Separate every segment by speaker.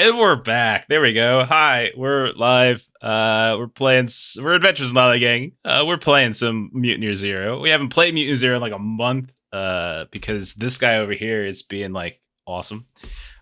Speaker 1: And we're back. There we go. Hi, we're live. We're Adventures in Lollygagging. We're playing some Mutantyearzero. We haven't played Mutantyearzero in like a month because this guy over here is being like awesome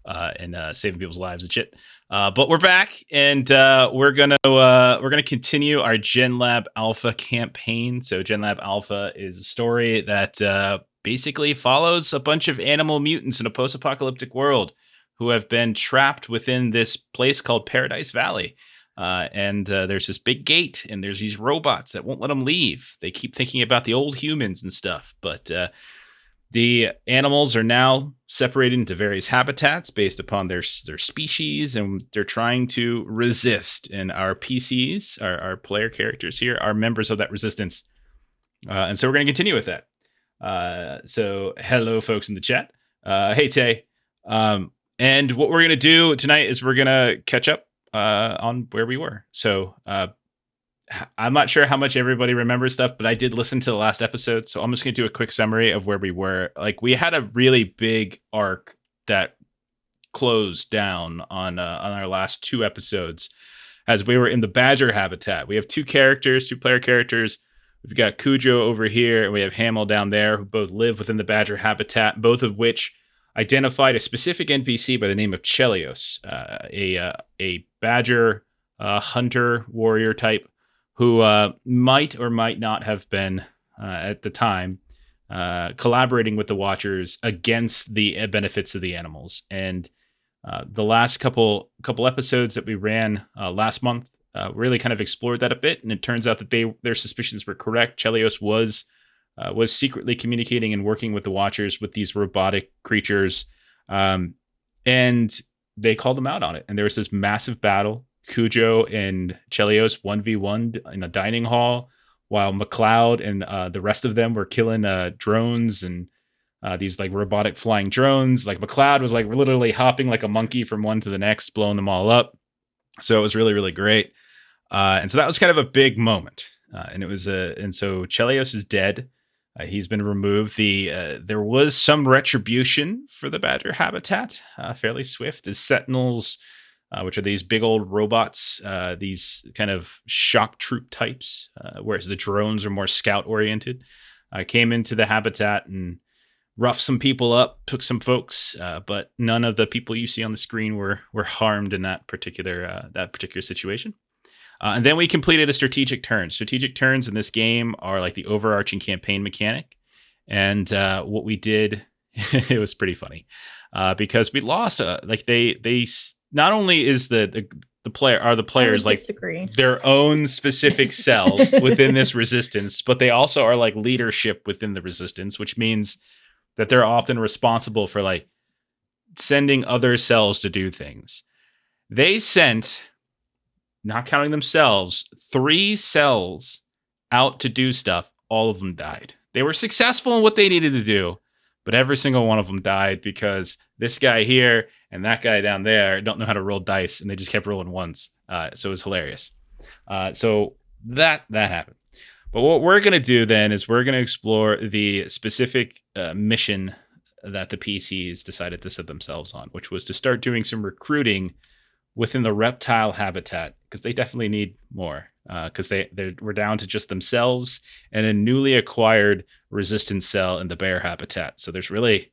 Speaker 1: and saving people's lives and shit. But we're back and we're gonna continue our Genlab Alpha campaign. So Genlab Alpha is a story that basically follows a bunch of animal mutants in a post-apocalyptic world who have been trapped within this place called Paradise Valley. And there's this big gate, and there's these robots that won't let them leave. They keep thinking about the old humans and stuff. But the animals are now separated into various habitats based upon their species, and they're trying to resist. And our PCs, our player characters here, are members of that resistance. And so we're going to continue with that. So hello, folks in the chat. Hey, Tay. And what we're going to do tonight is we're going to catch up on where we were. So I'm not sure how much everybody remembers stuff, but I did listen to the last episode. So I'm just going to do a quick summary of where we were. Like, we had a really big arc that closed down on our last two episodes as we were in the badger habitat. We have two player characters. We've got Cujo over here, and we have Hamill down there, who both live within the badger habitat, both of which identified a specific NPC by the name of Chelios, a badger hunter warrior type who might or might not have been at the time collaborating with the Watchers against the benefits of the animals. And the last couple episodes that we ran last month really kind of explored that a bit, and it turns out that their suspicions were correct. Chelios was secretly communicating and working with the Watchers with these robotic creatures, and they called them out on it. And there was this massive battle. Cujo and Chelios 1v1 in a dining hall, while McCloud and the rest of them were killing drones and these like robotic flying drones. Like McCloud was like literally hopping like a monkey from one to the next, blowing them all up. So it was really, really great. And so that was kind of a big moment. And so Chelios is dead. He's been removed. There was some retribution for the badger habitat, fairly swift, as sentinels, which are these big old robots, these kind of shock troop types, whereas the drones are more scout oriented, came into the habitat and roughed some people up, took some folks, but none of the people you see on the screen were harmed in that particular situation. And then we completed a strategic turn. Strategic turns in this game are like the overarching campaign mechanic. And what we did, it was pretty funny because we lost. They not only is the players like their own specific cell within this resistance, but they also are like leadership within the resistance, which means that they're often responsible for like sending other cells to do things. They sent, not counting themselves, 3 cells out to do stuff. All of them died. They were successful in what they needed to do, but every single one of them died because this guy here and that guy down there don't know how to roll dice, and they just kept rolling ones. So it was hilarious. So that happened. But what we're going to do then is we're going to explore the specific mission that the PCs decided to set themselves on, which was to start doing some recruiting within the reptile habitat, because they definitely need more, because we're down to just themselves and a newly acquired resistance cell in the bear habitat. So there's really,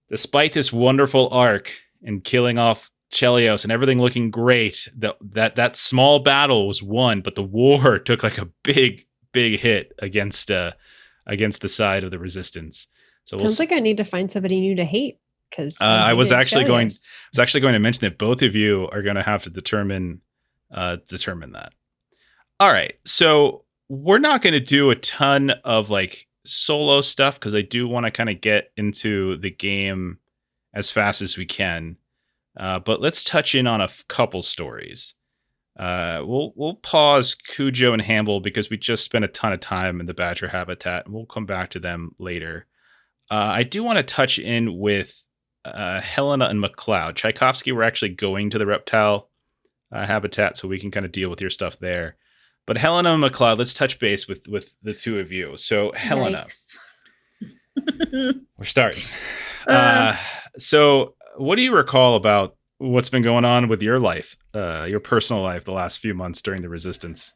Speaker 1: despite this wonderful arc and killing off Chelios and everything looking great, that small battle was won, but the war took like a big hit against the side of the resistance. So
Speaker 2: sounds like I need to find somebody new to hate.
Speaker 1: I was actually going to mention that both of you are going to have to determine that. All right, so we're not going to do a ton of like solo stuff because I do want to kind of get into the game as fast as we can. But let's touch in on a couple stories. We'll pause Cujo and Hamill because we just spent a ton of time in the badger habitat, and we'll come back to them later. I do want to touch in with Helena and McCloud. Tchaikovsky, we're actually going to the reptile habitat, so we can kind of deal with your stuff there. But Helena and McCloud, let's touch base with the two of you. So Helena, we're starting. So what do you recall about what's been going on with your life, your personal life, the last few months during the resistance?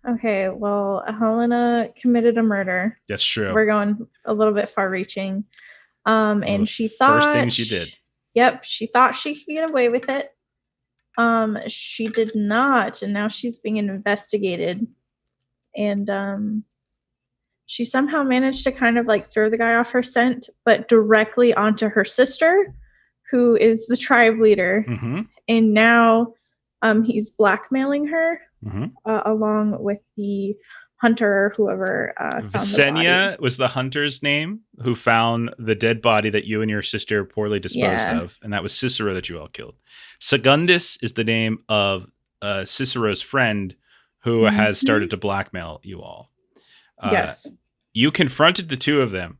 Speaker 3: Okay, well, Helena committed a murder.
Speaker 1: That's true.
Speaker 3: We're going a little bit far-reaching. And she
Speaker 1: first
Speaker 3: thought
Speaker 1: things you did.
Speaker 3: Yep, she thought she could get away with it. She did not, and now she's being investigated. And she somehow managed to kind of like throw the guy off her scent, but directly onto her sister, who is the tribe leader.
Speaker 1: Mm-hmm.
Speaker 3: And now he's blackmailing her
Speaker 1: Mm-hmm.
Speaker 3: along with the hunter or whoever found
Speaker 1: Visenya
Speaker 3: the body.
Speaker 1: was the hunter's name who found the dead body that you and your sister poorly disposed of, and that was Cicero that you all killed. Secundus is the name of Cicero's friend who has started to blackmail you all.
Speaker 3: Yes.
Speaker 1: You confronted the two of them.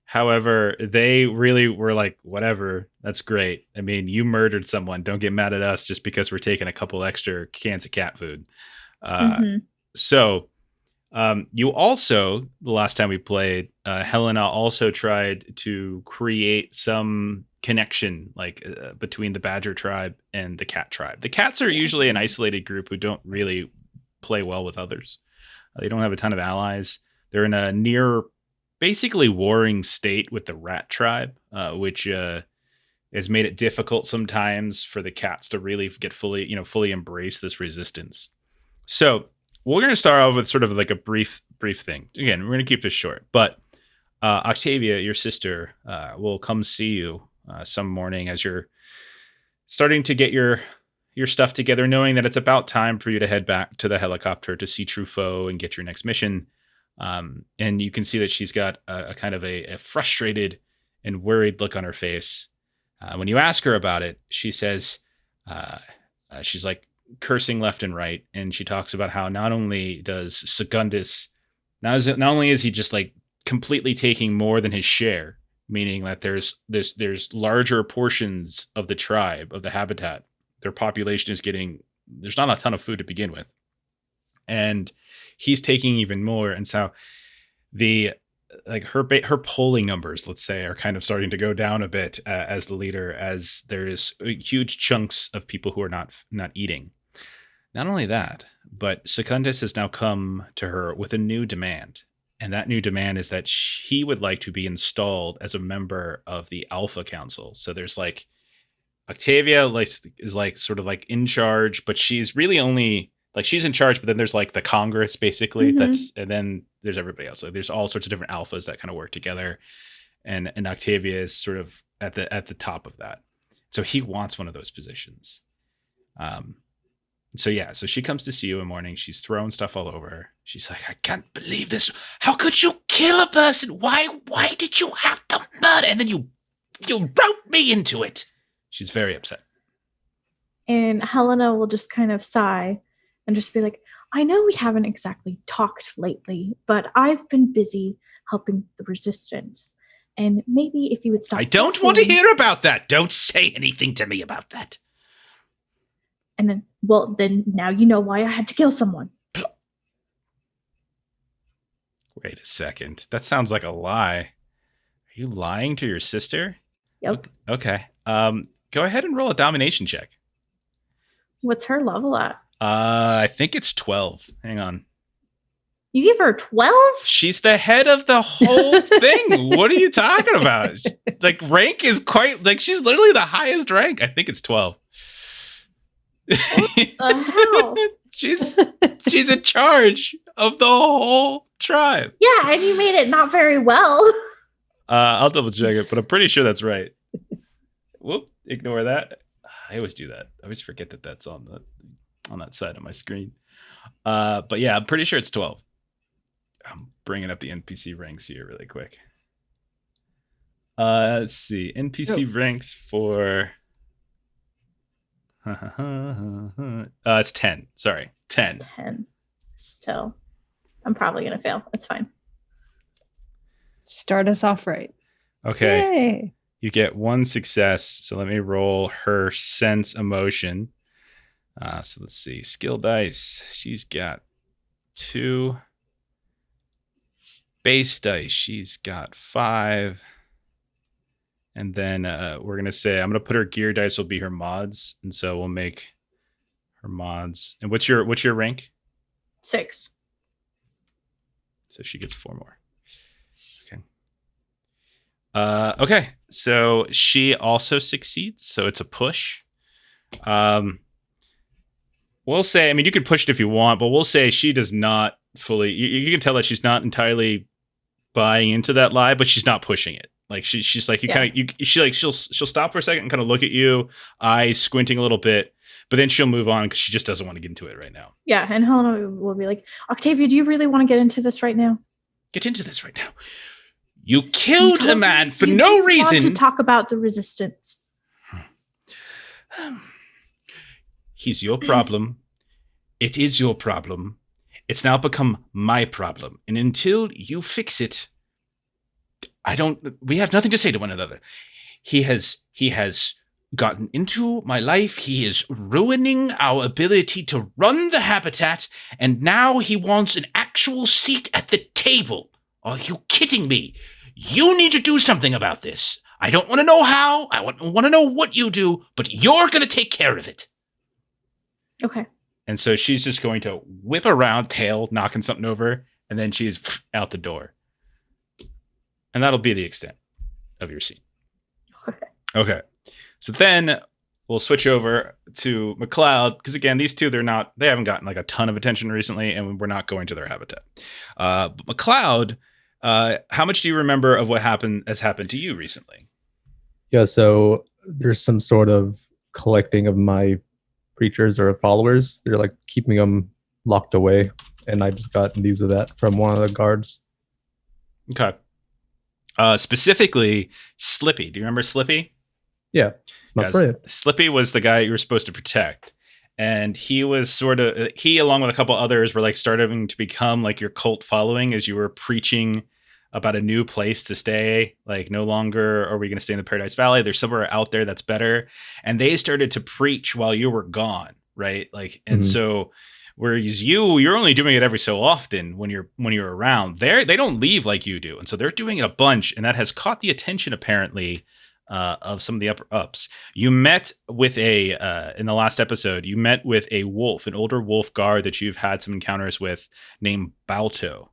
Speaker 1: However, they really were like, whatever, that's great. I mean, you murdered someone. Don't get mad at us just because we're taking a couple extra cans of cat food. So you also, the last time we played, Helena also tried to create some connection between the Badger tribe and the Cat tribe. The Cats are usually an isolated group who don't really play well with others. They don't have a ton of allies. They're in a near basically warring state with the Rat tribe, which has made it difficult sometimes for the Cats to really get fully embrace this resistance. So we're going to start off with sort of like a brief thing. Again, we're going to keep this short, but Octavia, your sister, will come see you some morning as you're starting to get your stuff together, knowing that it's about time for you to head back to the helicopter to see Truffaut and get your next mission. And you can see that she's got a kind of a frustrated and worried look on her face. When you ask her about it, she says, she's like cursing left and right. And she talks about how not only does Secundus, not only is he just like completely taking more than his share, meaning that there's larger portions of the tribe, of the habitat. Their population is there's not a ton of food to begin with. And he's taking even more. And so her polling numbers, let's say, are kind of starting to go down a bit as the leader, as there's huge chunks of people who are not eating. Not only that, but Secundus has now come to her with a new demand. And that new demand is that he would like to be installed as a member of the Alpha Council. So there's like Octavia is like sort of like in charge, but she's really only like she's in charge, but then there's like the Congress basically. And then there's everybody else. Like there's all sorts of different alphas that kind of work together. And Octavia is sort of at the top of that. So he wants one of those positions. So she comes to see you in the morning. She's throwing stuff all over her. She's like, I can't believe this. How could you kill a person? Why did you have to murder? And then you roped me into it. She's very upset.
Speaker 3: And Helena will just kind of sigh and just be like, I know we haven't exactly talked lately, but I've been busy helping the resistance. And maybe if you would stop.
Speaker 1: I don't want to hear about that. Don't say anything to me about that.
Speaker 3: And then now you know why I had to kill someone.
Speaker 1: Wait a second. That sounds like a lie. Are you lying to your sister?
Speaker 3: Yep.
Speaker 1: Okay. Go ahead and roll a domination check.
Speaker 3: What's her level at?
Speaker 1: I think it's 12. Hang on.
Speaker 3: You gave her 12?
Speaker 1: She's the head of the whole thing. What are you talking about? Like rank is quite like she's literally the highest rank. I think it's 12.
Speaker 3: What the hell?
Speaker 1: She's in charge of the whole tribe.
Speaker 3: Yeah, and you made it not very well.
Speaker 1: I'll double check it, but I'm pretty sure that's right. Whoop, ignore that. I always do that. I always forget that that's on that side of my screen. But yeah, I'm pretty sure it's 12. I'm bringing up the NPC ranks here really quick. Let's see. NPC ranks for it's 10. Sorry. 10.
Speaker 3: 10. Still. I'm probably going to fail. It's fine.
Speaker 2: Start us off right.
Speaker 1: Okay.
Speaker 2: Yay.
Speaker 1: You get one success. So let me roll her sense emotion. So let's see. Skill dice. She's got 2. Base dice. She's got 5. And then we're going to say, I'm going to put her gear dice will be her mods. And so we'll make her mods. And what's your rank?
Speaker 3: 6.
Speaker 1: So she gets 4 more. Okay. Okay. So she also succeeds. So it's a push. We'll say, I mean, you could push it if you want, but we'll say she does not fully, you can tell that she's not entirely buying into that lie, but she's not pushing it. Like she's like, she'll stop for a second and kind of look at you, eyes squinting a little bit, but then she'll move on because she just doesn't want to get into it right now.
Speaker 3: Yeah. And Helena will be like, Octavia, do you really want to get into this right now?
Speaker 1: Get into this right now. You killed a man for no reason.
Speaker 3: Want to talk about the resistance.
Speaker 1: He's your problem. It is your problem. It's now become my problem. And until you fix it, we have nothing to say to one another. He has gotten into my life. He is ruining our ability to run the habitat. And now he wants an actual seat at the table. Are you kidding me? You need to do something about this. I don't want to know how. I want to know what you do, but you're going to take care of it.
Speaker 3: Okay.
Speaker 1: And so she's just going to whip around, tail, knocking something over, and then she's out the door. And that'll be the extent of your scene. Okay. So then we'll switch over to McCloud, because again, these two, they haven't gotten like a ton of attention recently, and we're not going to their habitat. But McCloud, how much do you remember of what has happened to you recently?
Speaker 4: Yeah, so there's some sort of collecting of my preachers or followers. They're like keeping them locked away, and I just got news of that from one of the guards.
Speaker 1: Okay. Specifically, Slippy. Do you remember Slippy?
Speaker 4: Yeah, it's my friend.
Speaker 1: Slippy was the guy you were supposed to protect. And he was he, along with a couple others, were like starting to become like your cult following as you were preaching about a new place to stay. Like, no longer are we going to stay in the Paradise Valley. There's somewhere out there that's better. And they started to preach while you were gone, right? Like, and so whereas you're only doing it every so often when you're around. They don't leave like you do, and so they're doing it a bunch, and that has caught the attention apparently of some of the upper ups. You met with in the last episode, you met with a wolf, an older wolf guard that you've had some encounters with, named Balto.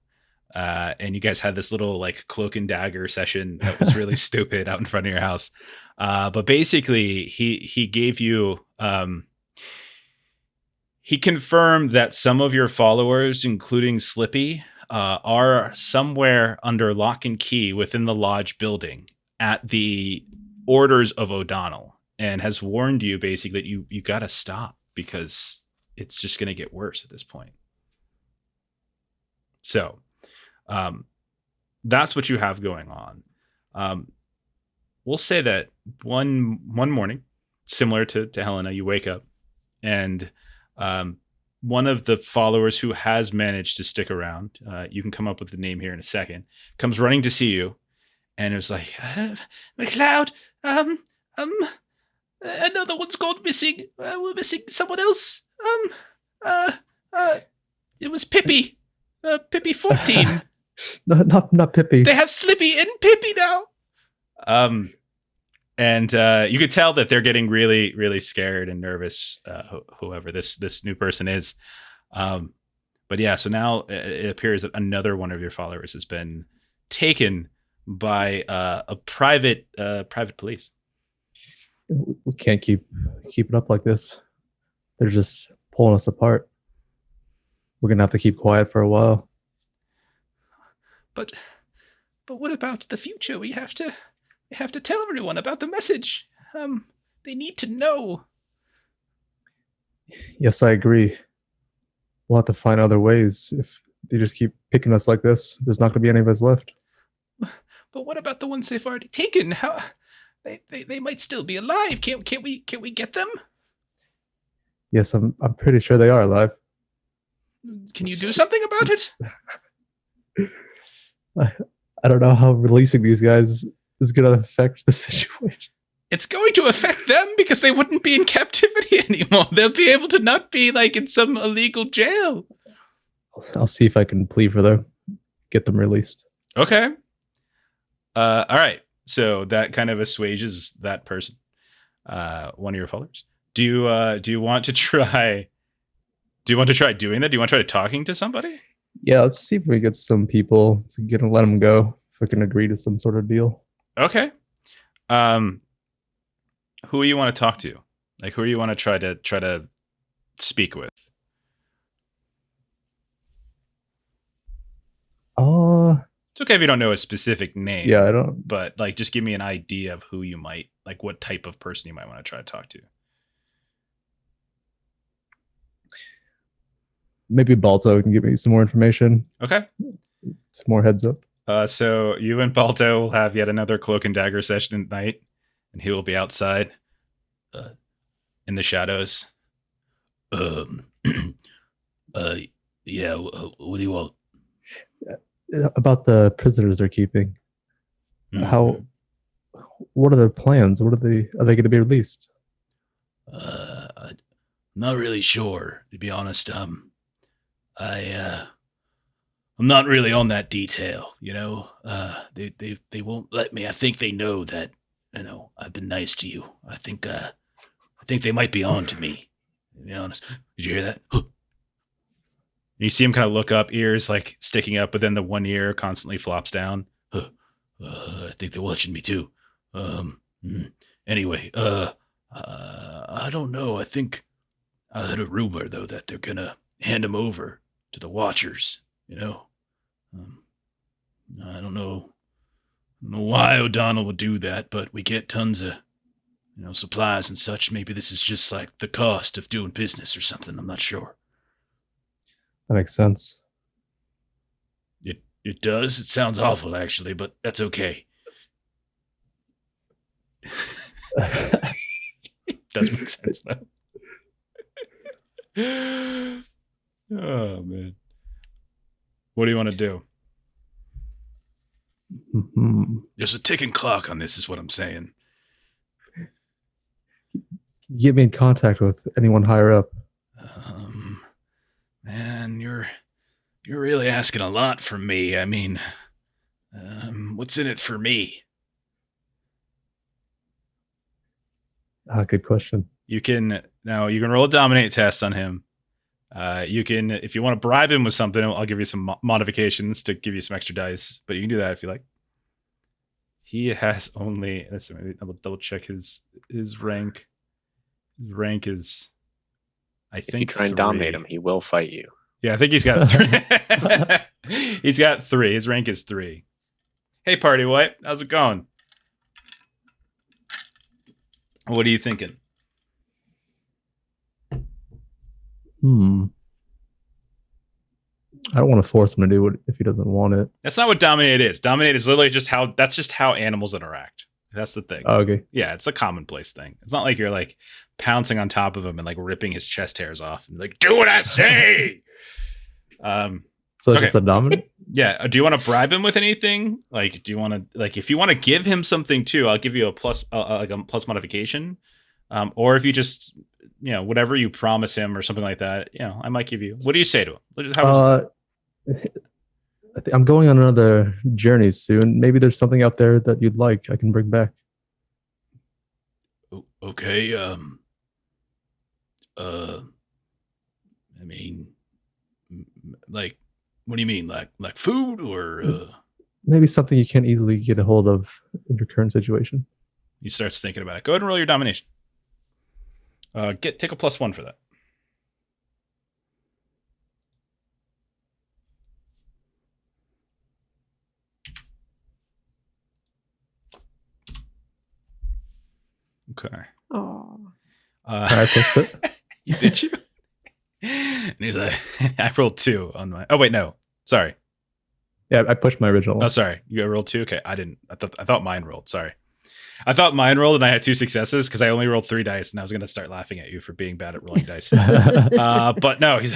Speaker 1: And you guys had this little like cloak and dagger session that was really stupid out in front of your house. But basically he gave you, he confirmed that some of your followers, including Slippy, are somewhere under lock and key within the lodge building at the orders of O'Donnell, and has warned you basically that you got to stop because it's just going to get worse at this point. So that's what you have going on. We'll say that one morning, similar to Helena, you wake up and one of the followers who has managed to stick around, you can come up with the name here in a second, comes running to see you, and it was like, McCloud, another one's gone missing. We're missing someone else. It was Pippi. Pippi 14.
Speaker 4: Not Pippi.
Speaker 1: They have Slippy and Pippi now. And you could tell that they're getting really, really scared and nervous, whoever this new person is. But yeah, so now it appears that another one of your followers has been taken by a private police.
Speaker 4: We can't keep it up like this. They're just pulling us apart. We're gonna have to keep quiet for a while.
Speaker 1: But what about the future? We have to tell everyone about the message. They need to know.
Speaker 4: Yes, I agree. We'll have to find other ways. If they just keep picking us like this, there's not going to be any of us left.
Speaker 1: But what about the ones they've already taken? How they might still be alive. Can't we get them?
Speaker 4: Yes, I'm pretty sure they are alive.
Speaker 1: Can you do something about it?
Speaker 4: I don't know how releasing these guys is going to affect the situation.
Speaker 1: It's going to affect them because they wouldn't be in captivity anymore. They'll be able to not be like in some illegal jail.
Speaker 4: I'll see if I can plead for them, get them released.
Speaker 1: Okay. All right. so that kind of assuages that person, one of your followers. Do you want to try? Do you want to try doing that? Do you want to try talking to somebody?
Speaker 4: Yeah, let's see if we get some people to get and let them go. If we can agree to some sort of deal.
Speaker 1: Okay. Who do you want to talk to? Like, who do you want to try to speak with? It's okay if you don't know a specific name.
Speaker 4: Yeah, I don't.
Speaker 1: But like, just give me an idea of who you might like, what type of person you might want to try to talk to.
Speaker 4: Maybe Balto can give me some more information.
Speaker 1: Okay.
Speaker 4: Some more heads up.
Speaker 1: So you and Balto will have yet another cloak and dagger session at night, and he will be outside, in the shadows.
Speaker 5: Yeah. What do you want?
Speaker 4: About the prisoners they're keeping.
Speaker 5: Mhm.
Speaker 4: What are their plans? Are they going to be released?
Speaker 5: I'm not really sure, to be honest. I'm not really on that detail, you know. They won't let me. I think they know that, you know, I've been nice to you. I think they might be on to me, to be honest. Did you hear that?
Speaker 1: You see him kind of look up, ears like sticking up, but then the one ear constantly flops down.
Speaker 5: I think they're watching me too. Anyway, I don't know. I think I heard a rumor though that they're gonna hand him over to the Watchers. You know, I don't know why O'Donnell would do that, but we get tons of, you know, supplies and such. Maybe this is just like the cost of doing business or something. I'm not sure.
Speaker 4: That makes sense.
Speaker 5: It does. It sounds awful, actually, but that's okay.
Speaker 1: Does make sense though. Oh man. What do you want to do?
Speaker 4: Mm-hmm.
Speaker 5: There's a ticking clock on this, is what I'm saying.
Speaker 4: Get me in contact with anyone higher up.
Speaker 5: Man, you're really asking a lot from me. I mean, what's in it for me?
Speaker 4: Good question.
Speaker 1: You can roll a dominate test on him. You can, if you want to bribe him with something, I'll give you some modifications to give you some extra dice. But you can do that if you like. He has only. Maybe I'll double check his rank. His rank is, I think.
Speaker 6: If you try and
Speaker 1: 3.
Speaker 6: dominate him, he will fight you.
Speaker 1: Yeah, I think he's got 3. He's got 3. His rank is 3. Hey, party white, how's it going? What are you thinking?
Speaker 4: I don't want to force him to do it if he doesn't want it.
Speaker 1: That's not what dominate is. Dominate is literally just how animals interact. That's the thing.
Speaker 4: Oh, okay.
Speaker 1: Yeah, it's a commonplace thing. It's not like you're like pouncing on top of him and like ripping his chest hairs off and like, do what I say.
Speaker 4: So it's just a dominant?
Speaker 1: Yeah. Do you want to bribe him with anything? Like, do you want to, like, if you want to give him something too, I'll give you a plus, like a plus modification. Or if you just, you know, whatever you promise him or something like that, you know, I might give you. What do you say to him?
Speaker 4: I'm going on another journey soon. Maybe there's something out there that you'd like I can bring back.
Speaker 5: Okay. I mean, like, what do you mean? Like food or?
Speaker 4: Maybe something you can't easily get a hold of in your current situation.
Speaker 1: He starts thinking about it. Go ahead and roll your domination. Take a +1 for that. Okay.
Speaker 2: Oh.
Speaker 4: I pushed it.
Speaker 1: Did you? And he's like, I rolled 2 on my. Oh wait, no. Sorry.
Speaker 4: Yeah, I pushed my original one.
Speaker 1: Oh, sorry. You rolled 2. Okay, I didn't. I thought mine rolled. Sorry. I thought mine rolled and I had 2 successes because I only rolled 3 dice, and I was gonna start laughing at you for being bad at rolling dice. But no, he's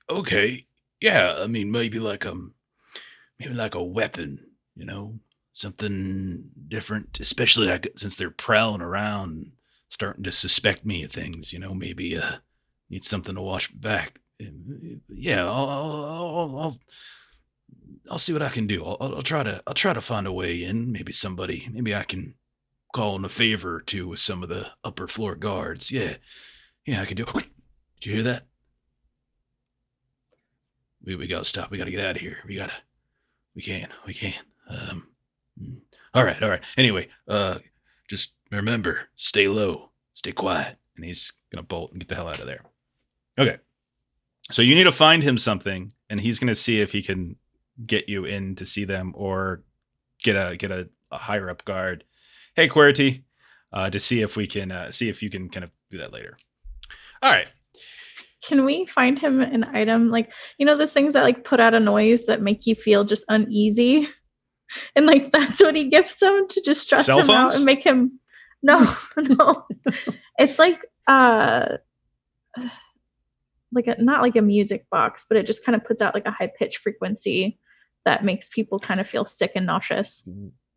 Speaker 5: okay. Yeah, I mean maybe like a weapon, you know, something different, especially like since they're prowling around, starting to suspect me of things, you know, maybe need something to wash me back. Yeah, I'll I'll see what I can do. I'll try to find a way in. Maybe I can call in a favor or two with some of the upper floor guards. Yeah, I can do it. Did you hear that? We gotta stop. We gotta get out of here. We can't. All right. Anyway, just remember, stay low, stay quiet. And he's gonna bolt and get the hell out of there. Okay. So you need to find him something, and he's gonna see if he can get you in to see them or get a higher up guard. Hey, QWERTY, to see if you can kind of do that later. All right.
Speaker 3: Can we find him an item like, those things that like put out a noise that make you feel just uneasy? And like that's what he gives him to just stress him out and make him no. It's like not like a music box, but it just kind of puts out like a high pitch frequency that makes people kind of feel sick and nauseous.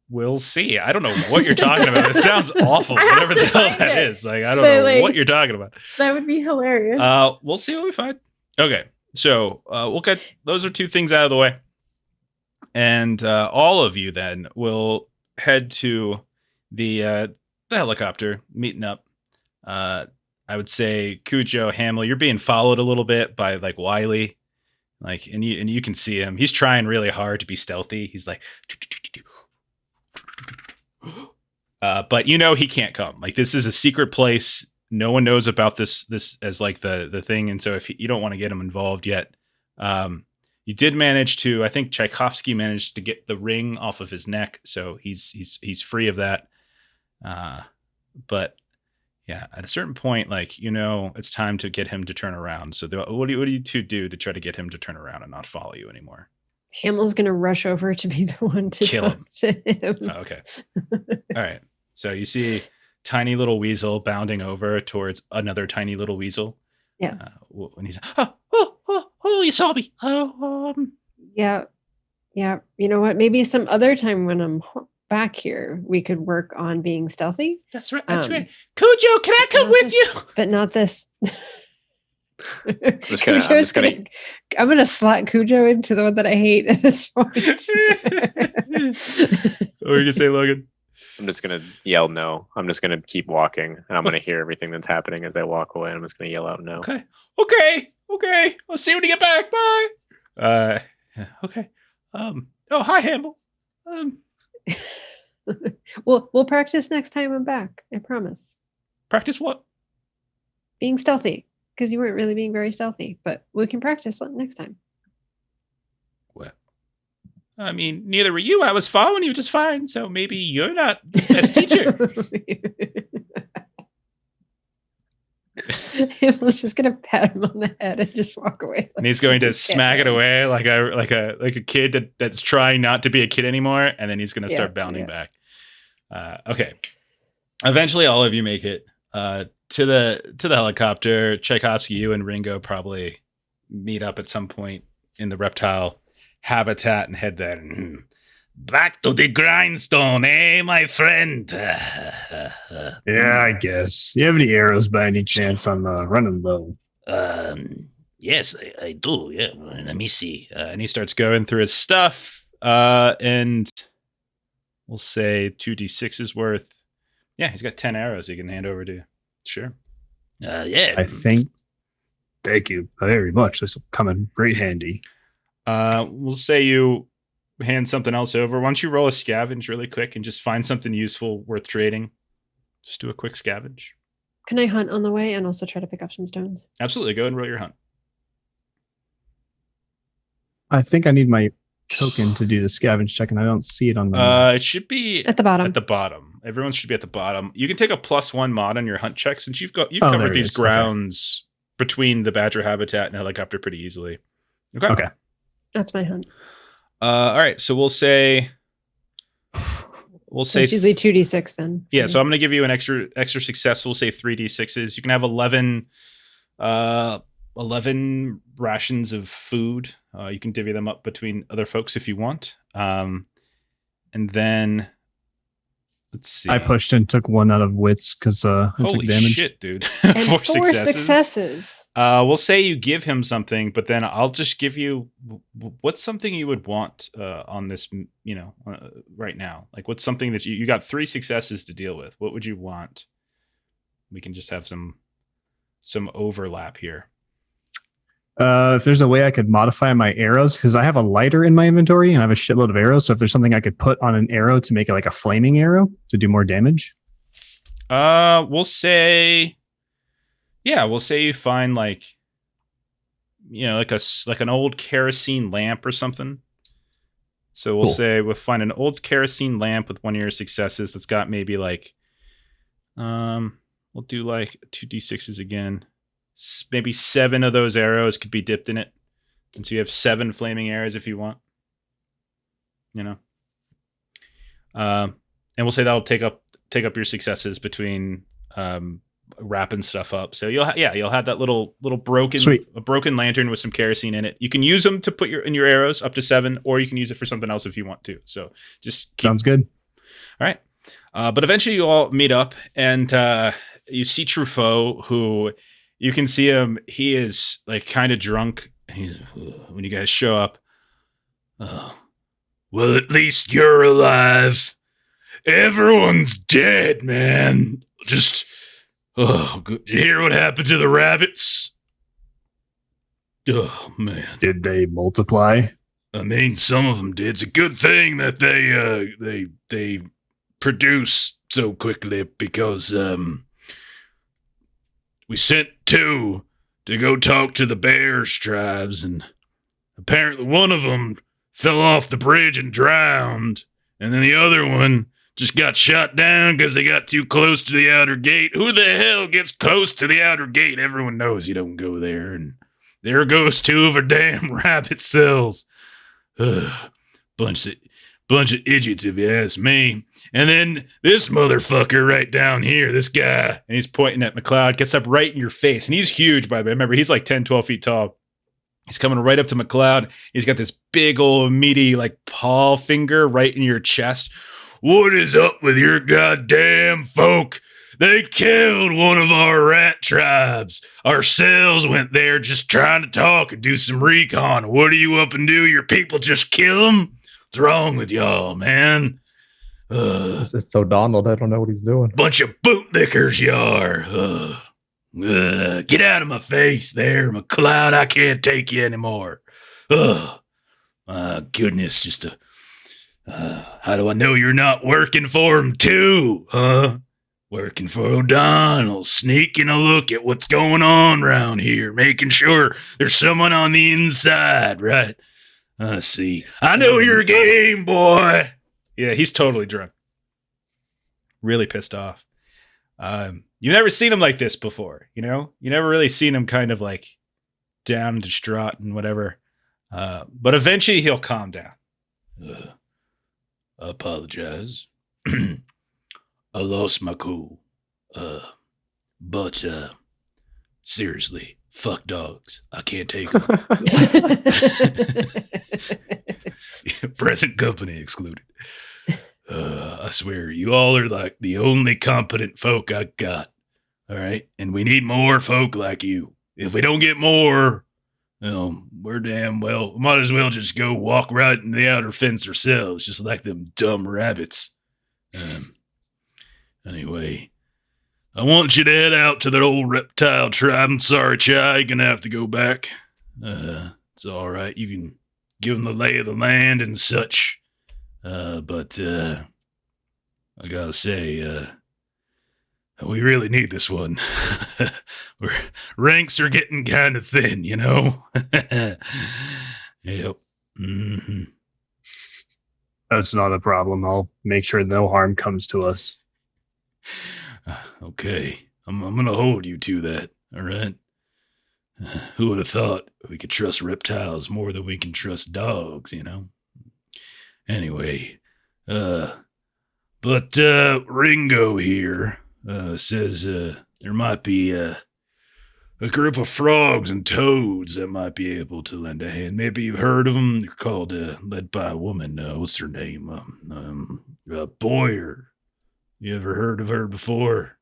Speaker 1: We'll see. I don't know what you're talking about. It sounds awful. Whatever the hell that is. Like, I don't know what you're talking about.
Speaker 3: That would be hilarious.
Speaker 1: We'll see what we find. Okay. So we'll get those are two things out of the way. And all of you then will head to the helicopter, meeting up. I would say Cujo, Hamill, you're being followed a little bit by like Wiley. Like, and you can see him. He's trying really hard to be stealthy. He's like, but he can't come. Like, this is a secret place. No one knows about this as like the thing. And so if you don't want to get him involved yet, you did manage to, I think Tchaikovsky managed to get the ring off of his neck. So he's free of that. But yeah, at a certain point, like, it's time to get him to turn around. So what do you two do to try to get him to turn around and not follow you anymore?
Speaker 2: Hamill's going to rush over to be the one to
Speaker 1: kill
Speaker 2: talk to him.
Speaker 1: Oh, okay. All right. So you see tiny little Weasel bounding over towards another tiny little Weasel.
Speaker 2: Yeah.
Speaker 1: When he's, oh, you saw me.
Speaker 2: Yeah. You know what? Maybe some other time when I'm back here, we could work on being stealthy.
Speaker 1: That's right. Right. Cujo, can I come with you?
Speaker 2: But not this.
Speaker 6: I'm just gonna
Speaker 2: I'm gonna slot Cujo into the one that I hate at this point.
Speaker 1: What were you gonna say, Logan?
Speaker 6: I'm just gonna yell no. I'm just gonna keep walking, and I'm gonna hear everything that's happening as I walk away. I'm just gonna yell out no.
Speaker 1: Okay. I'll see you when you get back. Bye. Okay. Oh, hi, Hamill.
Speaker 2: We'll practice next time I'm back. I promise.
Speaker 1: Practice what?
Speaker 2: Being stealthy. Because you weren't really being very stealthy, but we can practice next time.
Speaker 1: Well, I mean, neither were you. I was following you just fine, so maybe you're not the best teacher.
Speaker 2: Hamill's just gonna pat him on the head and just walk away.
Speaker 1: And he's going to smack it away like a kid that's trying not to be a kid anymore, and then he's going to start bounding back. Okay. Eventually, all of you make it. To the helicopter. Tchaikovsky, you and Ringo probably meet up at some point in the reptile habitat and head there. Back to the grindstone, eh, my friend?
Speaker 7: Yeah, I guess. You have any arrows by any chance on the running bow?
Speaker 5: Yes, I do. Yeah, let me see.
Speaker 1: And he starts going through his stuff. And we'll say 2d6 worth. Yeah, he's got 10 arrows he can hand over to you. Sure.
Speaker 5: Yeah.
Speaker 7: I think. Thank you very much. This will come in great handy.
Speaker 1: We'll say you hand something else over. Why don't you roll a scavenge really quick and just find something useful worth trading? Just do a quick scavenge.
Speaker 2: Can I hunt on the way and also try to pick up some stones?
Speaker 1: Absolutely. Go ahead and roll your hunt.
Speaker 7: I think I need my token to do the scavenge check, and I don't see it on the.
Speaker 1: It should be
Speaker 2: at the bottom.
Speaker 1: At the bottom. Everyone should be at the bottom. You can take a +1 mod on your hunt check since you've covered these grounds between the badger habitat and helicopter pretty easily. Okay.
Speaker 2: That's my hunt.
Speaker 1: All right. So we'll say.
Speaker 2: It's usually 2d6 then.
Speaker 1: Yeah. So I'm going to give you an extra success. We'll say 3d6s. You can have 11 rations of food. You can divvy them up between other folks if you want. And then let's see.
Speaker 7: I pushed and took one out of wits because I took damage.
Speaker 1: Holy shit, dude.
Speaker 2: And
Speaker 1: 4
Speaker 2: successes.
Speaker 1: We'll say you give him something, but then I'll just give you what's something you would want on this, right now. Like, what's something that you got 3 successes to deal with? What would you want? We can just have some overlap here.
Speaker 7: If there's a way I could modify my arrows, because I have a lighter in my inventory and I have a shitload of arrows. So if there's something I could put on an arrow to make it like a flaming arrow to do more damage.
Speaker 1: We'll say you find like an old kerosene lamp or something. So we'll say we'll find an old kerosene lamp with one of your successes that's got maybe like, we'll do like 2d6s again. Maybe 7 of those arrows could be dipped in it. And so you have 7 flaming arrows if you want. And we'll say that'll take up your successes between wrapping stuff up. So you'll have that little broken lantern with some kerosene in it. You can use them to put in your arrows up to 7, or you can use it for something else if you want to. So
Speaker 7: sounds good.
Speaker 1: All right. But eventually you all meet up, and you see Truffaut, who you can see him. He is like kind of drunk. When you guys show up.
Speaker 5: Well, at least you're alive. Everyone's dead, man. Did you hear what happened to the rabbits? Oh, man.
Speaker 7: Did they multiply?
Speaker 5: I mean, some of them did. It's a good thing that they produce so quickly, because we sent 2 to go talk to the Bears tribes, and apparently one of them fell off the bridge and drowned, and then the other one just got shot down because they got too close to the outer gate. Who the hell gets close to the outer gate? Everyone knows you don't go there, and there goes 2 of our damn rabbit cells. Bunch of idiots, if you ask me. And then this motherfucker right down here, this guy,
Speaker 1: and he's pointing at McCloud, gets up right in your face. And he's huge, by the way. Remember, he's like 10, 12 feet tall. He's coming right up to McCloud. He's got this big old meaty like paw finger right in your chest.
Speaker 5: What is up with your goddamn folk? They killed one of our rat tribes. Our cells went there just trying to talk and do some recon. What do you up and do? Your people just kill them? What's wrong with y'all, man?
Speaker 4: It's O'Donnell. I don't know what he's doing.
Speaker 5: Bunch of bootlickers you are. Get out of my face there, McCloud. I can't take you anymore. My goodness, how do I know you're not working for him too, huh? Working for O'Donnell, sneaking a look at what's going on around here, making sure there's someone on the inside, right? See. I know your game, boy.
Speaker 1: Yeah, he's totally drunk. Really pissed off. You've never seen him like this before, You never really seen him kind of like down and distraught and whatever. But eventually he'll calm down.
Speaker 5: I apologize. I lost my cool. But seriously, fuck dogs. I can't take them. Present company excluded. I swear, you all are like the only competent folk I got. All right? And we need more folk like you. If we don't get more, we're damn well, might as well just go walk right in the outer fence ourselves, just like them dumb rabbits. Anyway, I want you to head out to that old reptile tribe. I'm sorry, Chai, you're going to have to go back. It's all right. You can give them the lay of the land and such. But I gotta say, we really need this one. Ranks are getting kind of thin, Yep. Mm-hmm.
Speaker 7: That's not a problem. I'll make sure no harm comes to us.
Speaker 5: Okay. I'm gonna hold you to that, all right? Who would have thought we could trust reptiles more than we can trust dogs, Anyway, but Ringo here says there might be a group of frogs and toads that might be able to lend a hand. Maybe you've heard of them. They're called led by a woman. What's her name? Boyer. You ever heard of her before?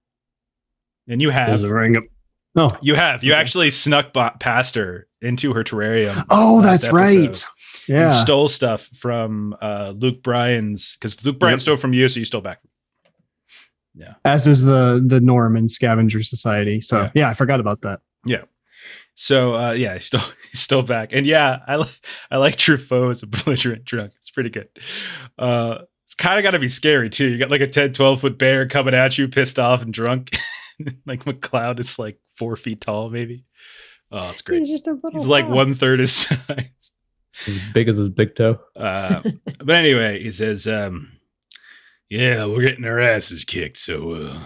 Speaker 1: And you have.
Speaker 7: Does it ring Oh,
Speaker 1: You have. You
Speaker 7: Okay.
Speaker 1: actually snuck past her into her terrarium.
Speaker 7: oh,
Speaker 1: last
Speaker 7: that's
Speaker 1: episode.
Speaker 7: right.
Speaker 1: You
Speaker 7: Yeah.
Speaker 1: stole stuff from Luke Bryan's, because Luke Bryan
Speaker 7: Yep.
Speaker 1: stole from you, so you stole back.
Speaker 7: As is the norm in Scavenger Society. So
Speaker 1: Yeah.
Speaker 7: yeah, I forgot about that.
Speaker 1: So he stole back, and I like Truffaut as a belligerent drunk. It's pretty good. It's kind of got to be scary too. You got like a 10-12 foot bear coming at you, pissed off and drunk. Like McCloud is like 4 feet tall, maybe. Oh, it's great.
Speaker 2: He's just a little.
Speaker 1: He's like
Speaker 2: fox.
Speaker 1: 1/3 his size.
Speaker 4: As big as his big toe.
Speaker 1: But anyway, he says, "Yeah, we're getting our asses kicked, so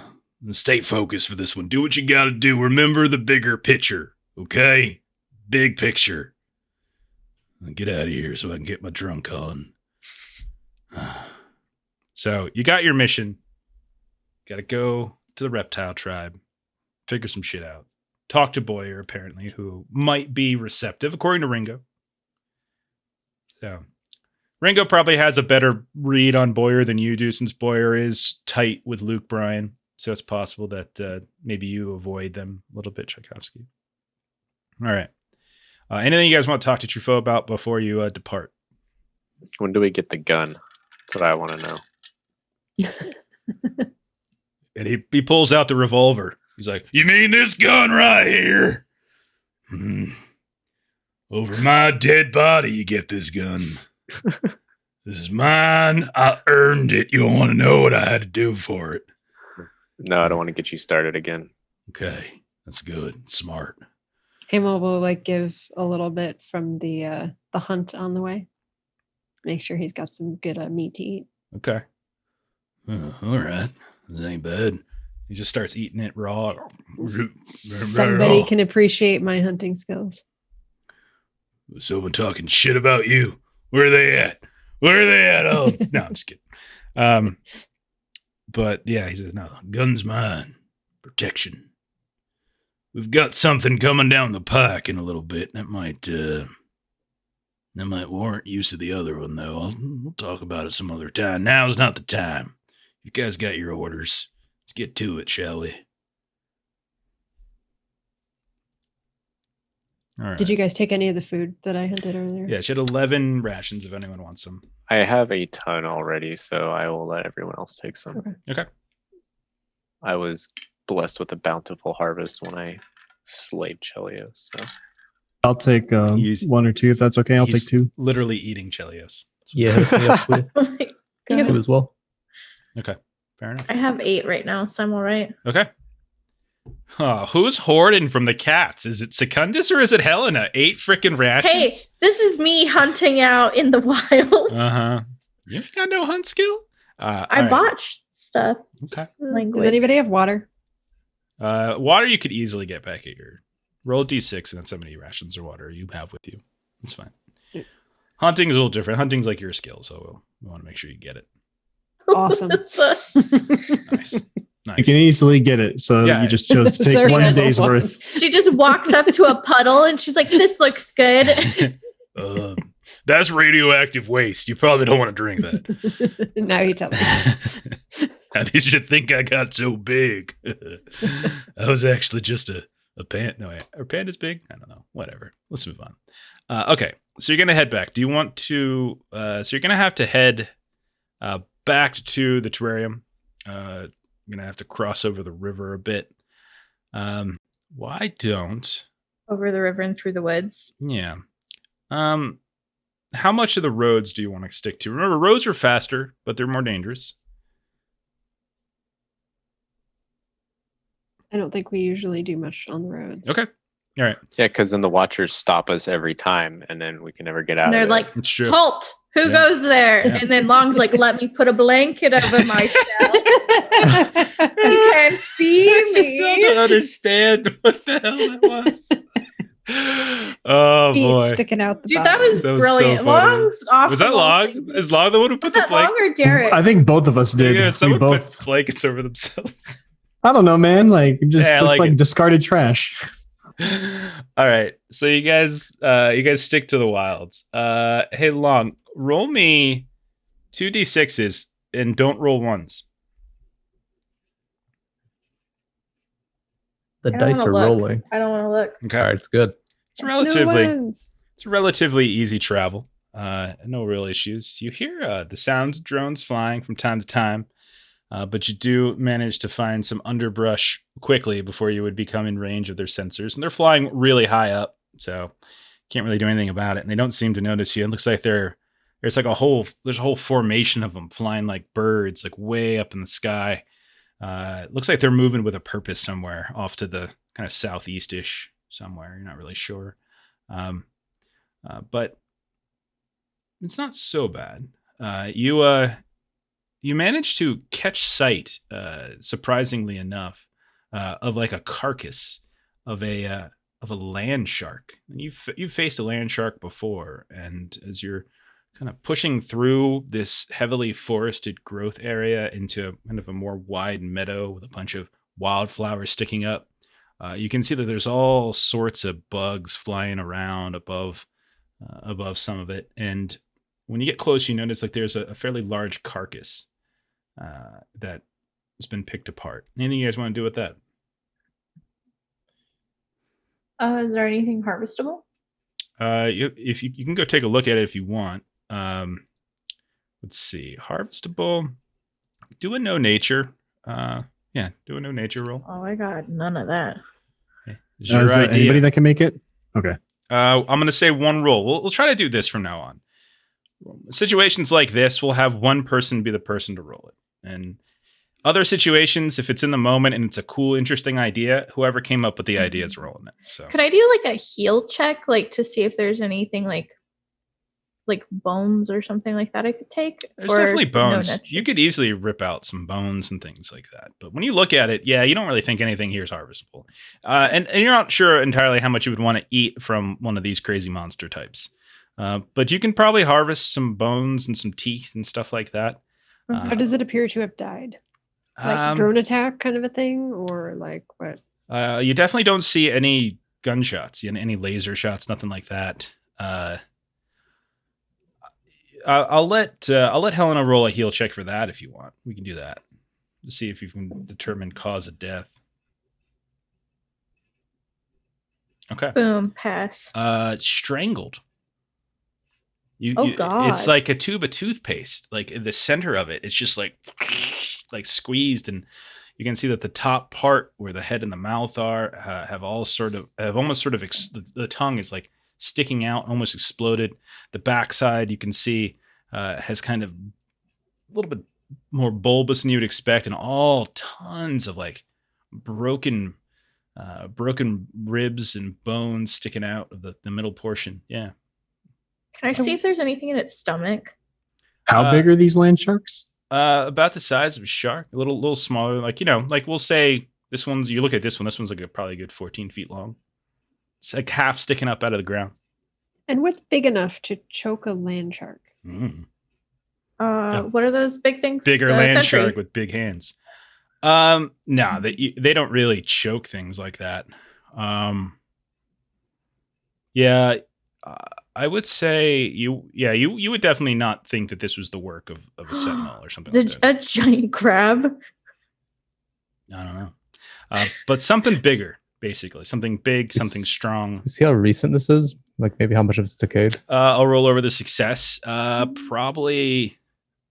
Speaker 1: stay focused for this one. Do what you got to do. Remember the bigger picture." Okay, big picture. Get out of here so I can get my drunk on. So you got your mission. Got to go to the reptile tribe, figure some shit out. Talk to Boyer, apparently, who might be receptive, according to Ringo. So Ringo probably has a better read on Boyer than you do, since Boyer is tight with Luke Bryan. So it's possible that maybe you avoid them a little bit, Tchaikovsky. All right. Anything you guys want to talk to Truffaut about before you depart?
Speaker 6: When do we get the gun? That's what I want to know.
Speaker 1: And he pulls out the revolver. He's like, "You mean this gun right here? Over my dead body, you get this gun. This is mine. I earned it. You don't want to know what I had to do for it."
Speaker 6: No, I don't want to get you started again.
Speaker 1: Okay, that's good. Smart.
Speaker 2: Hamill will like give a little bit from the hunt on the way. Make sure he's got some good meat to eat.
Speaker 1: Okay. All right. This ain't bad. He just starts eating it raw.
Speaker 2: Somebody can appreciate my hunting skills.
Speaker 1: Someone talking shit about you. Where are they at? Where are they at? Oh, no, I'm just kidding. But yeah, he says, "No, gun's mine. Protection. We've got something coming down the pike in a little bit. That might warrant use of the other one, though. We'll talk about it some other time. Now's not the time. You guys got your orders. Let's get to it, shall we?" All right.
Speaker 2: Did you guys take any of the food that I hunted earlier?
Speaker 1: Yeah, she had 11 rations if anyone wants some.
Speaker 6: I have a ton already, so I will let everyone else take some.
Speaker 2: Okay.
Speaker 1: Okay.
Speaker 6: I was blessed with a bountiful harvest when I slayed Chelios. So
Speaker 7: I'll take
Speaker 1: He's-
Speaker 7: one or two if that's okay. I'll
Speaker 1: He's
Speaker 7: take two.
Speaker 1: Literally eating Chelios.
Speaker 4: Yeah, please.
Speaker 3: Oh my
Speaker 2: Go
Speaker 4: Two
Speaker 3: God.
Speaker 4: as well.
Speaker 1: Okay. Fair enough.
Speaker 3: I have 8 right now, so I'm all right.
Speaker 1: Okay. Who's hoarding from the cats? Is it Secundus or is it Helena? 8 freaking rations?
Speaker 3: Hey, this is me hunting out in the wild.
Speaker 1: Uh-huh. You ain't got no hunt skill?
Speaker 3: I botched stuff.
Speaker 1: Okay.
Speaker 3: Language.
Speaker 2: Does anybody have water?
Speaker 1: Water you could easily get back at your... Roll a d6 and that's how many rations or water you have with you. It's fine.
Speaker 2: Yeah.
Speaker 1: Hunting's a little different. Hunting's like your skill, so we want to make sure you get it.
Speaker 2: Awesome.
Speaker 1: Nice.
Speaker 7: You
Speaker 1: Nice.
Speaker 7: can easily get it, so
Speaker 1: Yeah.
Speaker 7: you just chose to take
Speaker 2: Sorry,
Speaker 7: one
Speaker 2: guys.
Speaker 7: day's worth.
Speaker 3: She just walks up to a puddle and she's like, "This looks good."
Speaker 1: That's radioactive waste. You probably don't want to drink that.
Speaker 2: Now you tell me.
Speaker 1: How did you think I got so big? I was actually just a pant. No, are pandas big? I don't know. Whatever. Let's move on. Okay, so you're gonna head back. Do you want to? So you're gonna have to head back to the terrarium. You're gonna have to cross over the river a bit. Why don't?
Speaker 3: Over the river and through the woods.
Speaker 1: Yeah. How much of the roads do you want to stick to? Remember, roads are faster, but they're more dangerous.
Speaker 2: I don't think we usually do much on the roads.
Speaker 1: Okay. All right.
Speaker 6: yeah, because then the Watchers stop us every time, and then we can never get out.
Speaker 3: And they're
Speaker 6: of it.
Speaker 3: like,
Speaker 1: It's true.
Speaker 3: "Halt! Who
Speaker 1: Yeah.
Speaker 3: goes there?"
Speaker 1: Yeah.
Speaker 3: And then Long's like, "Let me put a blanket over my shell. You can't see
Speaker 1: Still
Speaker 3: me."
Speaker 1: don't understand what the hell that was. Oh
Speaker 2: Feet
Speaker 1: boy.
Speaker 2: sticking out the
Speaker 3: Dude, that was
Speaker 1: That was so
Speaker 3: brilliant.
Speaker 1: funny.
Speaker 3: Long's off.
Speaker 1: Was that Long? Is Long the one who put
Speaker 3: Was
Speaker 1: the
Speaker 3: that Long
Speaker 1: blanket?
Speaker 3: or Derek?
Speaker 7: I think both of us did.
Speaker 1: Yeah,
Speaker 7: we
Speaker 1: someone
Speaker 7: both.
Speaker 1: put blankets over themselves.
Speaker 7: I don't know, man. Like, it just
Speaker 1: Yeah, I
Speaker 7: looks
Speaker 1: like
Speaker 7: like
Speaker 1: it.
Speaker 7: discarded trash.
Speaker 1: All right. So you guys stick to the wilds. Hey Long, roll me 2d6s and don't roll ones.
Speaker 4: The
Speaker 3: I don't
Speaker 4: dice
Speaker 3: wanna
Speaker 4: are
Speaker 3: look.
Speaker 4: rolling.
Speaker 3: I don't want to look.
Speaker 1: Okay.
Speaker 4: All right, it's good.
Speaker 1: It's relatively
Speaker 2: No ones.
Speaker 1: it's relatively easy travel. No real issues. You hear the sounds of drones flying from time to time, but you do manage to find some underbrush quickly before you would become in range of their sensors. And they're flying really high up, so can't really do anything about it. And they don't seem to notice you. It looks like there's a whole formation of them flying like birds, like way up in the sky. It looks like they're moving with a purpose somewhere off to the kind of southeast-ish somewhere. You're not really sure. But it's not so bad. You managed to catch sight, surprisingly enough, of like a carcass of a land shark. And you've faced a land shark before, and as you're kind of pushing through this heavily forested growth area into kind of a more wide meadow with a bunch of wildflowers sticking up, you can see that there's all sorts of bugs flying around above some of it. And when you get close, you notice like there's a fairly large carcass that has been picked apart. Anything you guys want to do with that?
Speaker 3: Is there anything harvestable?
Speaker 1: If you can go take a look at it if you want. Let's see, harvestable. Do a no nature. Do a no nature roll.
Speaker 3: Oh, I got none of that.
Speaker 1: It's your
Speaker 7: Is there
Speaker 1: idea.
Speaker 7: anybody that can make it? Okay.
Speaker 1: I'm going to say one roll. We'll try to do this from now on. Situations like this, we'll have one person be the person to roll it. And other situations, if it's in the moment and it's a cool, interesting idea, whoever came up with the idea is rolling it. So
Speaker 3: Could I do like a heal check, like to see if there's anything like bones or something like that I could take?
Speaker 1: there's
Speaker 3: Or
Speaker 1: definitely
Speaker 3: no
Speaker 1: bones.
Speaker 3: nature?
Speaker 1: You could easily rip out some bones and things like that. But when you look at it, yeah, you don't really think anything here is harvestable. And you're not sure entirely how much you would want to eat from one of these crazy monster types. But you can probably harvest some bones and some teeth and stuff like that.
Speaker 3: Mhm.
Speaker 2: How does it appear to have died? Like drone attack kind of a thing, or like what?
Speaker 1: You definitely don't see any gunshots, any laser shots, nothing like that. I'll let Helena roll a heal check for that if you want. We can do that to see if you can determine cause of death. Okay.
Speaker 3: Boom, pass.
Speaker 1: Strangled.
Speaker 3: God.
Speaker 1: It's like a tube of toothpaste. Like in the center of it, it's just like squeezed, and you can see that the top part where the head and the mouth are have almost sort of the tongue is like sticking out, almost exploded. The backside you can see has kind of a little bit more bulbous than you would expect, and all tons of like broken ribs and bones sticking out of the middle portion. Yeah.
Speaker 3: Can I see if there's anything in its stomach?
Speaker 7: How big are these land sharks?
Speaker 1: About the size of a shark, a little smaller. Like we'll say this one's. You look at this one. This one's like probably a good 14 feet long. It's like half sticking up out of the ground.
Speaker 2: And what's big enough to choke a land shark?
Speaker 1: Mm.
Speaker 3: What are those big things?
Speaker 1: Bigger land
Speaker 3: Sentry.
Speaker 1: shark with big hands. No, they don't really choke things like that. Yeah. I would say you would definitely not think that this was the work of a sentinel or something
Speaker 3: Is
Speaker 1: like
Speaker 3: it
Speaker 1: that.
Speaker 3: a giant crab?
Speaker 1: I don't know. But something bigger, basically. Something big, something strong.
Speaker 4: You see how recent this is? Like maybe how much of it's decayed?
Speaker 1: I'll roll over the success. Probably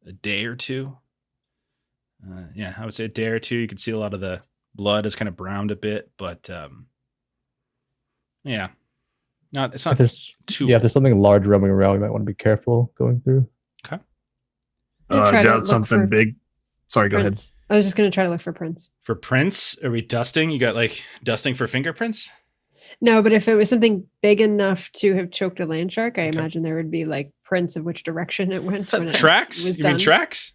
Speaker 1: a day or two. Yeah, I would say a day or two. You can see a lot of the blood is kind of browned a bit, but yeah. It's not too.
Speaker 4: If there's something large roaming around, we might want to be careful going through.
Speaker 1: Okay.
Speaker 2: Try to
Speaker 7: Doubt
Speaker 2: look
Speaker 7: something
Speaker 2: for
Speaker 7: big. Sorry, go ahead.
Speaker 2: prints. I was just going to try to look for prints.
Speaker 1: For prints, are we dusting? You got like dusting for fingerprints?
Speaker 2: No, but if it was something big enough to have choked a land shark, I
Speaker 1: Okay.
Speaker 2: imagine there would be like prints of which direction it went. when it
Speaker 1: Tracks?
Speaker 2: was
Speaker 1: You mean
Speaker 2: done.
Speaker 1: tracks?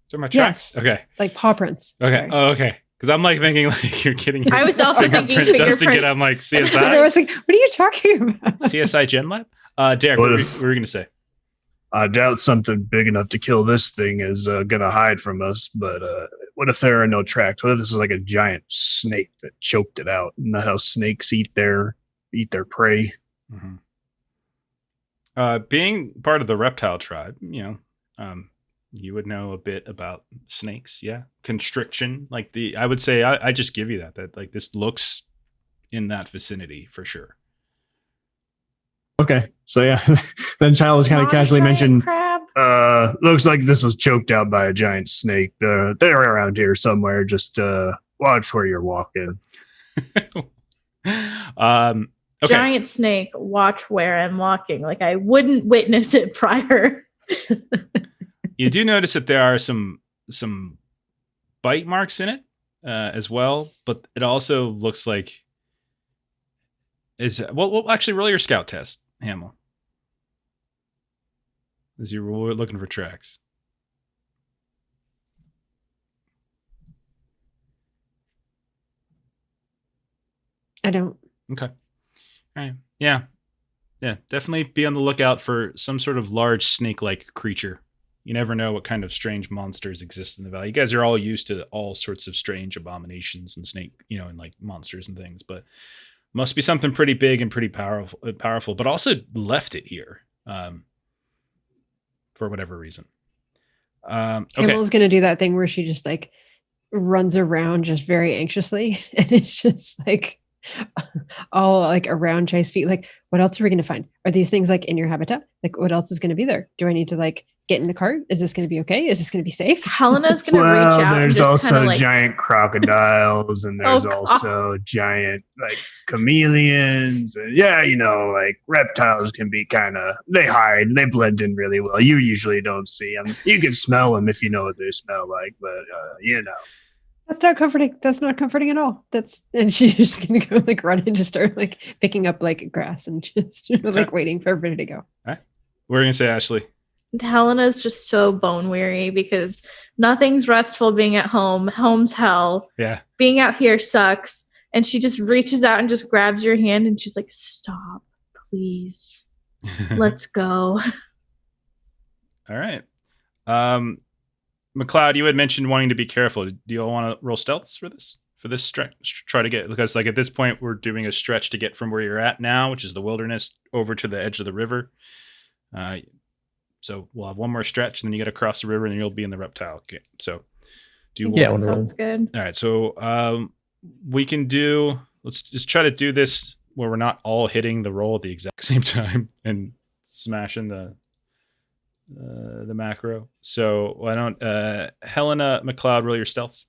Speaker 1: Talking about tracks?
Speaker 2: Yes.
Speaker 1: Okay.
Speaker 2: Like paw prints.
Speaker 1: Okay.
Speaker 2: Sorry.
Speaker 1: Oh, okay. Because I'm like thinking like you're getting. Your
Speaker 3: I was also thinking
Speaker 1: fingerprint dusting it.
Speaker 3: fingerprints.
Speaker 1: I'm like
Speaker 2: And I
Speaker 1: CSI.
Speaker 2: was like, what are you talking about?
Speaker 1: CSI Genlab. Derek,
Speaker 7: What
Speaker 1: what
Speaker 7: if-
Speaker 1: were you gonna say?
Speaker 7: I doubt something big enough to kill this thing is gonna hide from us. But what if there are no tracks? What if this is like a giant snake that choked it out? Isn't that how snakes eat their prey?
Speaker 1: Being part of the reptile tribe, You would know a bit about snakes, yeah. Constriction, like I would say, I just give you that like this looks in that vicinity for sure.
Speaker 7: Okay, so yeah, then Child was kind of
Speaker 3: Not a
Speaker 7: casually
Speaker 3: giant
Speaker 7: mentioned.
Speaker 3: crab.
Speaker 7: Looks like this was choked out by a giant snake. They're around here somewhere. Just watch where you're walking.
Speaker 1: Okay.
Speaker 3: Giant snake, watch where I'm walking. Like I wouldn't witness it prior.
Speaker 1: You do notice that there are some bite marks in it as well, but it also looks like well actually roll your scout test, Hamill. As you were looking for tracks.
Speaker 2: I don't.
Speaker 1: Okay. All right. Yeah. Yeah. Definitely be on the lookout for some sort of large snake-like creature. You never know what kind of strange monsters exist in the valley. You guys are all used to all sorts of strange abominations and snake, and like monsters and things, but must be something pretty big and pretty powerful, but also left it here for whatever reason. Okay.
Speaker 2: Hamill's gonna do that thing where she just like runs around just very anxiously, and it's just like all like around Chai's feet. Like, what else are we gonna find? Are these things like in your habitat? Like, what else is gonna be there? Do I need to like get in the cart? Is this gonna be okay? Is this gonna be safe?
Speaker 3: Helena's gonna reach out.
Speaker 7: There's
Speaker 3: and just
Speaker 7: also
Speaker 3: kinda, like,
Speaker 7: giant crocodiles, and there's
Speaker 3: Oh, God.
Speaker 7: also giant like chameleons, and like reptiles can be they hide, they blend in really well. You usually don't see them. You can smell them if you know what they smell like, but
Speaker 2: That's not comforting. That's not comforting at all. And she's just gonna go like run and just start like picking up like grass and just like waiting for everybody to go.
Speaker 1: All right. What are you gonna say, Ashley?
Speaker 3: Helena's just so bone weary because nothing's restful being at home. Home's hell.
Speaker 1: Yeah.
Speaker 3: Being out here sucks. And she just reaches out and just grabs your hand and she's like, stop, please. Let's go.
Speaker 1: All right. McCloud, you had mentioned wanting to be careful. Do you all want to roll stealths for this? For this stretch? Try to get, because like at this point, we're doing a stretch to get from where you're at now, which is the wilderness, over to the edge of the river. So we'll have one more stretch, and then you got to cross the river, and then you'll be in the reptile game. So do you want?
Speaker 3: Sounds good.
Speaker 1: All right. So we can do. Let's just try to do this where we're not all hitting the roll at the exact same time and smashing the macro. So why don't Helena, McCloud, roll your stealths?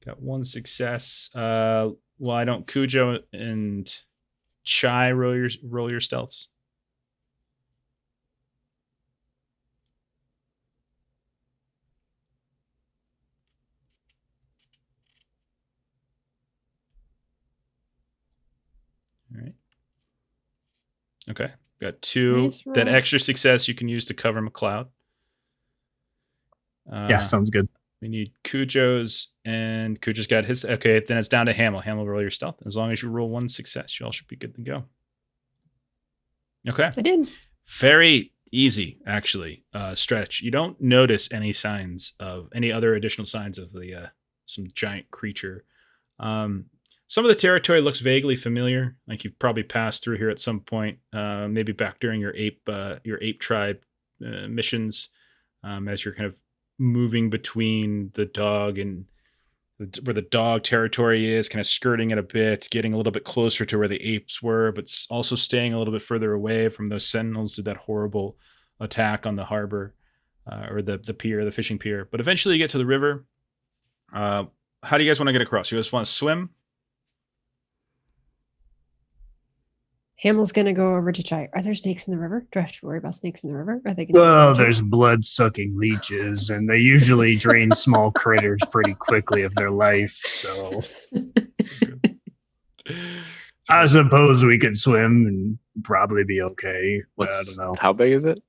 Speaker 1: Got one success. Why don't Cujo and Chai roll your stealths? All right. Okay. Got two.
Speaker 2: Nice roll.
Speaker 1: That extra success you can use to cover McCloud.
Speaker 7: yeah, sounds good.
Speaker 1: We need Cujo's, and Cujo's got his. Okay, then it's down to Hamill. Hamill, roll your stealth. As long as you roll one success, you all should be good to go. Okay.
Speaker 2: I did.
Speaker 1: Very easy, actually. Stretch. You don't notice any signs of any other additional signs of the some giant creature. Some of the territory looks vaguely familiar, like you've probably passed through here at some point, maybe back during your ape tribe missions, as you're kind of moving between the dog and where the dog territory is, kind of skirting it a bit, getting a little bit closer to where the apes were, but also staying a little bit further away from those sentinels of that horrible attack on the harbor or the pier, the fishing pier. But eventually you get to the river. How do you guys want to get across? You guys want to swim?
Speaker 2: Hamill's gonna go over to Chai. Are there snakes in the river? Do I have to worry about snakes in the river? Are they
Speaker 7: Well, there's blood-sucking leeches, and they usually drain small critters pretty quickly of their life. So I suppose we could swim and probably be okay. I don't know.
Speaker 6: How big is it?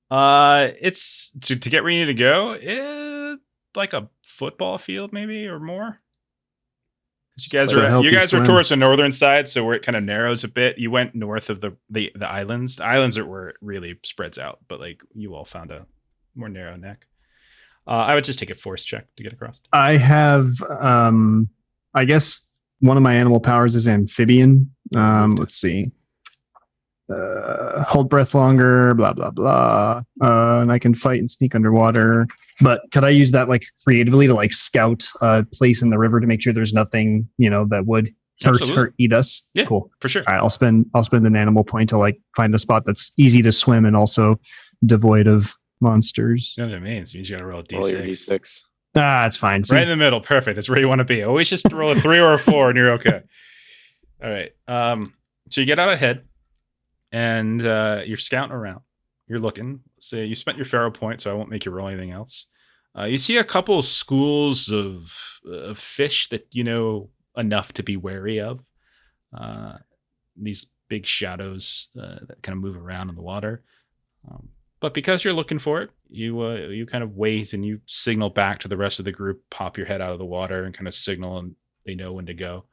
Speaker 1: It's to get where you need to go. Like a football field, maybe, or more. You guys
Speaker 7: It's a
Speaker 1: are
Speaker 7: healthy swim.
Speaker 1: towards the northern side, so where it kind of narrows a bit. You went north of the islands. The islands are where it really spreads out, but like you all found a more narrow neck. I would just take a force check to get across.
Speaker 7: I have, I guess one of my animal powers is amphibian. Let's see. hold breath longer, blah blah blah, and I can fight and sneak underwater. But could I use that like creatively to like scout a place in the river to make sure there's nothing that would eat us?
Speaker 1: Yeah,
Speaker 7: cool,
Speaker 1: for sure.
Speaker 7: All right, I'll spend an animal point to like find a spot that's easy to swim and also devoid of monsters.
Speaker 1: You know what that means? It means you gotta roll a
Speaker 6: Roll your
Speaker 1: d6.
Speaker 6: d6.
Speaker 7: It's fine. See?
Speaker 1: Right in the middle. Perfect. That's where you want to be. Always just roll a 3 or a 4 and you're okay. All right. So you get out ahead and you're scouting around. You're looking. Say you spent your Pharaoh point, so I won't make you roll anything else. You see a couple schools of fish that you know enough to be wary of. These big shadows that kind of move around in the water. But because you're looking for it, you kind of wait and you signal back to the rest of the group, pop your head out of the water and kind of signal, and they know when to go.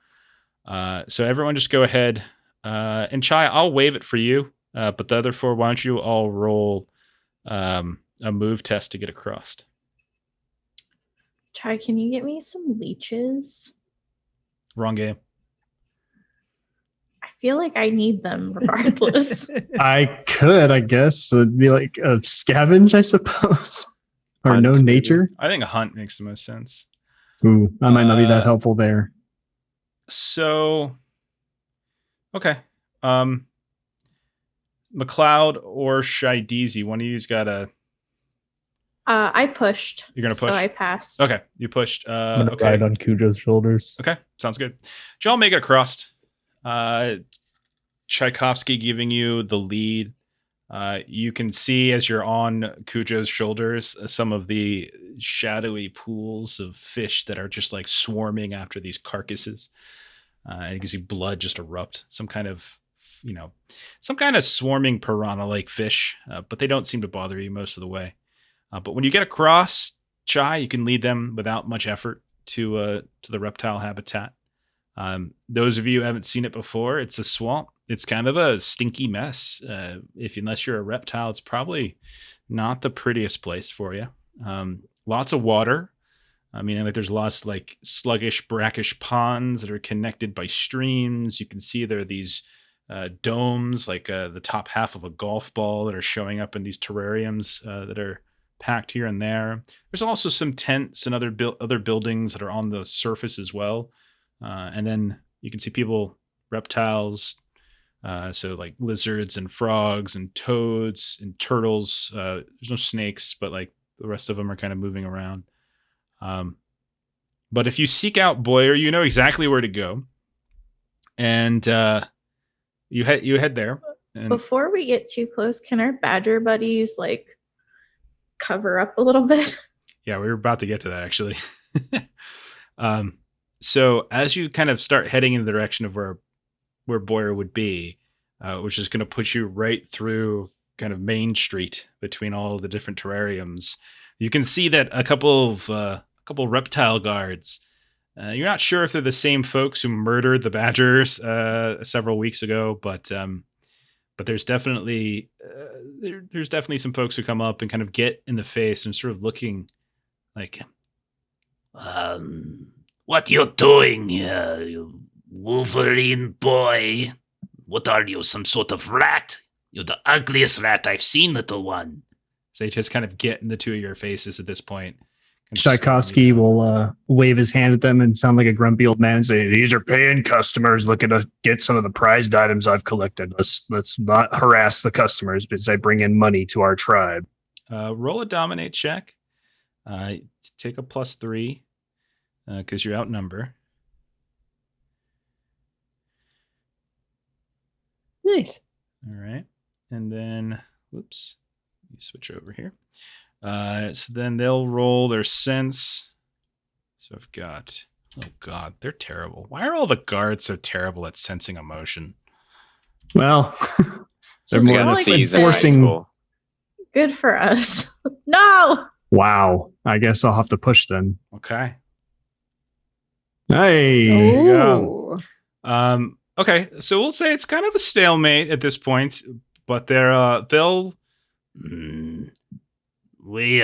Speaker 1: So everyone just go ahead. And Chai, I'll wave it for you. But the other 4, why don't you all roll a move test to get across?
Speaker 3: Chai, can you get me some leeches?
Speaker 1: Wrong game.
Speaker 3: I feel like I need them regardless.
Speaker 7: I could, I guess. It'd be like a scavenge, I suppose. Or
Speaker 6: Hunt,
Speaker 7: no
Speaker 6: maybe.
Speaker 7: nature.
Speaker 1: I think a hunt makes the most sense.
Speaker 7: Ooh, I might not be that helpful there.
Speaker 1: So, okay. McCloud or Shaideezy, one of you's got a...
Speaker 3: I pushed.
Speaker 1: You're gonna push?
Speaker 3: So I passed.
Speaker 1: Okay, you pushed.
Speaker 4: I'm gonna
Speaker 1: Okay.
Speaker 4: ride on Cujo's shoulders.
Speaker 1: Okay, sounds good. Y'all make it across. Tchaikovsky giving you the lead. You can see as you're on Cujo's shoulders some of the shadowy pools of fish that are just like swarming after these carcasses. And you can see blood just erupt. Some kind of swarming piranha-like fish, but they don't seem to bother you most of the way. But when you get across, Chai, you can lead them without much effort to the reptile habitat. Those of you who haven't seen it before, it's a swamp. It's kind of a stinky mess. Unless you're a reptile, it's probably not the prettiest place for you. Lots of water. I mean, like there's lots like sluggish, brackish ponds that are connected by streams. You can see there are these domes, like the top half of a golf ball, that are showing up in these terrariums that are packed here and there. There's also some tents and other buildings that are on the surface as well. And then you can see reptiles, so like lizards and frogs and toads and turtles. There's no snakes, but like the rest of them are kind of moving around. But if you seek out Boyer, you know exactly where to go. And you head there. And
Speaker 3: Before we get too close, can our badger buddies like cover up a little bit?
Speaker 1: Yeah, we were about to get to that actually. So as you kind of start heading in the direction of where Boyer would be, which is going to put you right through kind of Main Street between all the different terrariums, you can see that a couple reptile guards. You're not sure if they're the same folks who murdered the badgers several weeks ago, but there's definitely some folks who come up and kind of get in the face and sort of looking like,
Speaker 5: What you doing here, you Wolverine boy? What are you, some sort of rat? You're the ugliest rat I've seen, little one.
Speaker 1: so they just kind of get in the two of your faces at this point.
Speaker 7: Tchaikovsky will wave his hand at them and sound like a grumpy old man and say, "These are paying customers looking to get some of the prized items I've collected. Let's not harass the customers because they bring in money to our tribe."
Speaker 1: Roll a dominate check. Take a +3 because you're outnumbered.
Speaker 2: Nice.
Speaker 1: All right. And then, whoops, let me switch over here. So then they'll roll their sense. So I've got, oh God, they're terrible. Why are all the guards so terrible at sensing emotion?
Speaker 7: Well, they're
Speaker 3: Just
Speaker 7: more
Speaker 3: got
Speaker 6: Got C's in high
Speaker 7: enforcing.
Speaker 6: school.
Speaker 3: Good for us. No.
Speaker 7: Wow, I guess I'll have to push then.
Speaker 1: Okay.
Speaker 7: Hey,
Speaker 1: you go.
Speaker 2: Oh.
Speaker 1: Okay, so we'll say it's kind of a stalemate at this point, but they'll.
Speaker 5: We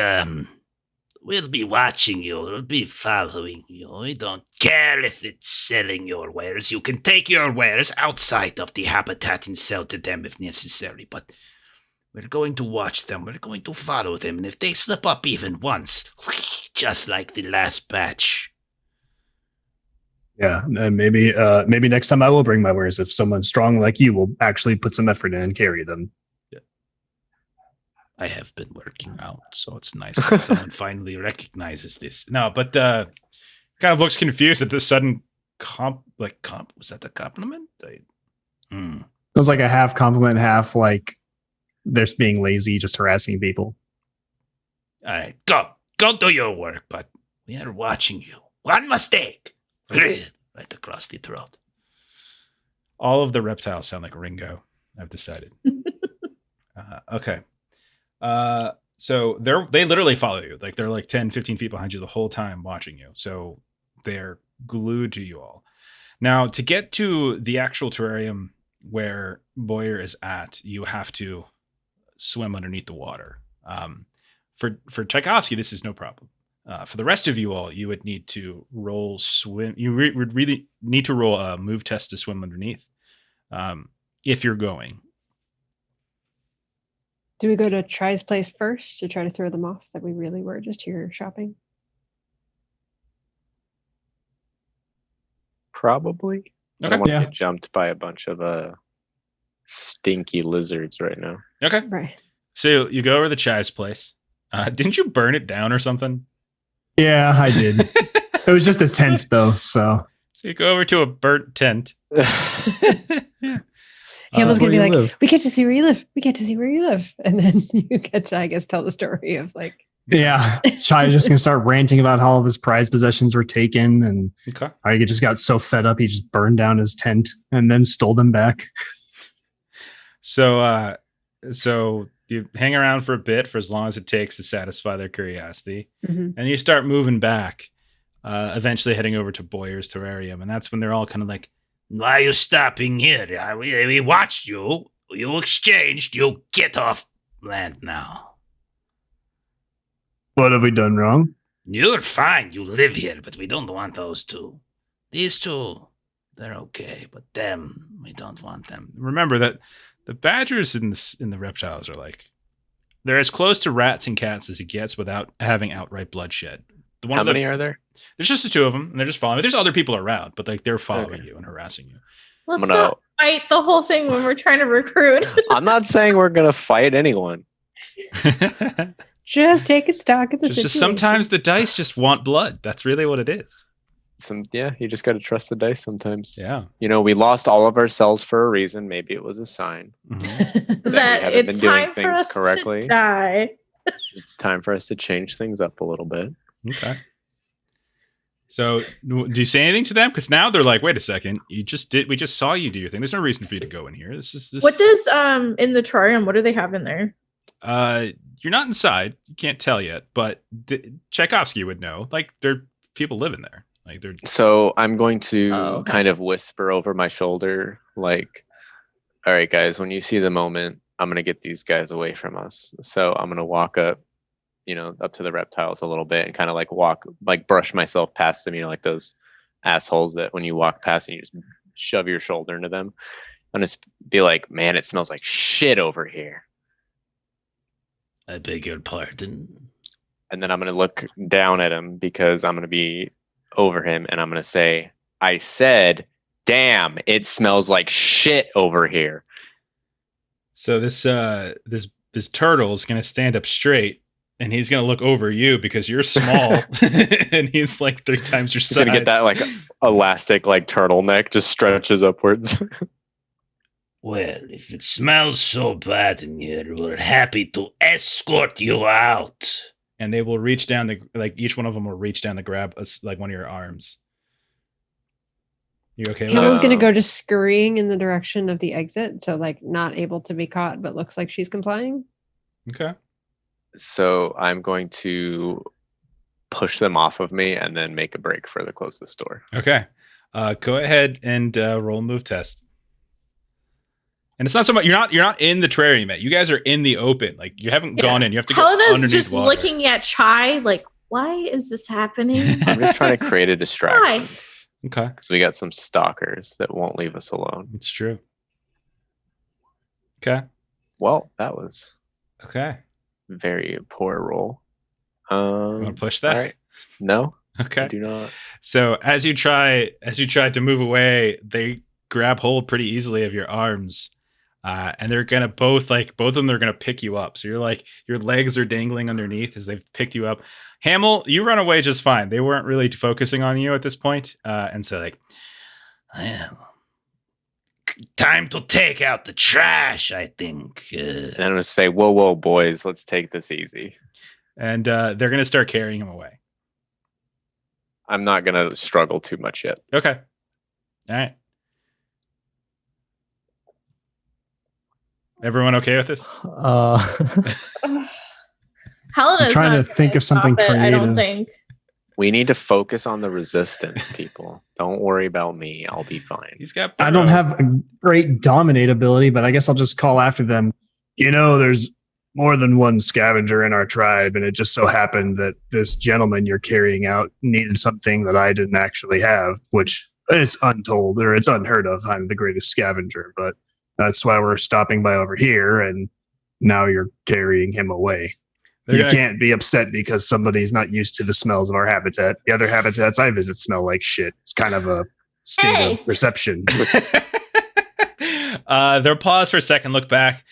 Speaker 5: We'll be watching you. We'll be following you. We don't care if it's selling your wares. You can take your wares outside of the habitat and sell to them if necessary. But we're going to watch them. We're going to follow them. And if they slip up even once, just like the last batch.
Speaker 7: Yeah, and maybe next time I will bring my wares if someone strong like you will actually put some effort in and carry them.
Speaker 5: I have been working out, so it's nice that someone finally recognizes this.
Speaker 1: No, but kind of looks confused at this sudden was that a compliment?
Speaker 7: It was like a half compliment, half like they're being lazy, just harassing people.
Speaker 5: All right, go do your work, but we are watching you. One mistake, right across the throat.
Speaker 1: All of the reptiles sound like Ringo, I've decided. Okay. So they literally follow you. Like they're like 10, 15 feet behind you the whole time watching you. So they're glued to you all. Now, to get to the actual terrarium where Boyer is at, you have to swim underneath the water. For Tchaikovsky, this is no problem. For the rest of you all, you would need to roll swim. You would really need to roll a move test to swim underneath if you're going.
Speaker 2: Do we go to Try's place first to try to throw them off that we really were just here shopping?
Speaker 6: Probably. I
Speaker 1: Okay.
Speaker 6: don't want to get jumped by a bunch of stinky lizards right now.
Speaker 1: Okay.
Speaker 2: Right.
Speaker 1: So you go over to Chai's place. Didn't you burn it down or something?
Speaker 7: Yeah, I did. It was just a tent though, so
Speaker 1: you go over to a burnt tent.
Speaker 2: Hamill's gonna be like,
Speaker 4: live.
Speaker 2: we get to see where you live. We get to see where you live. And then you get to, I guess, tell the story of like.
Speaker 7: yeah, Chai is just gonna start ranting about how all of his prized possessions were taken, and
Speaker 1: Okay.
Speaker 7: how he just got so fed up he just burned down his tent and then stole them back.
Speaker 1: So you hang around for a bit, for as long as it takes to satisfy their curiosity,
Speaker 2: Mhm.
Speaker 1: and you start moving back, eventually heading over to Boyer's terrarium, and that's when they're all kind of like,
Speaker 5: Why are you stopping here? We watched you. You exchanged. You get off land now.
Speaker 7: What have we done wrong?
Speaker 5: You're fine. You live here, but we don't want those two. These two, they're okay, but them, we don't want them.
Speaker 1: remember that the badgers in the reptiles are like, they're as close to rats and cats as it gets without having outright bloodshed.
Speaker 6: How many are there?
Speaker 1: There's just the two of them, and they're just following. There's other people around, but like they're following you and harassing you.
Speaker 3: Let's
Speaker 6: gonna-
Speaker 3: not fight the whole thing when we're trying to recruit.
Speaker 6: I'm not saying we're gonna fight anyone.
Speaker 2: Just taking stock of the
Speaker 1: Just
Speaker 2: situation.
Speaker 1: sometimes the dice just want blood. That's really what it is.
Speaker 6: You just gotta trust the dice sometimes.
Speaker 1: Yeah.
Speaker 6: You know, we lost all of our cells for a reason. Maybe it was a sign.
Speaker 1: Mhm.
Speaker 3: that
Speaker 6: haven't
Speaker 3: it's
Speaker 6: been doing
Speaker 3: time for
Speaker 6: things
Speaker 3: us
Speaker 6: correctly.
Speaker 3: to die.
Speaker 6: It's time for us to change things up a little bit.
Speaker 1: Okay. So, do you say anything to them? Because now they're like, "Wait a second, we just saw you do your thing. There's no reason for you to go in here. This.
Speaker 3: What does in the terrarium? What do they have in there?
Speaker 1: You're not inside. You can't tell yet, but Tchaikovsky would know. Like, there are people living there. Like, they're
Speaker 6: So I'm going to
Speaker 3: Oh, okay.
Speaker 6: kind of whisper over my shoulder, like, all right, guys, when you see the moment, I'm going to get these guys away from us. So I'm going to walk up, up to the reptiles a little bit and kind of like brush myself past them, like those assholes that when you walk past and you just shove your shoulder into them. And just be like, man, it smells like shit over here.
Speaker 5: I beg your pardon.
Speaker 6: And then I'm going to look down at him because I'm going to be over him and I'm going to say, I said, damn, it smells like shit over here.
Speaker 1: so this turtle is gonna stand up straight, and he's gonna look over you because you're small, and he's like 3 times your
Speaker 6: He's
Speaker 1: size.
Speaker 6: going to get that like elastic like turtleneck just stretches upwards.
Speaker 5: Well, if it smells so bad in here, we're happy to escort you out.
Speaker 1: and they will reach down each one of them will reach down to grab like one of your arms. You okay with
Speaker 2: Hamill's
Speaker 1: this?
Speaker 2: gonna go just scurrying in the direction of the exit, so like not able to be caught, but looks like she's complying.
Speaker 1: Okay.
Speaker 6: So I'm going to push them off of me and then make a break for the closest door.
Speaker 1: Okay. Go ahead and roll a move test. And it's not so much you're not in the terrarium yet. You guys are in the open. Like you haven't gone in. You have to go
Speaker 3: Helena's
Speaker 1: underneath
Speaker 3: just
Speaker 1: water.
Speaker 3: looking at Chai like, Why is this happening?
Speaker 6: I'm just trying to create a distraction
Speaker 3: Why?
Speaker 1: Okay,
Speaker 6: because we got some stalkers that won't leave us alone.
Speaker 1: it's true. Okay.
Speaker 6: Well, that was
Speaker 1: Okay.
Speaker 6: very poor roll.
Speaker 1: You want to push that?
Speaker 6: All right. No,
Speaker 1: Okay.
Speaker 6: I do not.
Speaker 1: So as you try to move away, they grab hold pretty easily of your arms, and they're gonna both of them. They're gonna pick you up. So you're like your legs are dangling underneath as they've picked you up. Hamill, you run away just fine. They weren't really focusing on you at this point, and so like,
Speaker 5: Well, time to take out the trash, I think.
Speaker 6: And I'm gonna say, whoa, boys, let's take this easy.
Speaker 1: and they're gonna start carrying him away.
Speaker 6: I'm not gonna struggle too much yet.
Speaker 1: Okay. All right. Everyone okay with this?
Speaker 3: Helena's
Speaker 7: trying
Speaker 3: not
Speaker 7: to think
Speaker 3: gonna
Speaker 7: of something
Speaker 3: stop it, I don't
Speaker 7: creative.
Speaker 3: think.
Speaker 6: We need to focus on the resistance, people. Don't worry about me. I'll be fine.
Speaker 1: He's got.
Speaker 7: I don't have a great dominate ability, but I guess I'll just call after them. You know, there's more than one scavenger in our tribe, and it just so happened that this gentleman you're carrying out needed something that I didn't actually have, which is untold or it's unheard of. I'm the greatest scavenger, but that's why we're stopping by over here, and now you're carrying him away. You can't be upset because somebody's not used to the smells of our habitat. The other habitats I visit smell like shit. It's kind of a state of perception.
Speaker 1: They'll pause for a second, look back.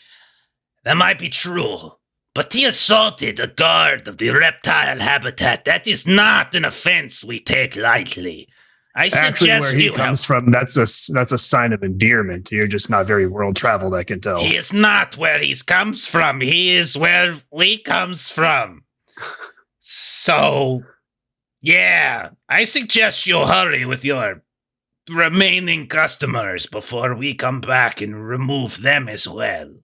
Speaker 5: That might be true, but he assaulted a guard of the reptile habitat. That is not an offense we take lightly. I
Speaker 7: Actually,
Speaker 5: suggest
Speaker 7: where he
Speaker 5: you
Speaker 7: comes from, that's a sign of endearment. You're just not very world traveled, I can tell.
Speaker 5: He is not where he comes from. He is where we comes from. So, yeah, I suggest you hurry with your remaining customers before we come back and remove them as well.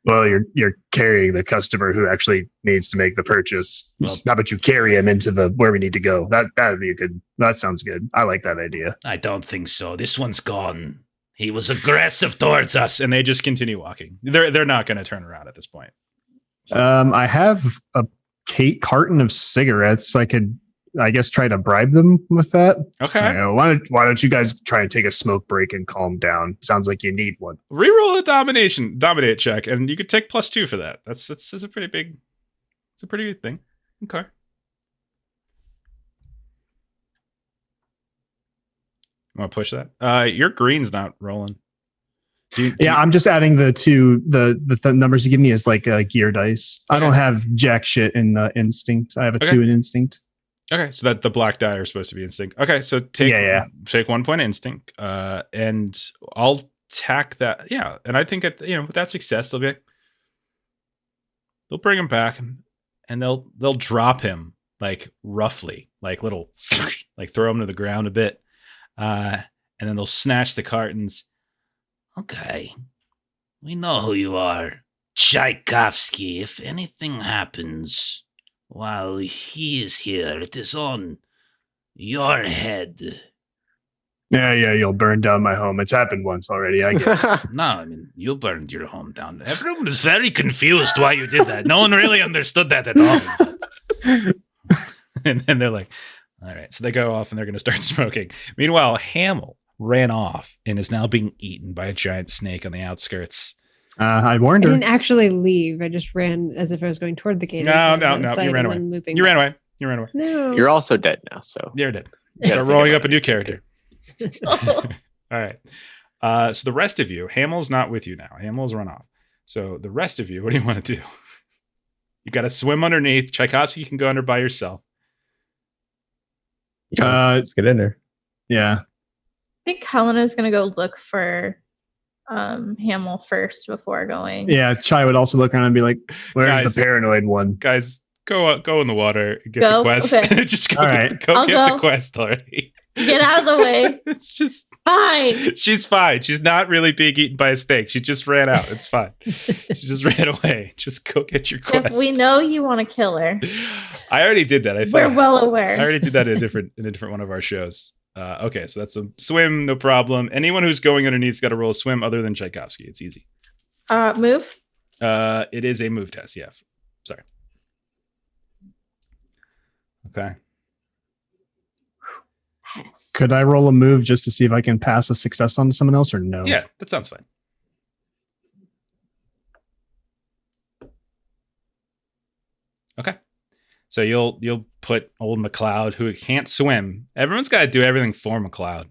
Speaker 7: Well, you're carrying the customer who actually needs to make the purchase.
Speaker 5: Well-
Speaker 7: How about you carry him into the where we need to go? That'd be a good. That sounds good. I like that idea.
Speaker 5: I don't think so. This one's gone. He was aggressive
Speaker 1: Towards us, and they just continue walking. They're not going to turn around at this point.
Speaker 7: I have a carton of cigarettes. I could, I guess, try to bribe them with that.
Speaker 1: Okay.
Speaker 7: Why don't you guys try and take a smoke break and calm down? Sounds like you need one.
Speaker 1: Reroll a dominate check, and you could take +2 for that. That's a pretty big. It's a pretty good thing. Okay. Want to push that? Your green's not rolling.
Speaker 7: Yeah, I'm just adding the numbers you give me as like gear dice. I don't have jack shit in instinct. I have a 2 in instinct.
Speaker 1: Okay, so that the black die are supposed to be instinct. Okay, so take 1 point instinct, and I'll tack that. Yeah, and I think with that success, they'll bring him back, and they'll drop him like roughly, like little, like throw him to the ground a bit, and then they'll snatch the cartons.
Speaker 5: Okay. We know who you are. Tchaikovsky. If anything happens while he is here, it is on your head.
Speaker 7: Yeah, you'll burn down my home. It's happened once already. I get it.
Speaker 5: No, I mean, you burned your home down. Everyone was very confused why you did that. No one really understood that at all.
Speaker 1: And then they're like, all right. So they go off and they're going to start smoking. Meanwhile, Hamill ran off and is now being eaten by a giant snake on the outskirts.
Speaker 7: I warned
Speaker 2: I
Speaker 7: her.
Speaker 2: didn't actually leave. I just ran as if I was going toward the gate.
Speaker 1: No. You ran away. You ran away.
Speaker 2: No.
Speaker 6: You're also dead now, so
Speaker 1: You're dead.
Speaker 6: you gotta
Speaker 1: Start
Speaker 6: think
Speaker 1: rolling
Speaker 6: about
Speaker 1: up a new character. All right. So the rest of you, Hamill's not with you now. Hamill's run off. So the rest of you, what do you want to do? You got to swim underneath. Tchaikovsky can go under by yourself.
Speaker 4: Let's get in there.
Speaker 7: Yeah.
Speaker 3: I think Helena's gonna go look for Hamill first before going.
Speaker 7: Yeah, Chai would also look around and be like, "Where's
Speaker 1: Guys.
Speaker 7: the paranoid one?"
Speaker 1: Guys, go in the water. Get
Speaker 3: Go?
Speaker 1: the quest.
Speaker 3: Okay.
Speaker 1: Just go
Speaker 7: All
Speaker 1: get,
Speaker 7: right.
Speaker 1: go
Speaker 3: I'll
Speaker 1: get the
Speaker 3: go.
Speaker 1: quest already.
Speaker 3: Get out of the way.
Speaker 1: It's just
Speaker 3: Fine.
Speaker 1: she's fine. She's not really being eaten by a snake. She just ran out. It's fine. She just ran away. Just go get your quest.
Speaker 3: If we know you want to kill her,
Speaker 1: I already did that.
Speaker 3: we're well aware.
Speaker 1: I already did that in a different one of our shows. Okay, so that's a swim, no problem. Anyone who's going underneath's got to roll a swim other than Tchaikovsky. It's easy.
Speaker 3: Move.
Speaker 1: It is a move test. Yeah. Sorry. Okay.
Speaker 3: Pass.
Speaker 7: Could I roll a move just to see if I can pass a success on to someone else or no?
Speaker 1: Yeah, that sounds fine. Okay. So you'll put old McCloud, who can't swim. Everyone's got to do everything for McCloud.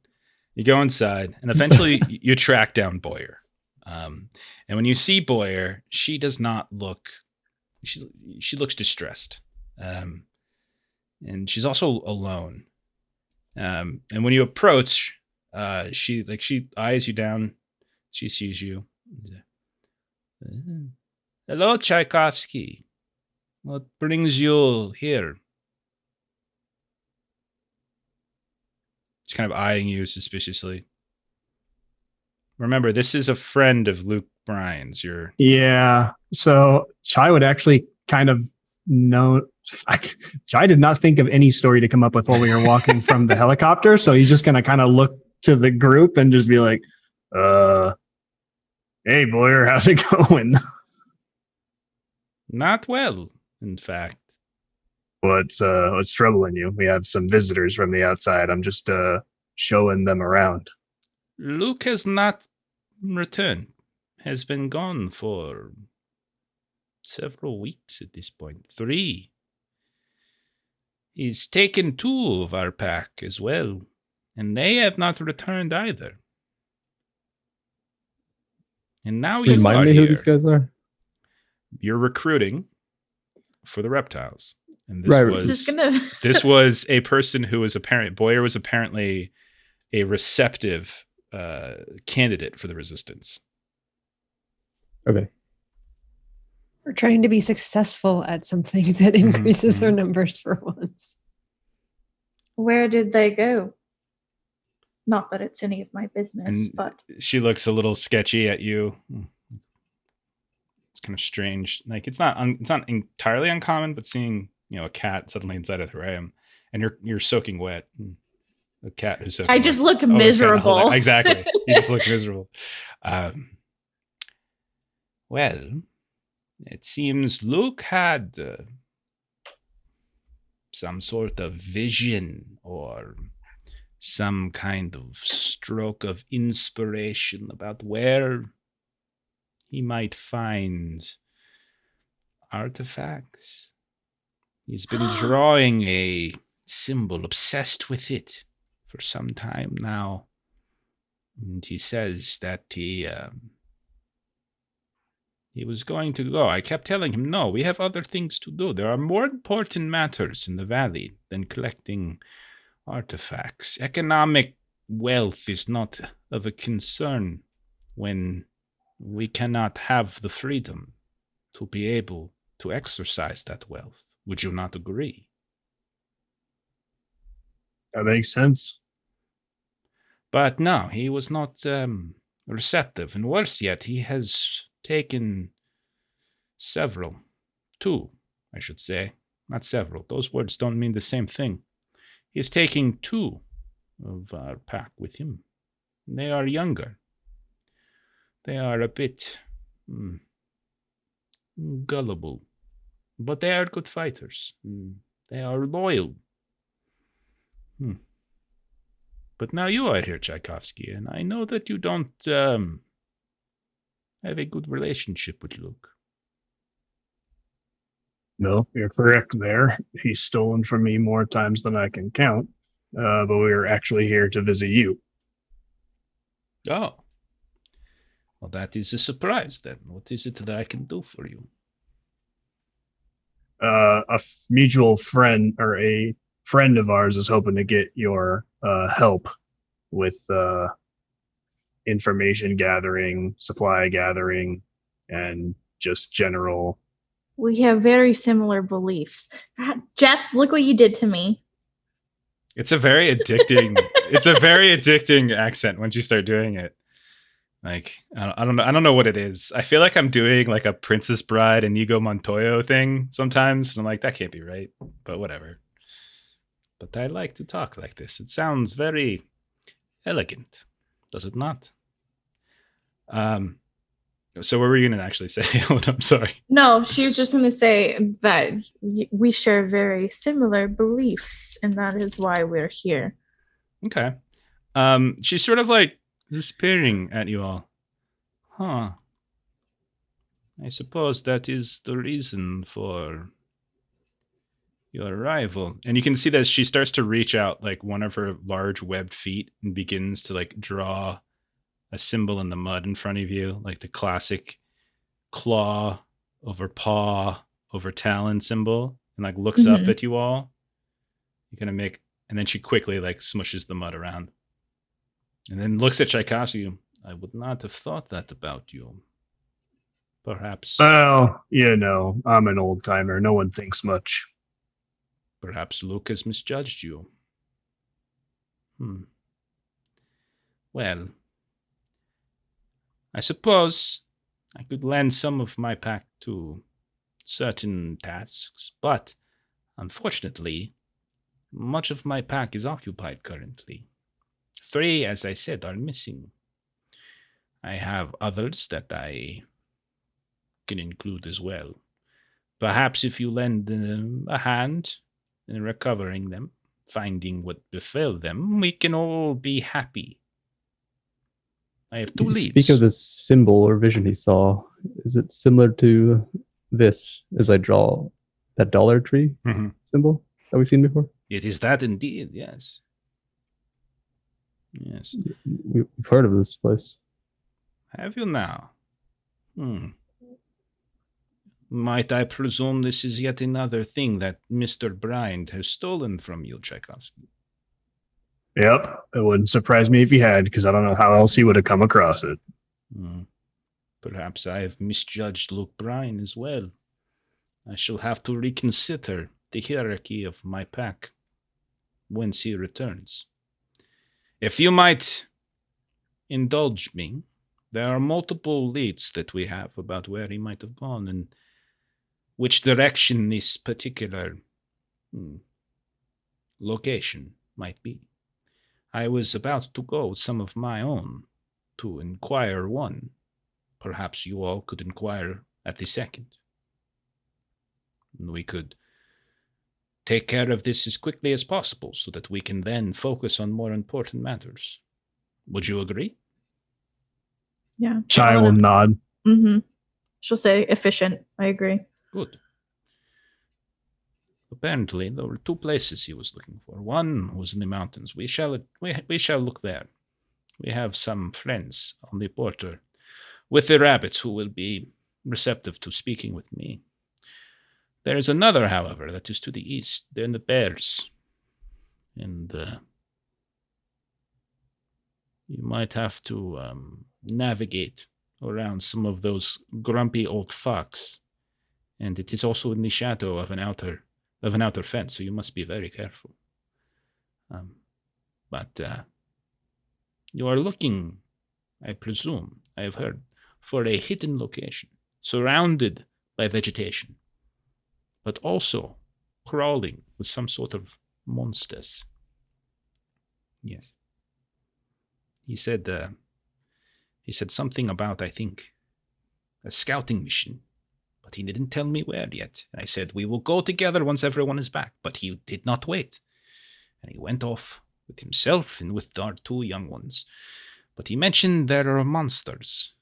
Speaker 1: You go inside, and eventually you track down Boyer. And when you see Boyer, she does not look. She looks distressed, and she's also alone. And when you approach, she eyes you down. She sees you. Hello, Tchaikovsky. What brings you here? She's kind of eyeing you suspiciously. Remember, this is a friend of Luke Bryan's.
Speaker 7: Yeah. So Chai would actually kind of know. Chai did not think of any story to come up with while we were walking from the helicopter. So he's just going to kind of look to the group and just be like, hey, Boyer, how's it going?
Speaker 1: Not well, in fact.
Speaker 7: What's troubling you? We have some visitors from the outside. I'm just showing them around.
Speaker 1: Luke has not returned. Has been gone for several weeks at this point. 3. He's taken 2 of our pack as well, and they have not returned either. And now you
Speaker 4: Remind
Speaker 1: are
Speaker 4: me who
Speaker 1: here.
Speaker 4: these guys are.
Speaker 1: You're recruiting for the reptiles. And
Speaker 4: Right.
Speaker 1: this was a person who was Boyer was apparently a receptive candidate for the resistance.
Speaker 4: Okay.
Speaker 2: We're trying to be successful at something that increases our numbers for once.
Speaker 3: Where did they go? Not that it's any of my business,
Speaker 1: And
Speaker 3: but
Speaker 1: she looks a little sketchy at you. It's kind of strange. Like it's not entirely uncommon, but seeing a cat suddenly inside a terrarium, and you're soaking wet. A cat who's soaking
Speaker 3: I
Speaker 1: wet.
Speaker 3: just look
Speaker 1: It's kinda
Speaker 3: miserable.
Speaker 1: Exactly, you just look miserable. Well, it seems Luke had some sort of vision or some kind of stroke of inspiration about where he might find artifacts. He's been drawing a symbol, obsessed with it for some time now. And he says that he was going to go. I kept telling him, no, we have other things to do. There are more important matters in the valley than collecting artifacts. Economic wealth is not of a concern when we cannot have the freedom to be able to exercise that wealth. Would you not agree?
Speaker 7: That makes sense.
Speaker 1: But no, he was not receptive. And worse yet, he has taken 2, I should say, not several. Those words don't mean the same thing. He is taking 2 of our pack with him. They are younger. They are a bit gullible, but they are good fighters. They are loyal. But now you are here, Tchaikovsky, and I know that you don't have a good relationship with Luke.
Speaker 7: No, you're correct there. He's stolen from me more times than I can count. But we are actually here to visit you.
Speaker 1: Oh. Well, that is a surprise then. What is it that I can do for you?
Speaker 7: Mutual friend or a friend of ours is hoping to get your help with information gathering, supply gathering, and just general.
Speaker 3: we have very similar beliefs. God, Jeff, look what you did to me.
Speaker 1: It's a very addicting accent once you start doing it. Like, I don't know what it is. I feel like I'm doing like a Princess Bride Inigo Montoya thing sometimes. And I'm like, that can't be right, but whatever. But I like to talk like this. It sounds very elegant, does it not? So what were you gonna actually say? I'm sorry.
Speaker 3: No, she was just going to say that we share very similar beliefs, and that is why we're here.
Speaker 1: Okay. She's sort of like just peering at you all. Huh. I suppose that is the reason for your arrival. And you can see that she starts to reach out like one of her large webbed feet and begins to like draw a symbol in the mud in front of you, like the classic claw over paw over talon symbol, and like looks up at you all. You're gonna make, and then she quickly like smushes the mud around. And then looks at Tchaikovsky. I would not have thought that about you. Perhaps.
Speaker 7: Well, I'm an old timer. No one thinks much.
Speaker 1: Perhaps Luke has misjudged you. Well, I suppose I could lend some of my pack to certain tasks, but unfortunately, much of my pack is occupied currently. 3, as I said, are missing. I have others that I can include as well. Perhaps if you lend them a hand in recovering them, finding what befell them, we can all be happy. I have 2 leads.
Speaker 4: Speak of this symbol or vision he saw. Is it similar to this as I draw that dollar tree symbol that we've seen before?
Speaker 1: It is that indeed, yes. Yes.
Speaker 4: We've heard of this place.
Speaker 1: Have you now? Might I presume this is yet another thing that Mr. Bryant has stolen from you, Tchaikovsky?
Speaker 7: Yep. It wouldn't surprise me if he had, because I don't know how else he would have come across it.
Speaker 1: Perhaps I have misjudged Luke Bryan as well. I shall have to reconsider the hierarchy of my pack once he returns. If you might indulge me, there are multiple leads that we have about where he might have gone and which direction this particular location might be. I was about to go with some of my own to inquire one. Perhaps you all could inquire at the second. We could take care of this as quickly as possible so that we can then focus on more important matters. Would you agree?
Speaker 3: Yeah.
Speaker 7: Chai will nod.
Speaker 3: She'll say efficient. I agree.
Speaker 1: Good. Apparently, there were 2 places he was looking for. One was in the mountains. We shall look there. We have some friends on the border with the rabbits who will be receptive to speaking with me. There is another, however, that is to the east. They're in the bears. And you might have to navigate around some of those grumpy old fox. And it is also in the shadow of an outer fence, so you must be very careful. But you are looking, I presume, I have heard, for a hidden location, surrounded by vegetation, but also crawling with some sort of monsters. Yes. He said something about, I think, a scouting mission. But he didn't tell me where yet. I said, we will go together once everyone is back. But he did not wait. And he went off with himself and with our 2 young ones. But he mentioned there are monsters,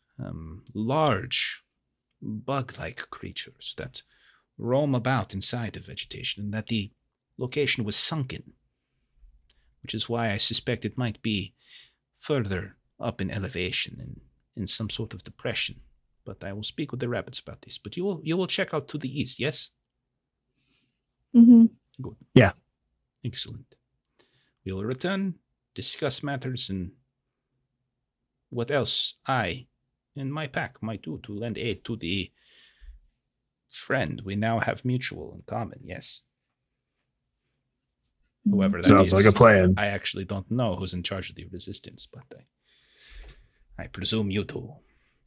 Speaker 1: large, bug-like creatures that roam about inside of vegetation, and that the location was sunken, which is why I suspect it might be further up in elevation and in some sort of depression. But I will speak with the rabbits about this. But you will check out to the east, yes?
Speaker 3: Good.
Speaker 7: Yeah.
Speaker 1: Excellent. We will return, discuss matters, and what else I and my pack might do to lend aid to the friend we now have mutual in common, yes? Whoever that
Speaker 7: Sounds
Speaker 1: is,
Speaker 7: like a plan.
Speaker 1: I actually don't know who's in charge of the resistance, but I presume you do.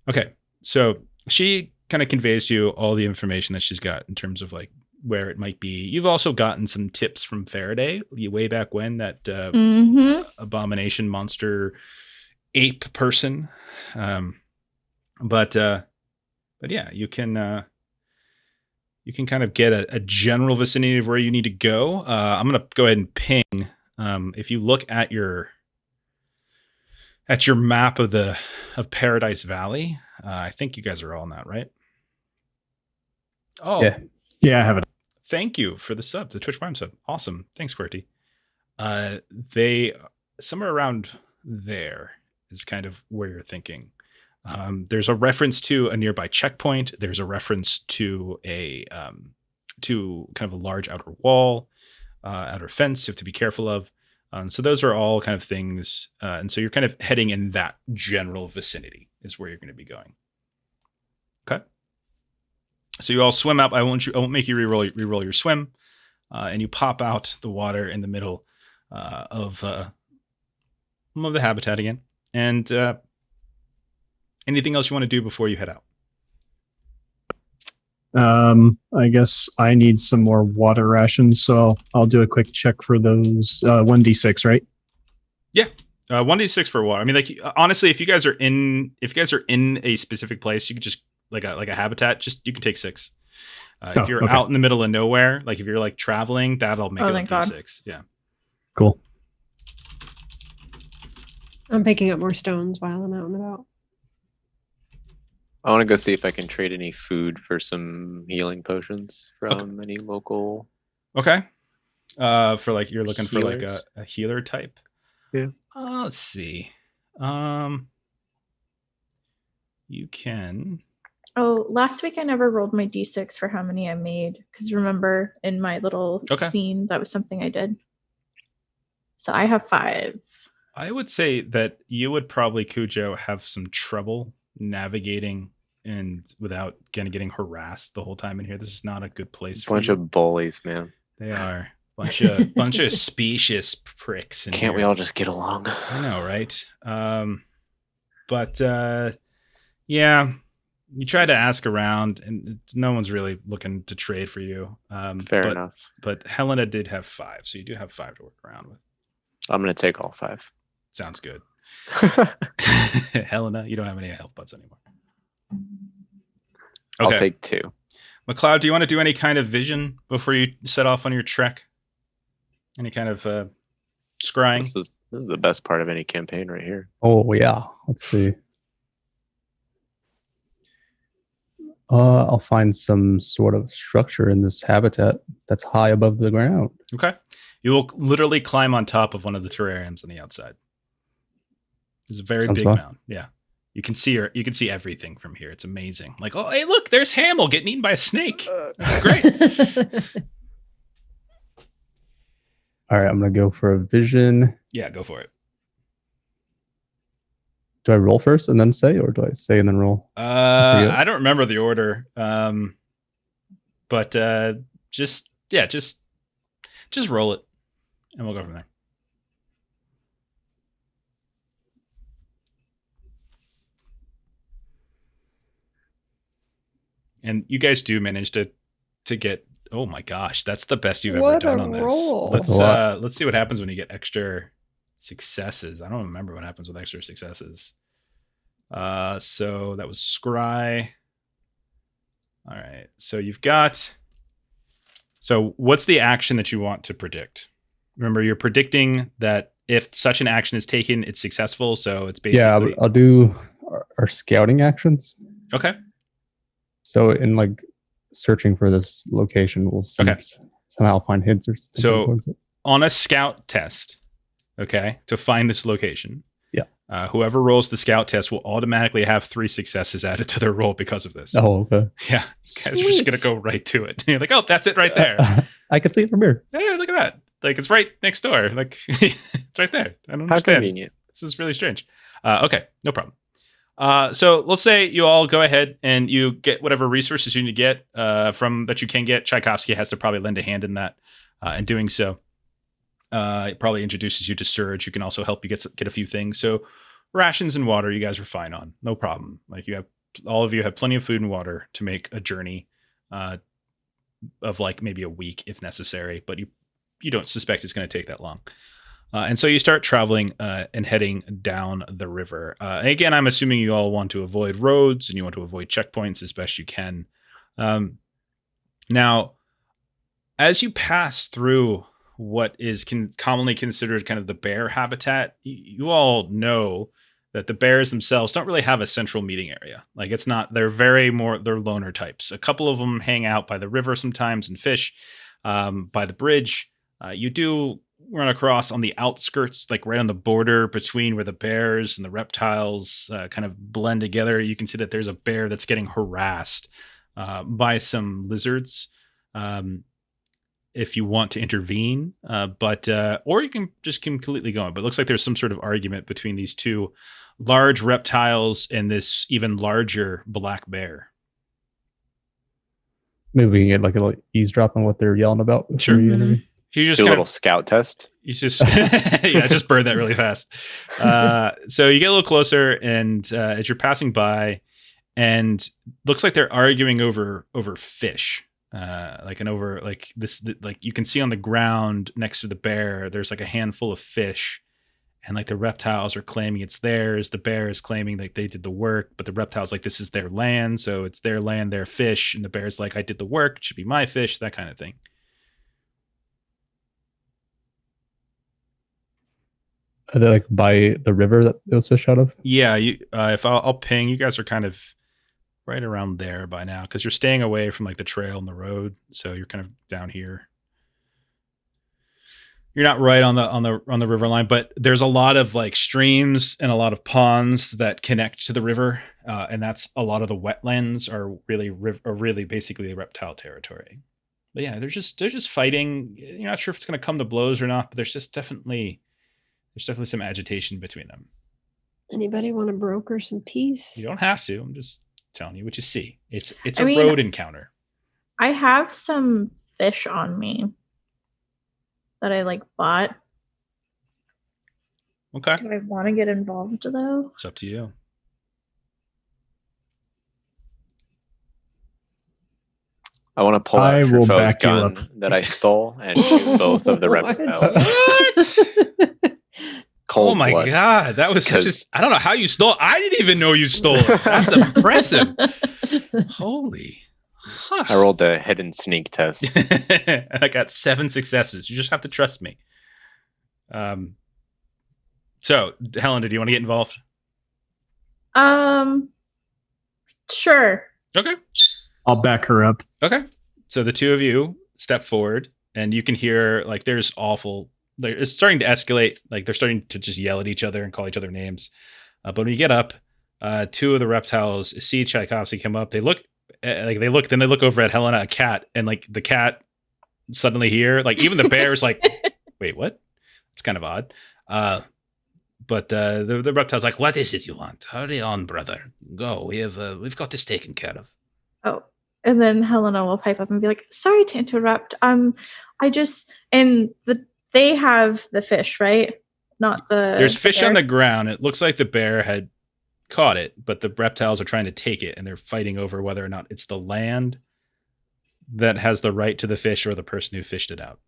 Speaker 1: Okay. So she kind of conveys to you all the information that she's got in terms of like where it might be. You've also gotten some tips from Faraday way back when, that abomination monster ape person. But but yeah, you can kind of get a general vicinity of where you need to go. I'm gonna go ahead and ping. If you look at your map of Paradise Valley, I think you guys are all on that, right? Oh,
Speaker 7: Yeah, I have it.
Speaker 1: thank you for the sub, the Twitch Prime sub. Awesome, thanks, QWERTY. They somewhere around there is kind of where you're thinking. There's a reference to a nearby checkpoint. There's a reference to a to kind of a large outer wall, outer fence you have to be careful of. So those are all kind of things. And so you're kind of heading in that general vicinity is where you're going to be going. Okay. So you all swim up. I won't make you re-roll your swim. And you pop out the water in the middle of the habitat again. And anything else you want to do before you head out?
Speaker 7: I guess I need some more water rations, so I'll do a quick check for those. 1d6, right?
Speaker 1: Yeah, 1d6 for water. I mean, like honestly, if you guys are in a specific place, you could just like a habitat. You can take 6. If you're out in the middle of nowhere, like if you're like traveling, that'll make it a d6. Yeah.
Speaker 7: Cool.
Speaker 2: I'm picking up more stones while I'm out and about.
Speaker 6: I want to go see if I can trade any food for some healing potions from any local.
Speaker 1: Okay. For like you're looking
Speaker 6: Healers.
Speaker 1: for like a healer type.
Speaker 6: Yeah.
Speaker 1: Let's see. You can.
Speaker 3: Oh, last week I never rolled my d6 for how many I made. Because remember, in my little scene, that was something I did. So I have 5.
Speaker 1: I would say that you would probably, Cujo, have some trouble navigating and without getting harassed the whole time in here. This is not a good place for
Speaker 6: Bunch
Speaker 1: you.
Speaker 6: of bullies, man.
Speaker 1: They are bunch of specious pricks.
Speaker 6: Can't we all just get along?
Speaker 1: I know, right? But yeah, you try to ask around, and no one's really looking to trade for you.
Speaker 6: Fair enough.
Speaker 1: But Helena did have 5, so you do have 5 to work around with.
Speaker 6: I'm gonna take all 5.
Speaker 1: Sounds good. Helena, you don't have any health buds anymore. Okay.
Speaker 6: I'll take 2.
Speaker 1: McCloud, do you want to do any kind of vision before you set off on your trek? Any kind of scrying?
Speaker 6: This is the best part of any campaign right here.
Speaker 4: Oh yeah, let's see. I'll find some sort of structure in this habitat that's high above the ground.
Speaker 1: Okay. You will literally climb on top of one of the terrariums on the outside. It's a very big mound. Yeah. You can see everything from here. It's amazing. Like, oh, hey, look, there's Hamill getting eaten by a snake. That's great.
Speaker 4: All right, I'm gonna go for a vision.
Speaker 1: Yeah, go for it.
Speaker 4: Do I roll first and then say, or do I say and then roll?
Speaker 1: I don't remember the order. But just roll it, and we'll go from there. And you guys do manage to get. Oh my gosh, that's the best you've ever done on this. Let's see what happens when you get extra successes. I don't remember what happens with extra successes. So that was scry. All right. So you've got. So what's the action that you want to predict? Remember, you're predicting that if such an action is taken, it's successful. So it's basically.
Speaker 4: Yeah, I'll do our scouting actions.
Speaker 1: Okay.
Speaker 4: So in like searching for this location, we'll somehow find hints or something.
Speaker 1: So on a scout test, okay, to find this location, whoever rolls the scout test will automatically have 3 successes added to their roll because of this.
Speaker 4: Oh, okay.
Speaker 1: Yeah, you guys are just gonna go right to it. You're like, oh, that's it right there.
Speaker 4: I can see it from here.
Speaker 1: Hey, look at that! Like it's right next door. Like it's right there. I don't understand.
Speaker 6: How convenient.
Speaker 1: This is really strange. Okay, no problem. So let's say you all go ahead and you get whatever resources you need to get from that you can get. Tchaikovsky has to probably lend a hand in that. In doing so, it probably introduces you to Surge. You can also help you get a few things. So rations and water, you guys are fine on, no problem. Like all of you have plenty of food and water to make a journey of like maybe a week if necessary, but you don't suspect it's going to take that long. And so you start traveling and heading down the river. And again, I'm assuming you all want to avoid roads and you want to avoid checkpoints as best you can. Now, as you pass through what is commonly considered kind of the bear habitat, you all know that the bears themselves don't really have a central meeting area. Like it's not, they're loner types. A couple of them hang out by the river sometimes and fish by the bridge. You do run across on the outskirts, like right on the border between where the bears and the reptiles kind of blend together. You can see that there's a bear that's getting harassed by some lizards. If you want to intervene, or you can just completely go on. But it looks like there's some sort of argument between these two large reptiles and this even larger black bear.
Speaker 4: Maybe we can get like a little eavesdrop on what they're yelling about.
Speaker 1: Sure.
Speaker 4: We interview.
Speaker 1: You just
Speaker 6: Do a
Speaker 1: kind
Speaker 6: little
Speaker 1: of,
Speaker 6: scout test.
Speaker 1: you just just burn that really fast. So you get a little closer, and as you're passing by, and looks like they're arguing over fish. Like you can see on the ground next to the bear, there's like a handful of fish, and like the reptiles are claiming it's theirs. The bear is claiming like they did the work, but the reptile's like, this is their land, so it's their land, their fish. And the bear's like, I did the work, it should be my fish, that kind of thing.
Speaker 4: Are they like by the river that those fish out of?
Speaker 1: Yeah, if I'll ping, you guys are kind of right around there by now because you're staying away from like the trail and the road, so you're kind of down here. You're not right on the river line, but there's a lot of like streams and a lot of ponds that connect to the river, and that's a lot of the wetlands are really basically the reptile territory. But yeah, they're just fighting. You're not sure if it's going to come to blows or not, but there's definitely some agitation between them.
Speaker 2: Anybody want to broker some peace?
Speaker 1: You don't have to. I'm just telling you what you see. It's
Speaker 3: I
Speaker 1: a
Speaker 3: mean,
Speaker 1: road encounter.
Speaker 3: I have some fish on me that I like bought.
Speaker 1: Okay.
Speaker 3: Do I want to get involved though?
Speaker 1: It's up to you.
Speaker 6: I want to pull
Speaker 7: I
Speaker 6: out
Speaker 7: will
Speaker 6: Truffaut's
Speaker 7: back you
Speaker 6: gun
Speaker 7: up.
Speaker 6: that I stole and shoot both of the
Speaker 2: What?
Speaker 6: reptiles. Cold
Speaker 1: Oh my
Speaker 6: blood.
Speaker 1: God, that was such
Speaker 6: 'Cause-
Speaker 1: I don't know how you stole. I didn't even know you stole it. That's impressive. Holy. Huh.
Speaker 6: I rolled a hidden sneak test.
Speaker 1: I got 7 successes. You just have to trust me. So, Helena, do you want to get involved?
Speaker 3: Sure.
Speaker 1: Okay.
Speaker 7: I'll back her up.
Speaker 1: Okay. So the two of you step forward, and you can hear like there's awful. It's starting to escalate. Like they're starting to just yell at each other and call each other names. But when you get up, two of the reptiles see Tchaikovsky come up. They look, then they look over at Helena, a cat, and like the cat suddenly here, like even the bear's like, wait, what? It's kind of odd. But the reptile's like, what is it you want? Hurry on, brother. Go. We've got this taken care of.
Speaker 3: Oh, and then Helena will pipe up and be like, "Sorry to interrupt. They have the fish, right? Not the.
Speaker 1: There's fish
Speaker 3: bear.
Speaker 1: on the ground. It looks like the bear had caught it, but the reptiles are trying to take it, and they're fighting over whether or not it's the land that has the right to the fish or the person who fished it out.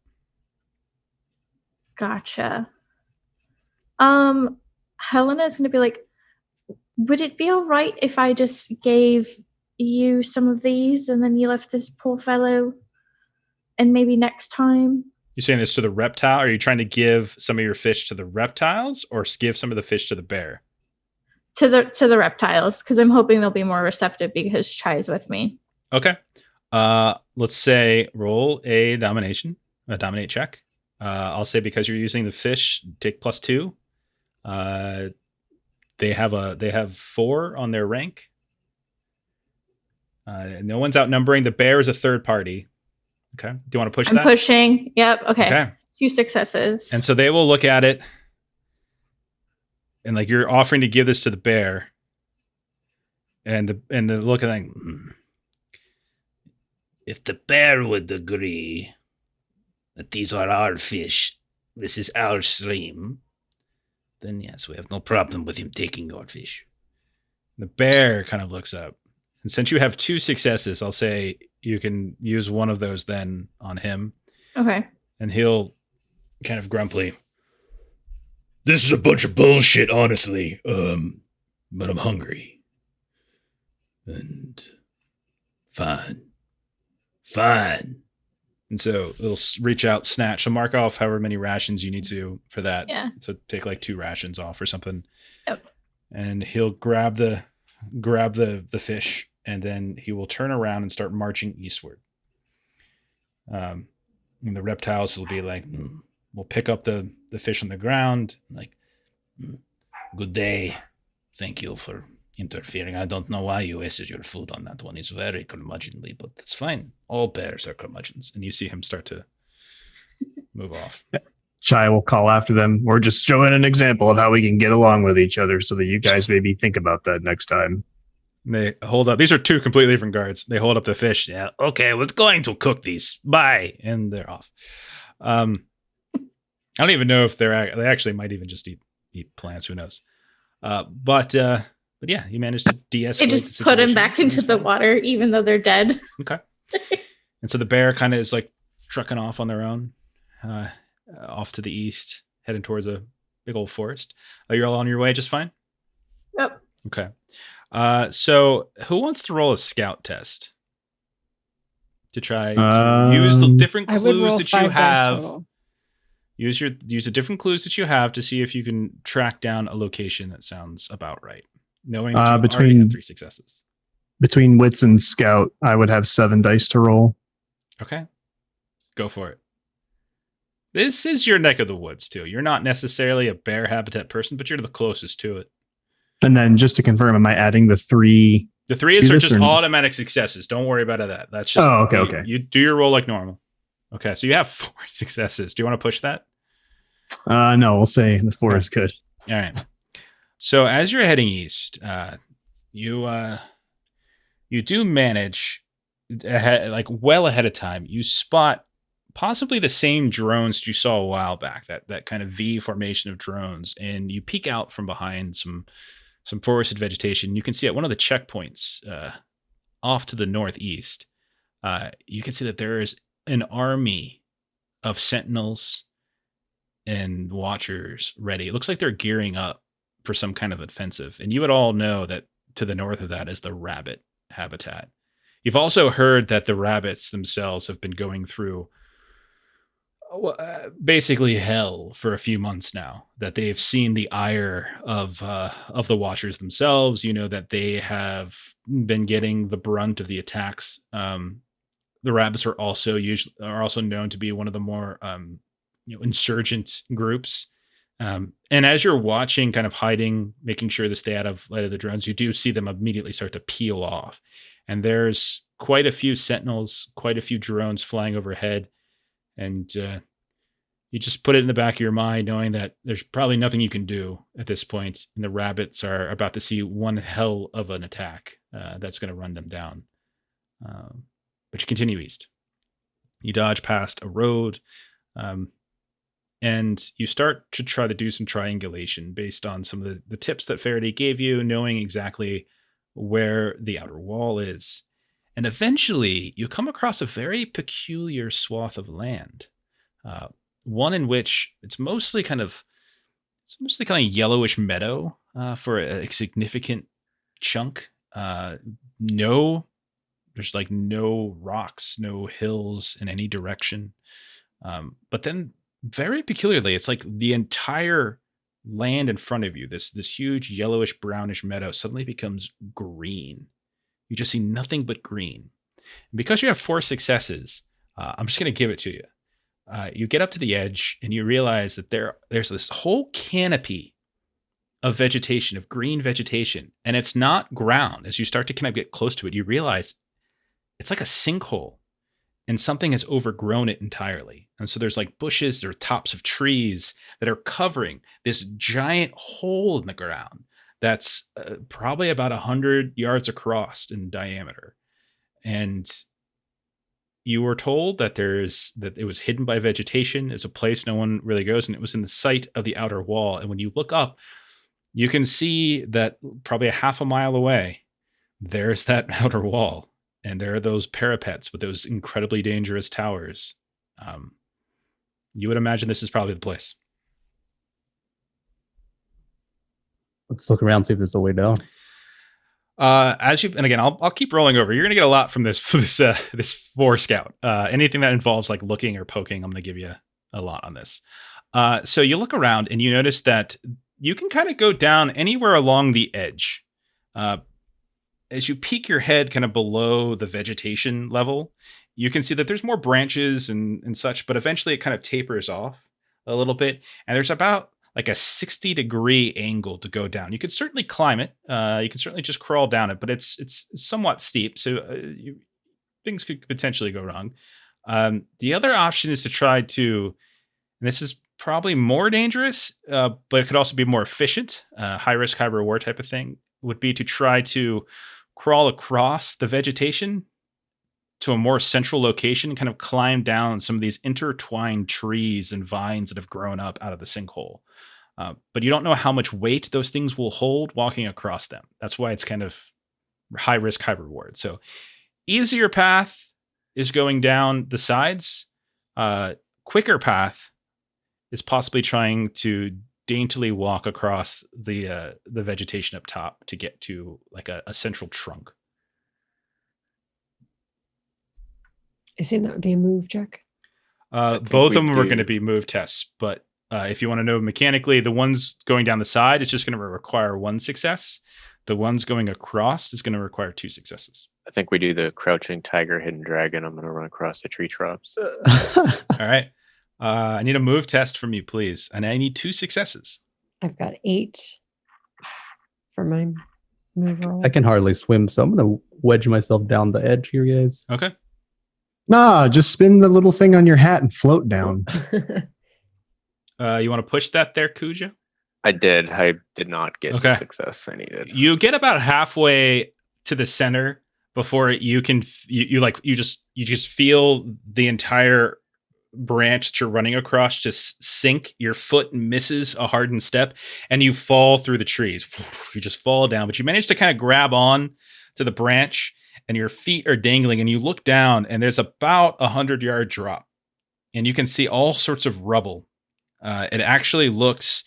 Speaker 3: Gotcha. Helena's gonna be like, would it be all right if I just gave you some of these and then you left this poor fellow and maybe next time?
Speaker 1: You're saying this to the reptile? Or are you trying to give some of your fish to the reptiles or give some of the fish to the bear?
Speaker 3: To the reptiles, because I'm hoping they'll be more receptive because Chai's with me.
Speaker 1: Okay. Let's say roll a dominate check. I'll say because you're using the fish, take +2. They have 4 on their rank. No one's outnumbering. The bear is a third party. Okay. Do you want to push
Speaker 3: I'm
Speaker 1: that?
Speaker 3: pushing. Yep. Okay.
Speaker 1: Okay.
Speaker 3: 2 successes.
Speaker 1: And so they will look at it, and like you're offering to give this to the bear, and the look at like,
Speaker 5: If the bear would agree that these are our fish, this is our stream, then yes, we have no problem with him taking our fish.
Speaker 1: the bear kind of looks up. And since you have 2 successes, I'll say you can use one of those then on him.
Speaker 3: Okay.
Speaker 1: And he'll kind of grumpily,
Speaker 5: This is a bunch of bullshit, honestly. But I'm hungry. And fine.
Speaker 1: And so it'll reach out, snatch. So mark off however many rations you need to for that.
Speaker 3: Yeah.
Speaker 1: So take like 2 rations off or something.
Speaker 3: Yep.
Speaker 1: And he'll grab the fish, and then he will turn around and start marching eastward. And the reptiles will be like, we'll pick up the fish on the ground, like,
Speaker 5: Good day. Thank you for interfering. I don't know why you wasted your food on that one. It's very curmudgeonly, but it's fine. All bears are curmudgeons.
Speaker 1: and you see him start to move off.
Speaker 7: Chai will call after them. We're just showing an example of how we can get along with each other so that you guys maybe think about that next time.
Speaker 1: And they hold up. These are 2 completely different guards. They hold up the fish.
Speaker 5: Yeah, okay, we're going to cook these. Bye.
Speaker 1: And they're off. I don't even know if they actually might even just eat plants. Who knows? But yeah, he managed to de-escalate.
Speaker 3: They just put him back into the water, even though they're dead.
Speaker 1: Okay. And so the bear kind of is like trucking off on their own, off to the east, heading towards a big old forest. You're all on your way just fine?
Speaker 3: Yep.
Speaker 1: Okay. So who wants to roll a scout test to try to use the different
Speaker 2: I would
Speaker 1: clues
Speaker 2: roll
Speaker 1: that you
Speaker 2: 5 dice
Speaker 1: have?
Speaker 2: total.
Speaker 1: Use the different clues that you have to see if you can track down a location that sounds about right. Knowing that you already have 3 successes.
Speaker 7: Between wits and scout, I would have 7 dice to roll.
Speaker 1: Okay. Go for it. This is your neck of the woods too. You're not necessarily a bear habitat person, but you're the closest to it.
Speaker 7: And then just to confirm, am I adding the 3?
Speaker 1: The 3
Speaker 7: to
Speaker 1: are
Speaker 7: this
Speaker 1: just
Speaker 7: or no?
Speaker 1: automatic successes. Don't worry about that. That's just
Speaker 7: okay.
Speaker 1: You do your roll like normal. Okay, so you have 4 successes. Do you want to push that?
Speaker 7: No, we'll say the 4 is good.
Speaker 1: All right. So as you're heading east, you do manage well ahead of time. You spot possibly the same drones that you saw a while back. That kind of V formation of drones, and you peek out from behind some forested vegetation. You can see at one of the checkpoints off to the northeast. You can see that there is an army of sentinels and watchers ready. It looks like they're gearing up for some kind of offensive. And you would all know that to the north of that is the rabbit habitat. You've also heard that the rabbits themselves have been going through basically hell for a few months now, that they've seen the ire of the watchers themselves. You know that they have been getting the brunt of the attacks. The rabbits are also known to be one of the more insurgent groups. And as you're watching, kind of hiding, making sure to stay out of light of the drones, you do see them immediately start to peel off. And there's quite a few sentinels, quite a few drones flying overhead. And you just put it in the back of your mind, knowing that there's probably nothing you can do at this point. And the rabbits are about to see one hell of an attack that's going to run them down. But you continue east. You dodge past a road. And you start to try to do some triangulation based on some of the tips that Faraday gave you, knowing exactly where the outer wall is. And eventually you come across a very peculiar swath of land. One in which it's mostly kind of yellowish meadow for a significant chunk. There's like no rocks, no hills in any direction. But then very peculiarly, it's like the entire land in front of you, this huge yellowish brownish meadow suddenly becomes green. You just see nothing but green. And because you have 4 successes, I'm just going to give it to you. You get up to the edge and you realize that there's this whole canopy of vegetation, of green vegetation, and it's not ground. As you start to kind of get close to it, you realize it's like a sinkhole. And something has overgrown it entirely. And so there's like bushes or tops of trees that are covering this giant hole in the ground that's probably about 100 yards across in diameter. And you were told that it was hidden by vegetation. It's a place no one really goes, and it was in the sight of the outer wall. And when you look up, you can see that probably a half a mile away, there's that outer wall. And there are those parapets with those incredibly dangerous towers. You would imagine this is probably the place.
Speaker 4: Let's look around, see if there's a way down.
Speaker 1: And again, I'll keep rolling over. You're gonna get a lot from this this 4 scout. Anything that involves like looking or poking, I'm gonna give you a lot on this. So you look around and you notice that you can kind of go down anywhere along the edge. As you peek your head kind of below the vegetation level, you can see that there's more branches and such, but eventually it kind of tapers off a little bit. And there's about like a 60-degree angle to go down. You could certainly climb it. You can certainly just crawl down it, but it's somewhat steep. So things could potentially go wrong. The other option is to try to, and this is probably more dangerous, but it could also be more efficient, high risk, high reward type of thing, would be to try to crawl across the vegetation to a more central location and kind of climb down some of these intertwined trees and vines that have grown up out of the sinkhole. But you don't know how much weight those things will hold walking across them. That's why it's kind of high risk, high reward. So easier path is going down the sides. Quicker path is possibly trying to daintily walk across the vegetation up top to get to like a central trunk.
Speaker 2: I assume that would be a move check.
Speaker 1: Both of them are going to be move tests, but if you want to know mechanically, the ones going down the side, it's just going to require 1 success. The ones going across is going to require 2 successes.
Speaker 6: I think we do the crouching tiger, hidden dragon. I'm going to run across the tree trunks.
Speaker 1: All right. I need a move test from you, please. And I need 2 successes.
Speaker 2: I've got 8 for my move roll.
Speaker 4: I can hardly swim, so I'm going to wedge myself down the edge here, guys.
Speaker 1: Okay.
Speaker 7: Nah, just spin the little thing on your hat and float down.
Speaker 1: You want to push that there, Cujo?
Speaker 6: I did. I did not get the success I needed.
Speaker 1: You get about halfway to the center before you can you just feel the entire branch that you're running across just sink. Your foot misses a hardened step and you fall through the trees. You just fall down, but you manage to kind of grab on to the branch and your feet are dangling and you look down and there's about 100-yard drop and you can see all sorts of rubble. It actually looks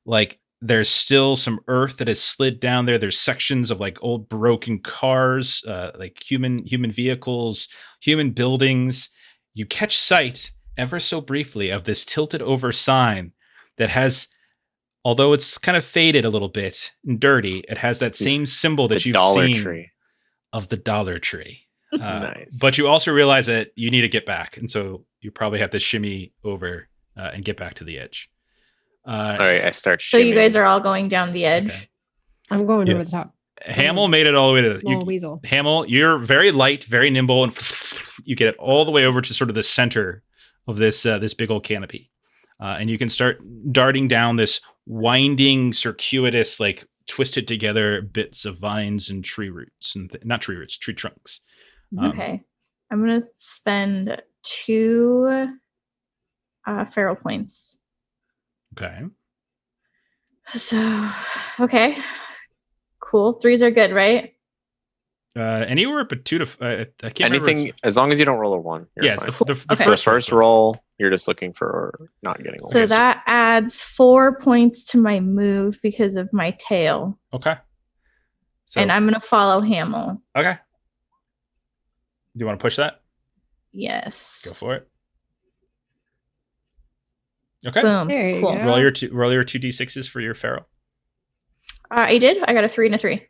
Speaker 1: like there's still some earth that has slid down there. There's sections of like old broken cars, like human vehicles, human buildings. You catch sight ever so briefly of this tilted over sign that has, although it's kind of faded a little bit and dirty, it has that same symbol that you've seen
Speaker 6: Tree.
Speaker 1: Of the Dollar Tree.
Speaker 6: Nice.
Speaker 1: But you also realize that you need to get back. And so you probably have to shimmy over and get back to the edge.
Speaker 6: All right, I start shimmying.
Speaker 3: So you guys are all going down the edge?
Speaker 1: Okay.
Speaker 2: I'm going over the top.
Speaker 1: Hamill made it all the way to
Speaker 2: Small Weasel.
Speaker 1: Hamill, you're very light, very nimble, and you get it all the way over to sort of the center of this big old canopy. And you can start darting down this winding, circuitous, like twisted together bits of vines and tree roots, and not tree roots, tree trunks.
Speaker 3: Okay. I'm going to spend 2 feral points.
Speaker 1: Okay.
Speaker 3: So, okay. Cool. 3s are good, right?
Speaker 1: Anywhere but 2 to I can't
Speaker 6: anything
Speaker 1: remember.
Speaker 6: as long as you don't roll a 1.
Speaker 1: Yes,
Speaker 6: fine.
Speaker 1: the
Speaker 6: first roll, you're just looking for not getting a 1.
Speaker 3: So that adds 4 points to my move because of my tail.
Speaker 1: Okay. So,
Speaker 3: And I'm going to follow Hamill.
Speaker 1: Okay. Do you want to push that?
Speaker 3: Yes.
Speaker 1: Go for it. Okay.
Speaker 3: Boom.
Speaker 2: There you
Speaker 3: Cool.
Speaker 2: go.
Speaker 1: Roll your 2d6s for your feral.
Speaker 3: I did. I got a 3 and a 3.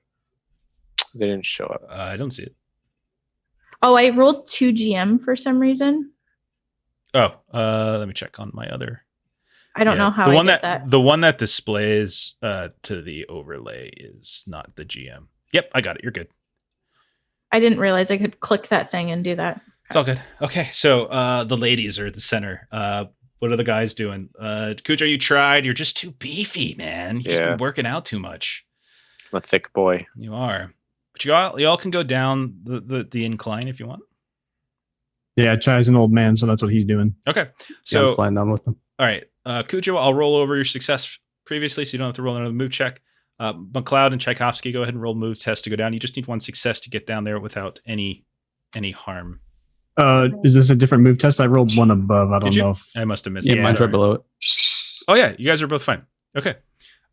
Speaker 6: They didn't show up.
Speaker 1: I don't see it.
Speaker 3: Oh, I rolled 2 GM for some reason.
Speaker 1: Oh, let me check on my other.
Speaker 3: I don't know how
Speaker 1: the
Speaker 3: I
Speaker 1: one
Speaker 3: did
Speaker 1: that
Speaker 3: that.
Speaker 1: the one that displays to the overlay is not the GM. Yep, I got it. You're good.
Speaker 3: I didn't realize I could click that thing and do that.
Speaker 1: It's all good. Okay, so the ladies are at the center. What are the guys doing? Cujo, you tried. You're just too beefy, man. You've just been working out too much.
Speaker 6: I'm a thick boy.
Speaker 1: You are. But y'all can go down the incline if you want.
Speaker 7: Yeah, Chai's an old man, so that's what he's doing.
Speaker 1: Okay.
Speaker 4: So
Speaker 1: So
Speaker 4: I'm sliding down with them.
Speaker 1: all right. Cujo, I'll roll over your success previously, so you don't have to roll another move check. McCloud and Tchaikovsky, go ahead and roll move test to go down. You just need 1 success to get down there without any harm.
Speaker 7: Is this a different move test? I rolled 1 above. I don't
Speaker 1: Did you?
Speaker 7: know if
Speaker 1: I must have missed
Speaker 4: Yeah,
Speaker 1: it.
Speaker 4: mine's
Speaker 1: Sorry.
Speaker 4: right below it.
Speaker 1: Oh yeah, you guys are both fine. Okay.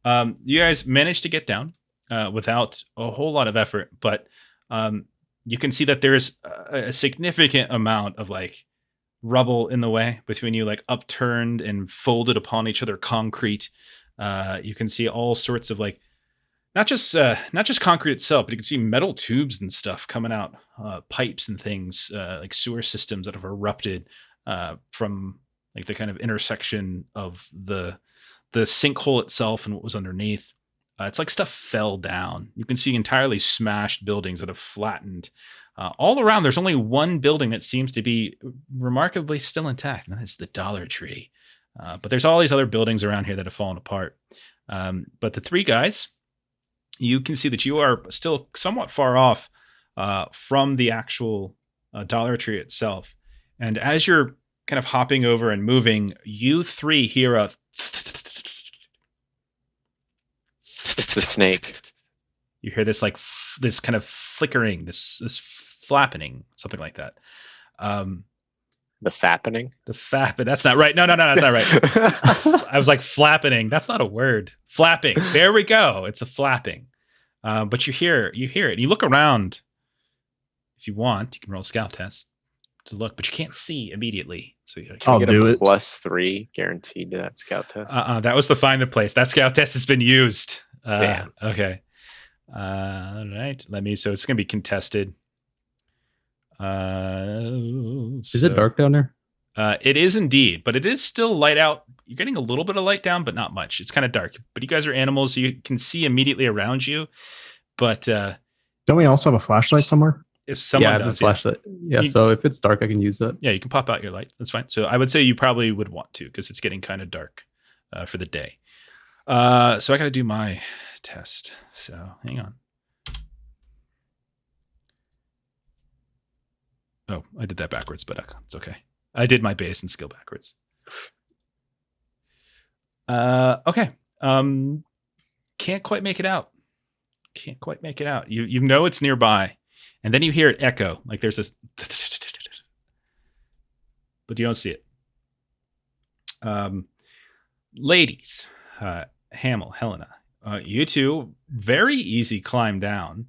Speaker 1: You guys managed to get down without a whole lot of effort, but you can see that there's a significant amount of like rubble in the way between you, like upturned and folded upon each other concrete. You can see all sorts of like not just concrete itself, but you can see metal tubes and stuff coming out, pipes and things, like sewer systems that have erupted from like the kind of intersection of the sinkhole itself and what was underneath. It's like stuff fell down. You can see entirely smashed buildings that have flattened. All around, there's only one building that seems to be remarkably still intact, and that is the Dollar Tree. But there's all these other buildings around here that have fallen apart. But the three guys, you can see that you are still somewhat far off from the actual Dollar Tree itself. And as you're kind of hopping over and moving, you three hear a...
Speaker 6: It's the snake.
Speaker 1: You hear this like this kind of flickering, this flapping, something like that.
Speaker 6: The fappening?
Speaker 1: The but that's not right. No, that's not right. I was like flapping. That's not a word. Flapping. There we go. It's a flapping. But you hear it. You look around. If you want, you can roll a scout test to look, but you can't see immediately. So you
Speaker 7: I'll
Speaker 6: get
Speaker 7: do
Speaker 6: a
Speaker 7: it.
Speaker 6: +3 guaranteed to that scout test.
Speaker 1: That was the find the place. That scout test has been used.
Speaker 6: Damn.
Speaker 1: Okay. All right. So it's gonna be contested.
Speaker 4: Is it dark down there?
Speaker 1: It is indeed, but it is still light out. You're getting a little bit of light down, but not much. It's kind of dark. But you guys are animals, so you can see immediately around you. But
Speaker 7: Don't we also have a flashlight somewhere?
Speaker 1: if someone
Speaker 4: I have a
Speaker 1: does,
Speaker 4: flashlight. Yeah,
Speaker 1: You-
Speaker 4: so if it's dark, I can use that.
Speaker 1: yeah, you can pop out your light. That's fine. So I would say you probably would want to because it's getting kind of dark for the day. So I got to do my test. So hang on. Oh, I did that backwards, but it's okay. I did my base and skill backwards. Okay. Can't quite make it out. You know it's nearby, and then you hear it echo. Like there's this, but you don't see it. Ladies, Hamill, Helena, you two very easy climb down.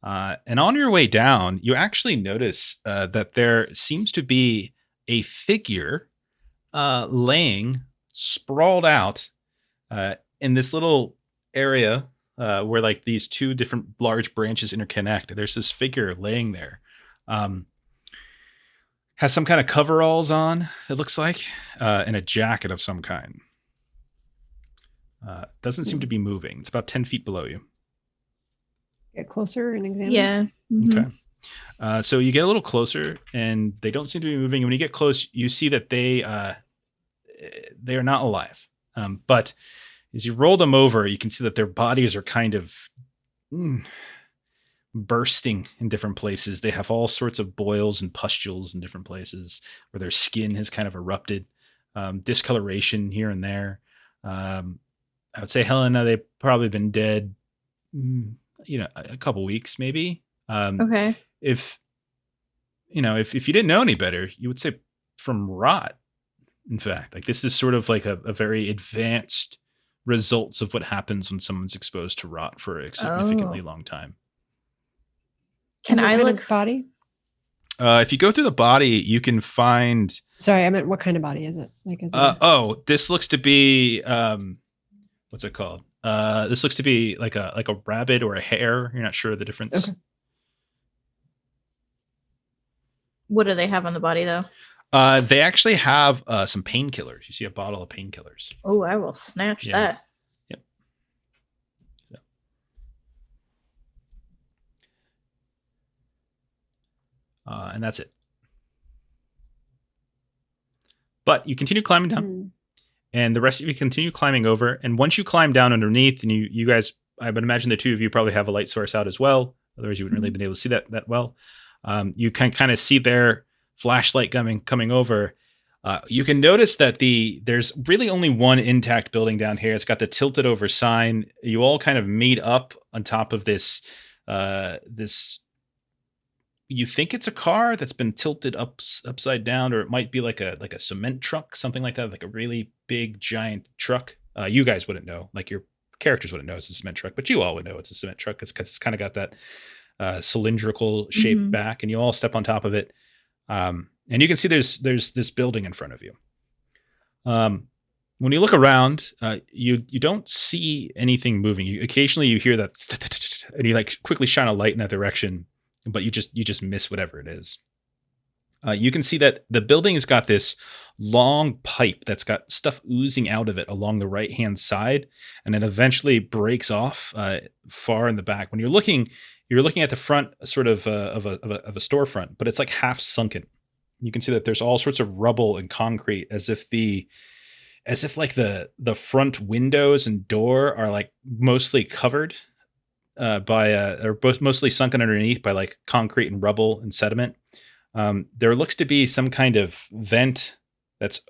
Speaker 1: And on your way down, you actually notice that there seems to be a figure laying sprawled out in this little area where like these two different large branches interconnect. There's this figure laying there. Has some kind of coveralls on, it looks like, and a jacket of some kind. Doesn't seem to be moving. It's about 10 feet below you.
Speaker 2: Get closer and examine.
Speaker 3: Yeah. Mhm.
Speaker 1: Okay. So you get a little closer, and they don't seem to be moving. And when you get close, you see that they are not alive. But as you roll them over, you can see that their bodies are kind of bursting in different places. They have all sorts of boils and pustules in different places where their skin has kind of erupted. Discoloration here and there. I would say Helena, they've probably been dead, a couple weeks maybe.
Speaker 3: Okay.
Speaker 1: If you didn't know any better, you would say from rot. In fact, like this is sort of like a very advanced results of what happens when someone's exposed to rot for a significantly long time.
Speaker 3: Can
Speaker 2: What
Speaker 3: I
Speaker 2: kind of
Speaker 3: look?
Speaker 2: body?
Speaker 1: If you go through the body, you can find.
Speaker 2: Sorry, I meant what kind of body is it? Like, is it
Speaker 1: This looks to be what's it called? This looks to be like a rabbit or a hare. You're not sure of the difference.
Speaker 2: Okay.
Speaker 3: What do they have on the body though?
Speaker 1: They actually have some painkillers. You see a bottle of painkillers.
Speaker 3: Oh, I will snatch
Speaker 1: Yeah.
Speaker 3: that.
Speaker 1: Yep. So. And that's it. But you continue climbing down.
Speaker 2: Hmm.
Speaker 1: And the rest of you continue climbing over. And once you climb down underneath, and you guys, I would imagine the two of you probably have a light source out as well. Otherwise, you wouldn't really been able to see that well. You can kind of see their flashlight coming over. You can notice that there's really only one intact building down here. It's got the tilted over sign. You all kind of meet up on top of this. You think it's a car that's been tilted upside down, or it might be like a cement truck, something like that, like a really big giant truck. You guys wouldn't know, like you're characters wouldn't know it's a cement truck, but you all would know it's a cement truck because it's kind of got that cylindrical shape
Speaker 3: Mhm.
Speaker 1: back, and you all step on top of it. And you can see there's this building in front of you. When you look around, you don't see anything moving. Occasionally you hear that, and you like quickly shine a light in that direction, but you just miss whatever it is. You can see that the building has got this long pipe that's got stuff oozing out of it along the right-hand side, and it eventually breaks off far in the back. When you're looking at the front, sort of a storefront, but it's like half sunken. You can see that there's all sorts of rubble and concrete, as if like the front windows and door are like mostly covered or mostly sunken underneath by like concrete and rubble and sediment. There looks to be some kind of vent that's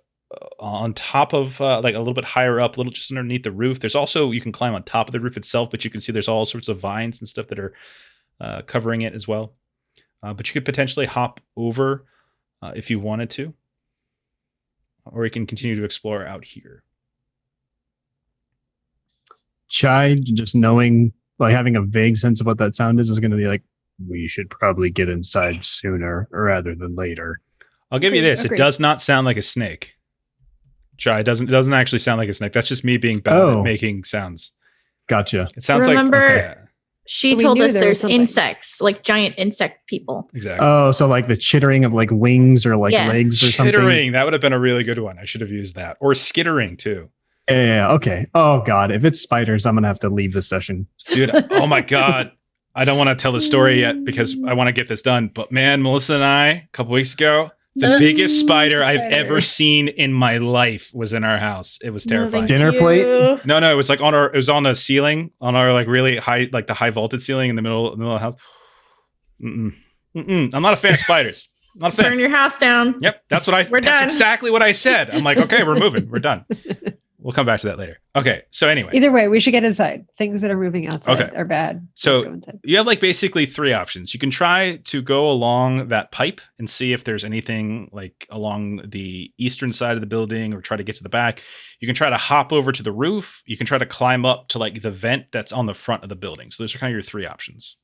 Speaker 1: on top of like a little bit higher up, a little just underneath the roof. There's also, you can climb on top of the roof itself, but you can see there's all sorts of vines and stuff that are covering it as well. But you could potentially hop over if you wanted to, or you can continue to explore out here.
Speaker 7: Chai, just knowing, like having a vague sense of what that sound is going to be like, we should probably get inside sooner rather than later.
Speaker 1: I'll give you this.
Speaker 2: Agreed.
Speaker 1: It does not sound like a snake. Chai, it doesn't actually sound like a snake. That's just me being bad at making sounds.
Speaker 7: Gotcha.
Speaker 1: It sounds
Speaker 3: Remember-
Speaker 1: like okay,
Speaker 3: She
Speaker 2: We
Speaker 3: told
Speaker 2: knew
Speaker 3: us
Speaker 2: there was
Speaker 3: there's
Speaker 2: something.
Speaker 3: insects, like giant insect people.
Speaker 1: exactly.
Speaker 7: Oh, so like the chittering of like wings or like
Speaker 3: Yeah.
Speaker 7: legs or something.
Speaker 1: Chittering, that would have been a really good one. I should have used that. Or skittering too.
Speaker 7: Yeah. Okay. Oh God, if it's spiders, I'm gonna have to leave this session.
Speaker 1: Dude, oh my God. I don't want to tell the story yet because I want to get this done. But man, Melissa and I, a couple weeks ago, the biggest spider I've
Speaker 2: Spider.
Speaker 1: ever seen in my life was in our house. It was terrifying.
Speaker 7: Dinner plate?
Speaker 1: No, it was like it was on the ceiling, on our like really high, like the high vaulted ceiling in the middle of the house. I'm not a fan of spiders. Not a fan.
Speaker 3: Burn your house down.
Speaker 1: Yep, that's
Speaker 3: We're
Speaker 1: that's
Speaker 3: done.
Speaker 1: exactly what I said. I'm like, okay, we're moving. We're done. We'll come back to that later. Okay, so anyway.
Speaker 2: Either way, we should get inside. Things that are moving outside
Speaker 1: Okay.
Speaker 2: are bad.
Speaker 1: So-
Speaker 2: Let's go inside.
Speaker 1: You have like basically three options. You can try to go along that pipe and see if there's anything like along the eastern side of the building, or try to get to the back. You can try to hop over to the roof. You can try to climb up to like the vent that's on the front of the building. So those are kind of your three options.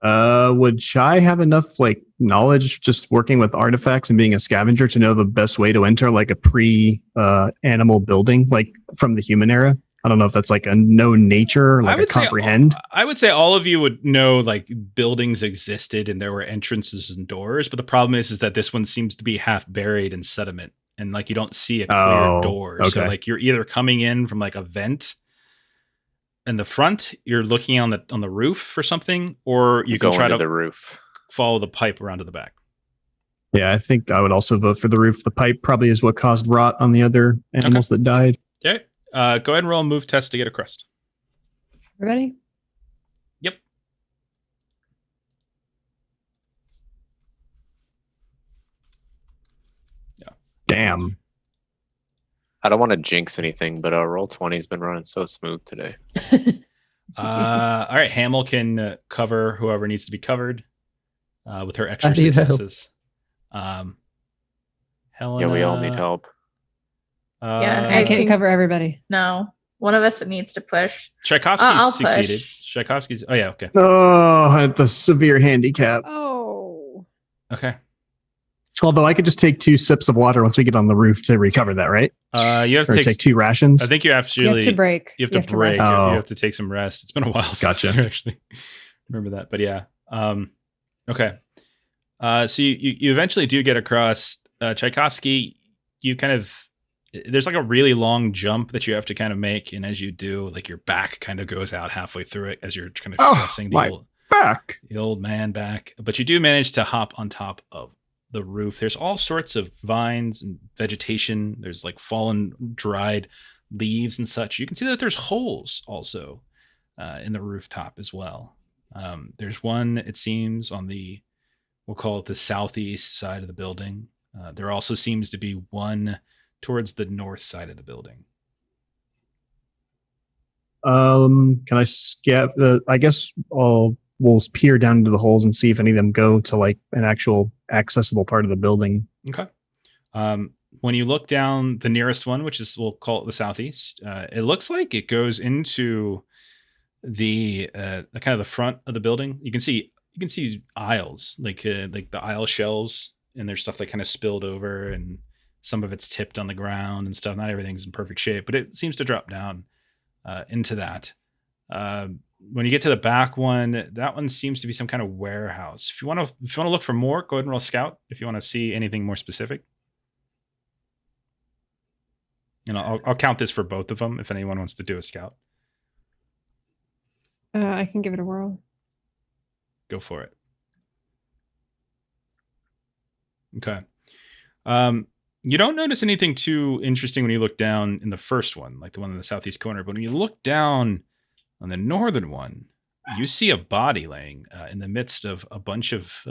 Speaker 7: Would Chai have enough like knowledge just working with artifacts and being a scavenger to know the best way to enter like a pre-animal building, like from the human era? I don't know if that's like a know nature, like a comprehend.
Speaker 1: I would say all of you would know like buildings existed and there were entrances and doors, but the problem is that this one seems to be half buried in sediment, and like you don't see a clear
Speaker 7: Oh,
Speaker 1: door. So
Speaker 7: okay.
Speaker 1: like you're either coming in from like a vent in the front, you're looking on the roof for something, or you can
Speaker 6: Go
Speaker 1: try
Speaker 6: into
Speaker 1: to
Speaker 6: the roof.
Speaker 1: follow the pipe around to the back.
Speaker 7: Yeah, I think I would also vote for the roof. The pipe probably is what caused rot on the other animals that died.
Speaker 1: Okay. Go ahead and roll a move test to get a crust.
Speaker 2: Everybody?
Speaker 1: Yep.
Speaker 7: Damn.
Speaker 6: I don't want to jinx anything, but roll 20's been running so smooth today.
Speaker 1: All right. Hamill can cover whoever needs to be covered with her extra
Speaker 4: I need help.
Speaker 1: successes. Helena.
Speaker 6: Yeah, we all need help.
Speaker 3: Yeah,
Speaker 2: I can't
Speaker 3: think-
Speaker 2: cover everybody.
Speaker 3: No, one of us needs to push.
Speaker 1: Tchaikovsky
Speaker 3: I'll
Speaker 1: succeeded.
Speaker 3: push.
Speaker 1: Tchaikovsky's. Oh, yeah. Okay.
Speaker 7: Oh, at the severe handicap.
Speaker 2: Oh.
Speaker 1: Okay.
Speaker 7: Although I could just take 2 sips of water once we get on the roof to recover that, right?
Speaker 1: You have to
Speaker 7: Or
Speaker 1: take.
Speaker 7: take 2 rations.
Speaker 1: I think you
Speaker 2: You
Speaker 1: actually.
Speaker 2: have to break.
Speaker 1: You have to break.
Speaker 2: rest.
Speaker 1: You
Speaker 7: Oh.
Speaker 1: have to take some rest. It's been a while since
Speaker 7: Gotcha.
Speaker 1: you actually remember that. But yeah. Okay. So you eventually do get across Tchaikovsky. You kind of, there's like a really long jump that you have to kind of make, and as you do, like your back kind of goes out halfway through it as you're kind of
Speaker 7: Oh,
Speaker 1: stressing
Speaker 7: my Back.
Speaker 1: the old man back. But you do manage to hop on top of the roof. There's all sorts of vines and vegetation. There's like fallen, dried leaves and such. You can see that there's holes also in the rooftop as well. There's one, it seems, on the, we'll call it the southeast side of the building. There also seems to be one towards the north side of the building.
Speaker 7: Can I skip? I guess we'll peer down into the holes and see if any of them go to like an actual accessible part of the building.
Speaker 1: Okay. when you look down the nearest one, which is, we'll call it the southeast, it looks like it goes into the kind of the front of the building. You can see aisles, like the aisle shelves, and there's stuff that kind of spilled over, and some of it's tipped on the ground and stuff. Not everything's in perfect shape, but it seems to drop down into that. When you get to the back one, that one seems to be some kind of warehouse. If you want to look for more, go ahead and roll scout. If you want to see anything more specific, and I'll count this for both of them if anyone wants to do a scout.
Speaker 2: I can give it a whirl.
Speaker 1: Go for it. Okay. You don't notice anything too interesting when you look down in the first one, like the one in the southeast corner. But when you look down on the northern one, you see a body laying in the midst of a bunch of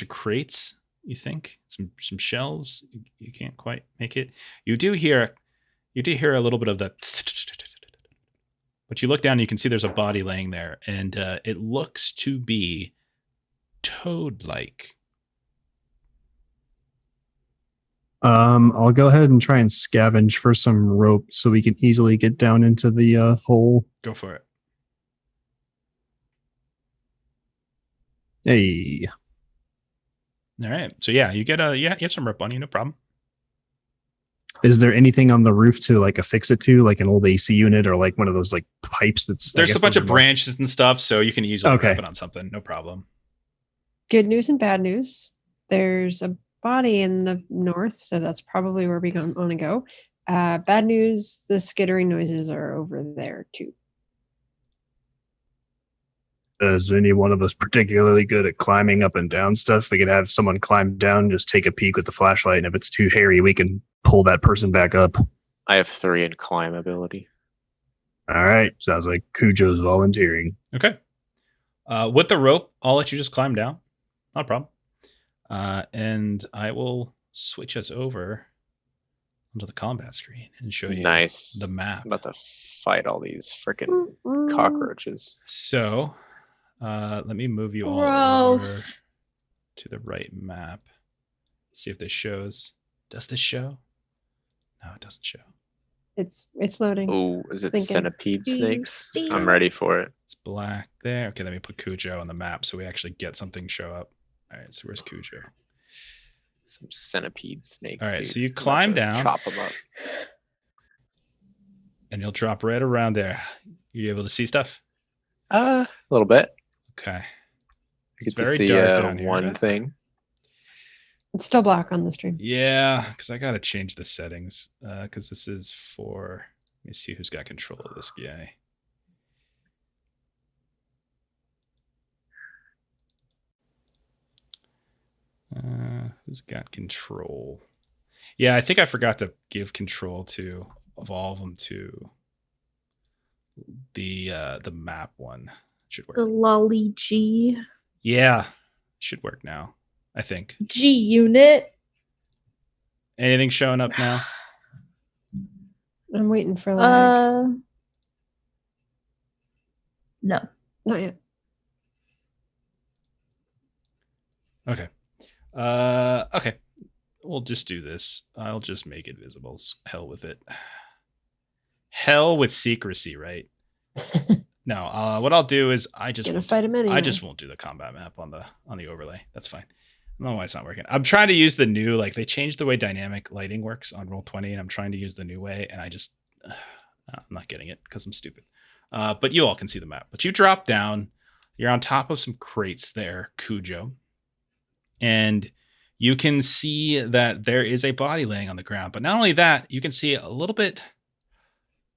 Speaker 1: crates. You think some shells. You can't quite make it. You do hear a little bit of that. But you look down and you can see there's a body laying there, and it looks to be toad-like.
Speaker 7: I'll go ahead and try and scavenge for some rope so we can easily get down into the hole.
Speaker 1: Go for it.
Speaker 7: Hey.
Speaker 1: All right. So yeah, you get you have some rope on you, no problem.
Speaker 7: Is there anything on the roof to like affix it to, like an old AC unit or like one of those like pipes that's...
Speaker 1: There's a bunch of branches and stuff, so you can easily
Speaker 7: Okay.
Speaker 1: wrap it on something, no problem.
Speaker 2: Good news and bad news. There's a body in the north, so that's probably where we want to go. Bad news, the skittering noises are over there too.
Speaker 7: Is any one of us particularly good at climbing up and down stuff? We could have someone climb down, just take a peek with the flashlight, and if it's too hairy, we can pull that person back up.
Speaker 6: I have 3 in climb ability.
Speaker 7: All right. Sounds like Cujo's volunteering.
Speaker 1: Okay. With the rope, I'll let you just climb down. Not a problem. And I will switch us over onto the combat screen and show you
Speaker 6: Nice.
Speaker 1: the map.
Speaker 6: I'm about to fight all these freaking cockroaches.
Speaker 1: So let me move you all over
Speaker 3: Gross.
Speaker 1: to the right map. See if this shows. Does this show? No, it doesn't show.
Speaker 2: It's loading.
Speaker 6: Oh, is it
Speaker 2: Thinking.
Speaker 6: centipede snakes?
Speaker 3: See.
Speaker 6: I'm ready for it.
Speaker 1: It's black there. Okay, let me put Cujo on the map so we actually get something show up. All right, so where's Cujo?
Speaker 6: Some centipede snakes.
Speaker 1: All right,
Speaker 6: dude.
Speaker 1: so you
Speaker 6: I'm about
Speaker 1: climb
Speaker 6: to
Speaker 1: down.
Speaker 6: Chop them up.
Speaker 1: And you'll drop right around there. You able to see stuff?
Speaker 6: A little bit.
Speaker 1: Okay.
Speaker 6: I
Speaker 1: It's
Speaker 6: get to
Speaker 1: very
Speaker 6: see
Speaker 1: dark down here.
Speaker 6: one thing.
Speaker 2: It's still black on the stream.
Speaker 1: Yeah, because I got to change the settings. Because this is for... Let me see who's got control of this guy. Who's got control? Yeah, I think I forgot to give control to evolve them to the map one. Should work.
Speaker 3: The lolly G
Speaker 1: Yeah, should work now. I think.
Speaker 3: G unit.
Speaker 1: Anything showing up now?
Speaker 2: I'm waiting for lag.
Speaker 3: No.
Speaker 2: Not yet.
Speaker 1: Okay. Okay. We'll just do this. I'll just make it visible. Hell with it. Hell with secrecy, right? No. What I'll do is I just
Speaker 2: Gonna fight him anyway.
Speaker 1: I just won't do the combat map on the overlay. That's fine. I don't know why it's not working. I'm trying to use the new, like they changed the way dynamic lighting works on Roll20, and I'm trying to use the new way, and I just I'm not getting it because I'm stupid. But you all can see the map. But you drop down. You're on top of some crates there, Cujo. And you can see that there is a body laying on the ground. But not only that, you can see a little bit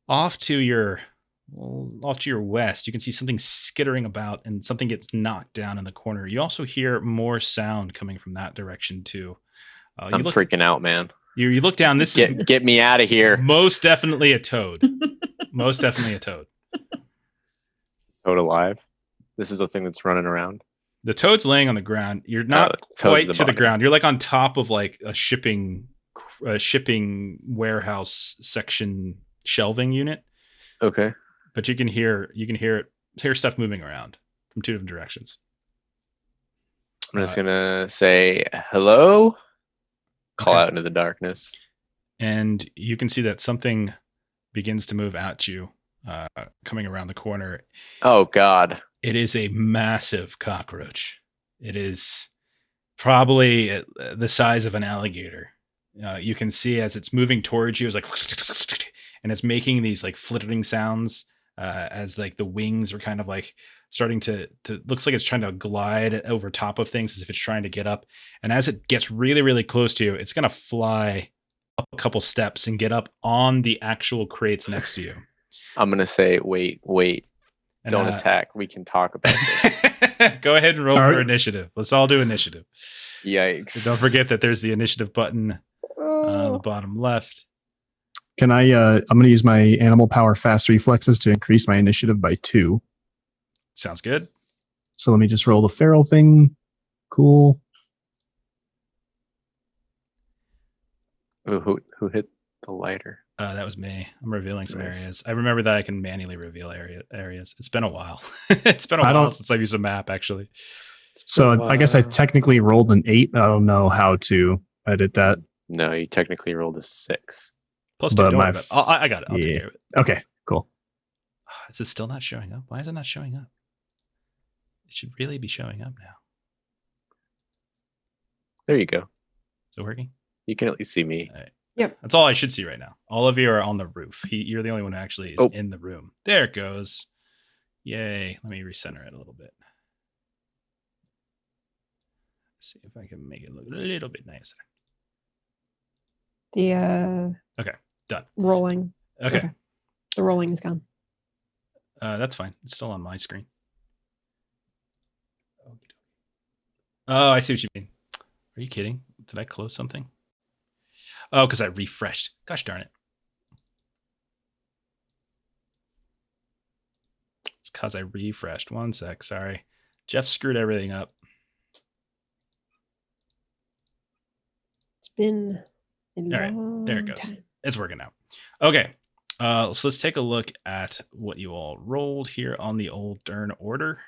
Speaker 1: off to your west. You can see something skittering about and something gets knocked down in the corner. You also hear more sound coming from that direction too.
Speaker 6: I'm freaking out, man.
Speaker 1: You look down. This is
Speaker 6: Get me out of here.
Speaker 1: most definitely a toad. Most definitely a toad.
Speaker 6: Toad alive. This is the thing that's running around.
Speaker 1: The toad's laying on the ground. You're not
Speaker 6: the toad's
Speaker 1: quite
Speaker 6: the
Speaker 1: to the
Speaker 6: body.
Speaker 1: ground. You're like on top of like a shipping warehouse section shelving unit.
Speaker 6: Okay.
Speaker 1: But you can hear stuff moving around from two different directions.
Speaker 6: I'm just gonna say hello. call
Speaker 1: Okay.
Speaker 6: out into the darkness.
Speaker 1: And you can see that something begins to move at you, coming around the corner.
Speaker 6: Oh God.
Speaker 1: It is a massive cockroach. It is probably the size of an alligator. You can see as it's moving towards you, it's like, and it's making these like flittering sounds as like the wings are kind of like starting to looks like it's trying to glide over top of things as if it's trying to get up. And as it gets really, really close to you, it's going to fly up a couple steps and get up on the actual crates next to you.
Speaker 6: I'm gonna say, wait,
Speaker 1: And,
Speaker 6: don't attack. We can talk about this.
Speaker 1: Go ahead and roll
Speaker 7: All
Speaker 1: for
Speaker 7: right.
Speaker 1: initiative. Let's all do initiative.
Speaker 6: Yikes.
Speaker 1: And don't forget that there's the initiative button on the
Speaker 2: Oh,
Speaker 1: bottom left.
Speaker 7: Can I? I'm going to use my animal power fast reflexes to increase my initiative by 2.
Speaker 1: Sounds good.
Speaker 7: So let me just roll the feral thing. Cool.
Speaker 6: Ooh, who hit the lighter?
Speaker 1: That was me. I'm revealing some
Speaker 6: Nice.
Speaker 1: areas. I remember that I can manually reveal areas. It's been a while. It's been a
Speaker 7: I
Speaker 1: while
Speaker 7: don't-
Speaker 1: since I've used a map, actually.
Speaker 7: So I guess I technically rolled an 8. I don't know how to edit that.
Speaker 6: No, you technically rolled a 6.
Speaker 1: Plus 2.
Speaker 7: But
Speaker 1: Don't
Speaker 7: my
Speaker 1: worry about it. I got it. I'll take
Speaker 7: yeah.
Speaker 1: care of it.
Speaker 7: Okay, cool.
Speaker 1: Is it still not showing up? Why is it not showing up? It should really be showing up now.
Speaker 6: There you go.
Speaker 1: Is it working?
Speaker 6: You can at least see me.
Speaker 1: That's all I should see right now. All of you are on the roof. You're the only one who actually is
Speaker 6: Oh.
Speaker 1: in the room. There it goes. Yay. Let me recenter it a little bit. See if I can make it look a little bit nicer.
Speaker 2: the
Speaker 1: Okay, done.
Speaker 2: rolling.
Speaker 1: Okay.
Speaker 2: The rolling is gone.
Speaker 1: That's fine. It's still on my screen. Oh, I see what you mean. Are you kidding? Did I close something? Oh, because I refreshed. Gosh darn it. It's because I refreshed. One sec. Sorry. Jeff screwed everything up.
Speaker 2: It's been a
Speaker 1: right,
Speaker 2: long
Speaker 1: there it goes.
Speaker 2: time.
Speaker 1: It's working now. Okay. So let's take a look at what you all rolled here on the old darn order.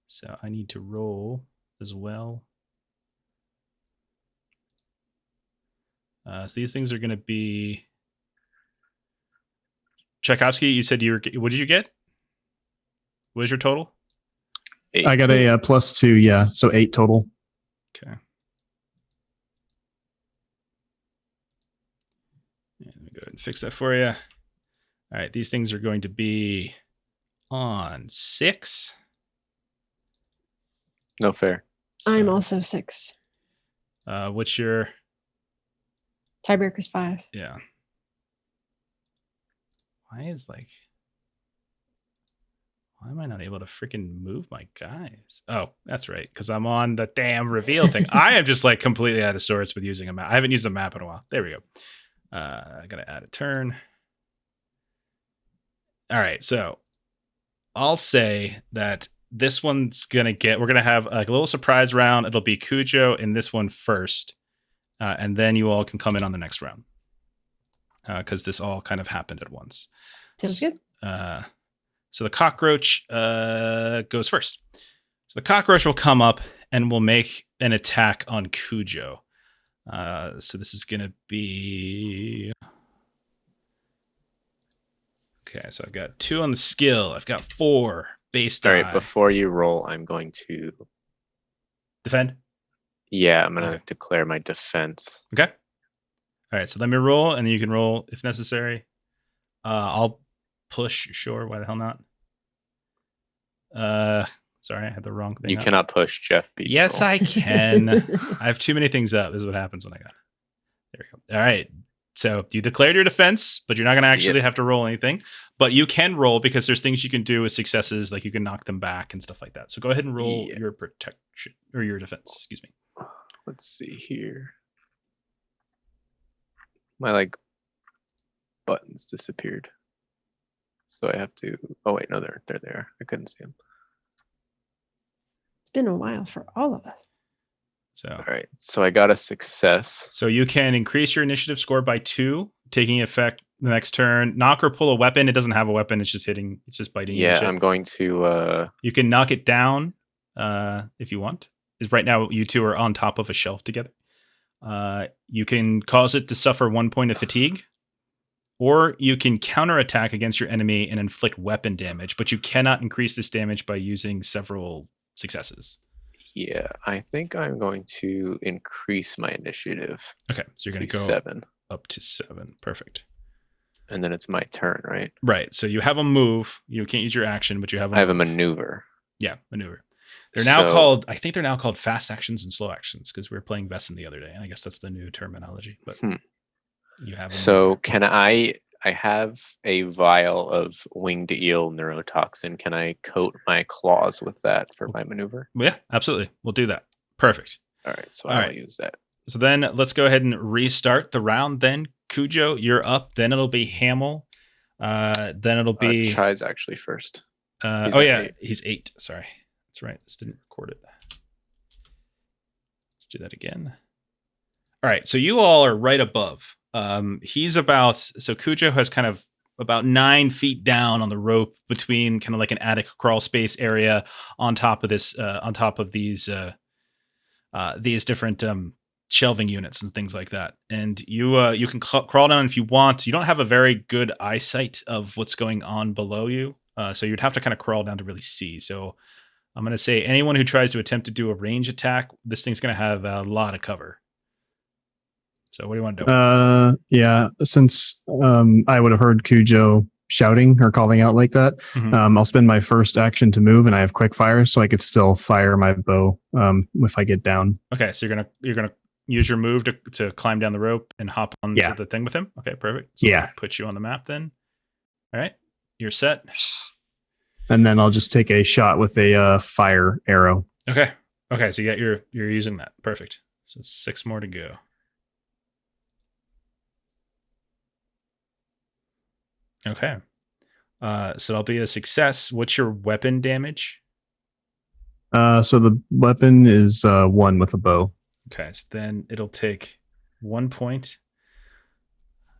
Speaker 1: So I need to roll as well. So these things are going to be Tchaikovsky. You said you were. What did you get? What is your total?
Speaker 6: 8.
Speaker 7: I got a +2. Yeah, so 8 total.
Speaker 1: Okay. Yeah, let me go ahead and fix that for you. All right, these things are going to be on 6.
Speaker 6: No fair.
Speaker 2: I'm
Speaker 1: So,
Speaker 2: also 6.
Speaker 1: what's your?
Speaker 2: Tiebreaker's 5.
Speaker 1: Yeah. Why am I not able to freaking move my guys? Oh, that's right. Because I'm on the damn reveal thing. I am just like completely out of sorts with using a map. I haven't used a map in a while. There we go. I got to add a turn. All right. So I'll say that this one's going to we're going to have like a little surprise round. It'll be Cujo in this one first. And then you all can come in on the next round. Because this all kind of happened at once.
Speaker 2: Sounds good.
Speaker 1: So the cockroach goes first. So the cockroach will come up and will make an attack on Cujo. So this is going to be... Okay, so I've got 2 on the skill. I've got 4 base die.
Speaker 6: All right, before you roll, I'm going to.
Speaker 1: Defend?
Speaker 6: Yeah, I'm going to
Speaker 1: Okay.
Speaker 6: declare my defense.
Speaker 1: Okay. All right, so let me roll, and then you can roll if necessary. I'll push, sure. Why the hell not? Sorry, I had the wrong thing
Speaker 6: You
Speaker 1: up.
Speaker 6: cannot push Jeff Beach.
Speaker 1: Yes, I can. I have too many things up. This is what happens when I got it. There we go. All right. So you declared your defense, but you're not going to actually have to roll anything. But you can roll because there's things you can do with successes, like you can knock them back and stuff like that. So go ahead and roll your protection or your defense. Excuse me.
Speaker 6: Let's see here. My buttons disappeared. So I have to. Oh wait, no, they're there. I couldn't see them.
Speaker 2: It's been a while for all of us.
Speaker 1: So
Speaker 6: All right, so I got a success.
Speaker 1: So you can increase your initiative score by 2, taking effect the next turn. Knock or pull a weapon. It doesn't have a weapon. It's just biting.
Speaker 6: Yeah,
Speaker 1: shit.
Speaker 6: I'm going to.
Speaker 1: You can knock it down if you want. is right now you two are on top of a shelf together. You can cause it to suffer 1 point of fatigue, or you can counterattack against your enemy and inflict weapon damage, but you cannot increase this damage by using several successes.
Speaker 6: Yeah, I think I'm going to increase my initiative.
Speaker 1: Okay, so you're going to go
Speaker 6: 7.
Speaker 1: up to 7. Perfect.
Speaker 6: And then it's my turn, right?
Speaker 1: Right. So you have a move. You can't use your action, but you have
Speaker 6: I have a maneuver.
Speaker 1: Yeah, maneuver. They're now called, I think they're now called fast actions and slow actions because we were playing Vesson the other day. And I guess that's the new terminology. But you have
Speaker 6: So can I have a vial of winged eel neurotoxin. Can I coat my claws with that for my maneuver?
Speaker 1: Yeah, absolutely. We'll do that. Perfect.
Speaker 6: All right, so I'll use that.
Speaker 1: So then let's go ahead and restart the round. Then Cujo, you're up. Then it'll be Hamill. Then it'll be
Speaker 6: Chai's actually first.
Speaker 1: He's 8. Sorry, that's right. This didn't record it. Let's do that again. All right, so you all are right above. Cujo has kind of about 9 feet down on the rope between kind of like an attic crawl space area on top of this, on top of these different shelving units and things like that. And you can crawl down if you want. You don't have a very good eyesight of what's going on below you, so you'd have to kind of crawl down to really see. So I'm going to say anyone who tries to attempt to do a range attack, this thing's going to have a lot of cover. So what do you want to do?
Speaker 7: Yeah, since I would have heard Cujo shouting or calling out like that, I'll spend my first action to move, and I have quick fire, so I could still fire my bow if I get down.
Speaker 1: Okay, so you're gonna use your move to climb down the rope and hop on the thing with him. Okay, perfect. So
Speaker 7: yeah,
Speaker 1: put you on the map then. All right, you're set.
Speaker 7: And then I'll just take a shot with a fire arrow.
Speaker 1: Okay, so you're using that. Perfect. So 6 more to go. Okay. So that'll be a success. What's your weapon damage?
Speaker 7: So the weapon is 1 with a bow.
Speaker 1: Okay, so then it'll take 1 point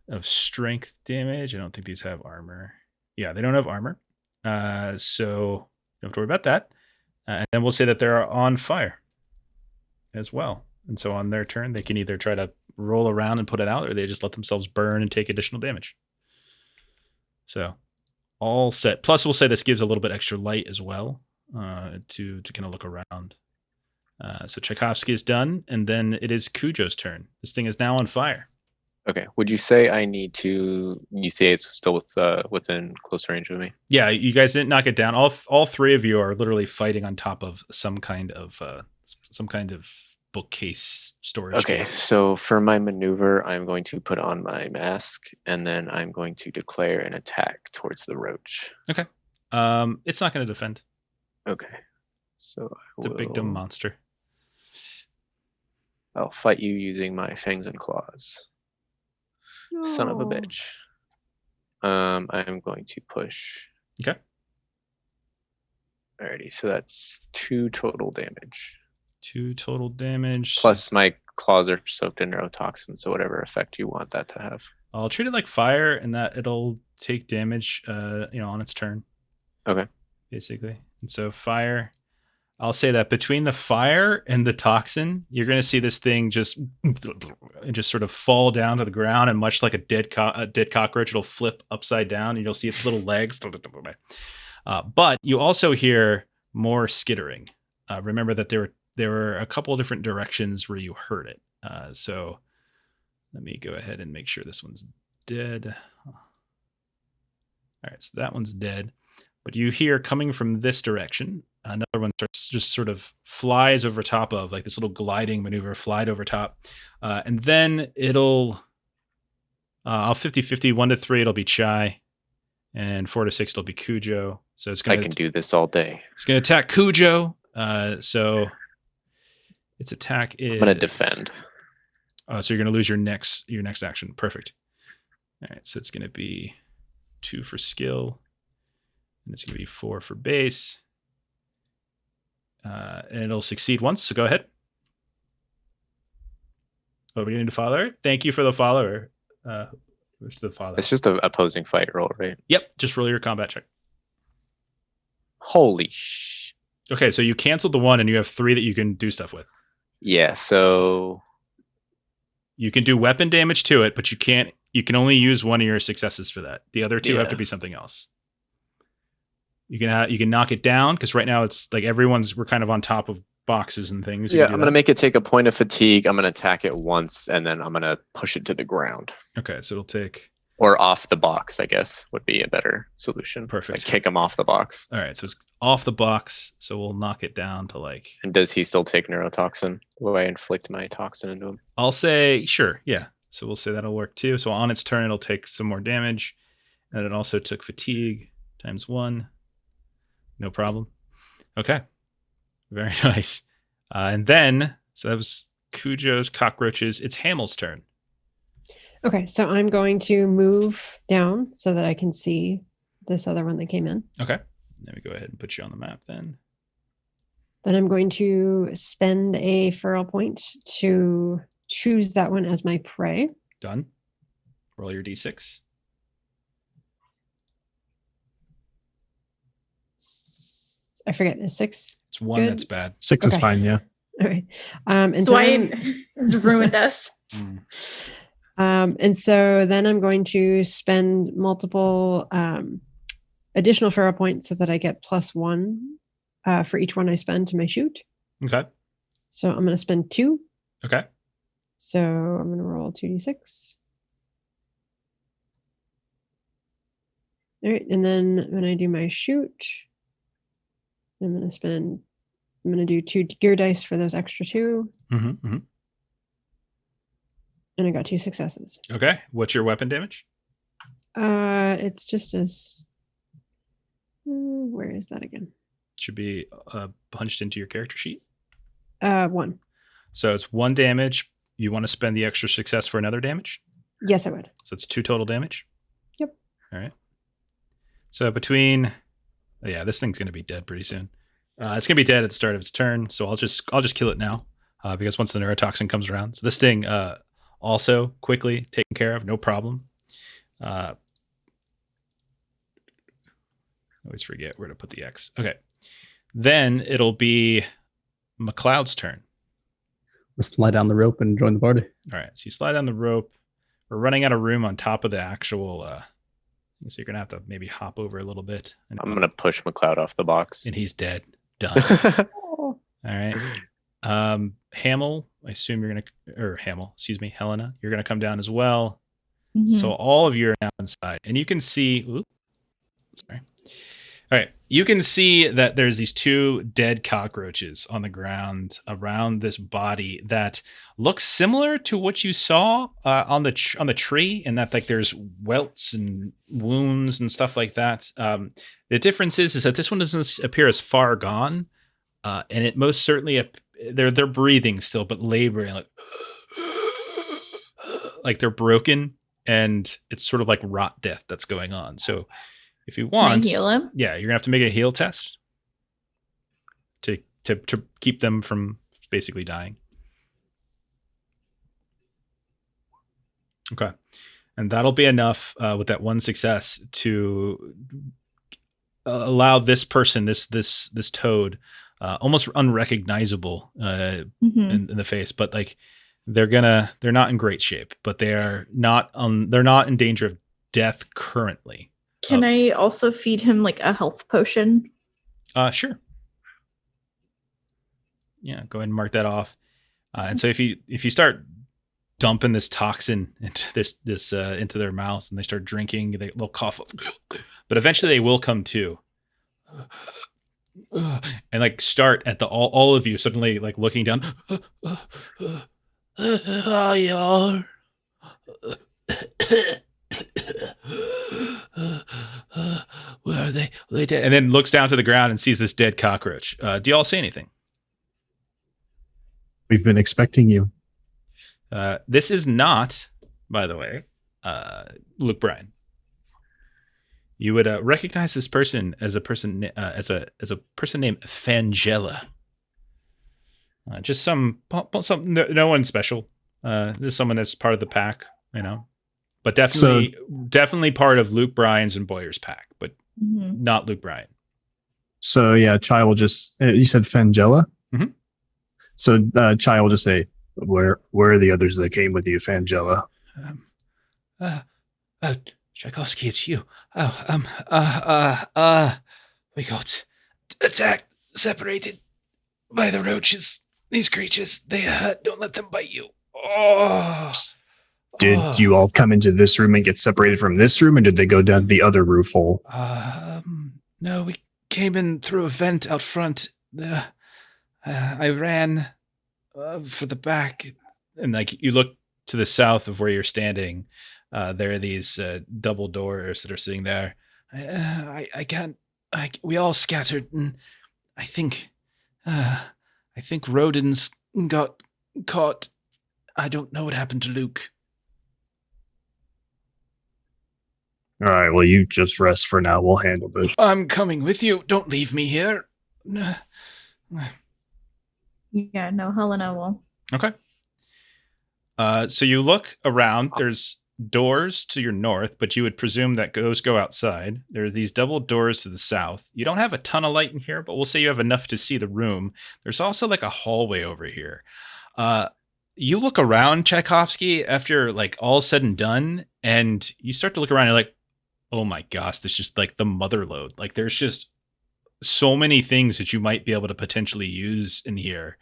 Speaker 1: of strength damage. I don't think these have armor. Yeah, they don't have armor. So don't have to worry about that. And then we'll say that they're on fire as well. And so on their turn, they can either try to roll around and put it out, or they just let themselves burn and take additional damage. So all set. Plus, we'll say this gives a little bit extra light as well to kind of look around. So Tchaikovsky is done, and then it is Cujo's turn. This thing is now on fire.
Speaker 6: Okay. Would you say I need to? You say it's still within close range of me?
Speaker 1: Yeah, you guys didn't knock it down. All 3 of you are literally fighting on top of some kind of bookcase storage.
Speaker 6: Okay,
Speaker 1: case.
Speaker 6: So for my maneuver, I'm going to put on my mask, and then I'm going to declare an attack towards the roach.
Speaker 1: Okay. It's not going to defend.
Speaker 6: Okay. So
Speaker 1: it's a big dumb monster.
Speaker 6: I'll fight you using my fangs and claws. No. Son of a bitch. I'm going to push.
Speaker 1: Okay.
Speaker 6: Alrighty, so that's 2 total damage.
Speaker 1: 2 total damage.
Speaker 6: Plus my claws are soaked in neurotoxin, so whatever effect you want that to have.
Speaker 1: I'll treat it like fire, and that it'll take damage on its turn.
Speaker 6: Okay.
Speaker 1: Basically. And so fire, I'll say that between the fire and the toxin, you're going to see this thing just sort of fall down to the ground, and much like a dead cockroach, it'll flip upside down, and you'll see its little legs. But you also hear more skittering. Remember that there were a couple of different directions where you heard it. So let me go ahead and make sure this one's dead. All right, so that one's dead. But you hear coming from this direction, another one just sort of flies over top of, like this little gliding maneuver, flied over top. And then I'll 50-50, 1 to 3, it'll be Chai. And 4 to 6, it'll be Cujo. So it's going
Speaker 6: I can do this all day.
Speaker 1: It's going to attack Cujo. So its attack is...
Speaker 6: I'm going to defend.
Speaker 1: So you're going to lose your next action. Perfect. All right, so it's going to be 2 for skill. And it's going to be 4 for base. And it'll succeed once, so go ahead. Oh, we're getting to follower? Thank you for the follower. Where's the follower?
Speaker 6: It's just an opposing fight roll, right?
Speaker 1: Yep, just roll your combat check.
Speaker 6: Holy sh...
Speaker 1: Okay, so you canceled the one and you have 3 that you can do stuff with.
Speaker 6: Yeah, so
Speaker 1: You can do weapon damage to it, but you can only use one of your successes for that. The other 2 have to
Speaker 6: Yeah.
Speaker 1: be something else. You can knock it down, because right now it's like we're kind of on top of boxes and things. You
Speaker 6: yeah,
Speaker 1: can do
Speaker 6: I'm gonna
Speaker 1: that.
Speaker 6: make it take a point of fatigue. I'm gonna attack it once, and then I'm gonna push it to the ground
Speaker 1: Okay, so it'll take.
Speaker 6: or off the box. I guess would be a better solution.
Speaker 1: Perfect.
Speaker 6: Like kick him off the box.
Speaker 1: All right, so it's off the box. So we'll knock it down to like.
Speaker 6: And does he still take neurotoxin? Will I inflict my toxin into him?
Speaker 1: I'll say sure, yeah. So we'll say that'll work too. So on its turn, it'll take some more damage, and it also took fatigue times 1. No problem. Okay, very nice. And then, so that was Cujo's cockroaches. It's Hamill's turn.
Speaker 2: Okay, so I'm going to move down so that I can see this other one that came in.
Speaker 1: Okay, let me go ahead and put you on the map then.
Speaker 2: Then I'm going to spend a feral point to choose that one as my prey.
Speaker 1: Done. Roll your d6.
Speaker 2: I forget, a 6.
Speaker 1: It's 1
Speaker 2: Good.
Speaker 1: that's bad.
Speaker 7: 6 is
Speaker 2: Okay.
Speaker 7: fine, yeah.
Speaker 2: All right. And
Speaker 3: That's
Speaker 2: so
Speaker 3: why
Speaker 2: I'm-
Speaker 3: it's ruined us.
Speaker 2: and so then I'm going to spend multiple additional feral points so that I get +1 for each one I spend to my shoot.
Speaker 1: Okay.
Speaker 2: So I'm going to spend 2.
Speaker 1: Okay.
Speaker 2: So I'm going to roll 2d6. All right. And then when I do my shoot, I'm going to do 2 gear dice for those extra 2.
Speaker 1: Mm-hmm.
Speaker 2: And I got 2 successes.
Speaker 1: Okay. What's your weapon damage?
Speaker 2: It's just as. Where is that again?
Speaker 1: Should be punched into your character sheet.
Speaker 2: 1.
Speaker 1: So it's 1 damage. You want to spend the extra success for another damage?
Speaker 2: Yes, I would.
Speaker 1: So it's 2 total damage?
Speaker 2: Yep.
Speaker 1: All right. So between. Yeah, this thing's going to be dead pretty soon. It's going to be dead at the start of its turn. So I'll just kill it now because once the neurotoxin comes around. So this thing also quickly taken care of. No problem. I always forget where to put the X. Okay. Then it'll be McCloud's turn.
Speaker 4: Let's slide down the rope and join the party.
Speaker 1: All right. So you slide down the rope. We're running out of room on top of the actual. So you're going to have to maybe hop over a little bit. And,
Speaker 6: I'm gonna push McCloud off the box.
Speaker 1: and he's dead. Done.
Speaker 2: Oh.
Speaker 1: All right. Hamill, I assume you're going to. Or Hamill, excuse me. Helena, you're going to come down as well. So all of you are now inside. And you can see. Oops, sorry. All right. You can see that there's these 2 dead cockroaches on the ground around this body that looks similar to what you saw on the tree, and that like there's welts and wounds and stuff like that. The difference is that this one doesn't appear as far gone, and it most certainly they're breathing still, but laboring like they're broken, and it's sort of like rot death that's going on. So. If you want,
Speaker 3: Can I heal him?
Speaker 1: yeah, you're gonna have to make a heal test to keep them from basically dying. Okay, and that'll be enough with that 1 success to allow this person, this toad, almost unrecognizable in the face, but like they're not in great shape, but they're not in danger of death currently.
Speaker 3: Can I also feed him like a health potion?
Speaker 1: Sure. Yeah, go ahead and mark that off. And so if you start dumping this toxin into this into their mouths and they start drinking, they'll cough, but eventually they will come to, and like start at all of you suddenly like looking down. Where are they? Are they dead? And then looks down to the ground and sees this dead cockroach. Do you all say anything?
Speaker 7: We've been expecting you.
Speaker 1: This is not, by the way, Luke Bryan. You would recognize this person as a person named Fangella. Just some no one special. This is someone that's part of the pack, but definitely part of Luke Bryan's and Boyer's pack, but not Luke Bryan.
Speaker 7: So yeah, Chai will just. You said Fangella.
Speaker 1: Mhm.
Speaker 7: So Chai will just say, "Where are the others that came with you, Fangella?"
Speaker 5: Tchaikovsky, it's you. We got attacked, separated by the roaches. These creatures, they don't let them bite you. Oh.
Speaker 7: Did you all come into this room and get separated from this room, or did they go down the other roof hole?
Speaker 5: No, we came in through a vent out front. I ran for the back.
Speaker 1: And like you look to the south of where you're standing, there are these double doors that are sitting there.
Speaker 5: I can't. We all scattered, and I think Rodens got caught. I don't know what happened to Luke.
Speaker 7: All right, well, you just rest for now. We'll handle this.
Speaker 5: I'm coming with you. Don't leave me here.
Speaker 3: Yeah, no, Helena will.
Speaker 1: Okay. So you look around. There's doors to your north, but you would presume that those go outside. There are these double doors to the south. You don't have a ton of light in here, but we'll say you have enough to see the room. There's also like a hallway over here. You look around, Tchaikovsky, after like all said and done, and you start to look around and you're like, oh my gosh, this is just like the mother load. Like there's just so many things that you might be able to potentially use in here.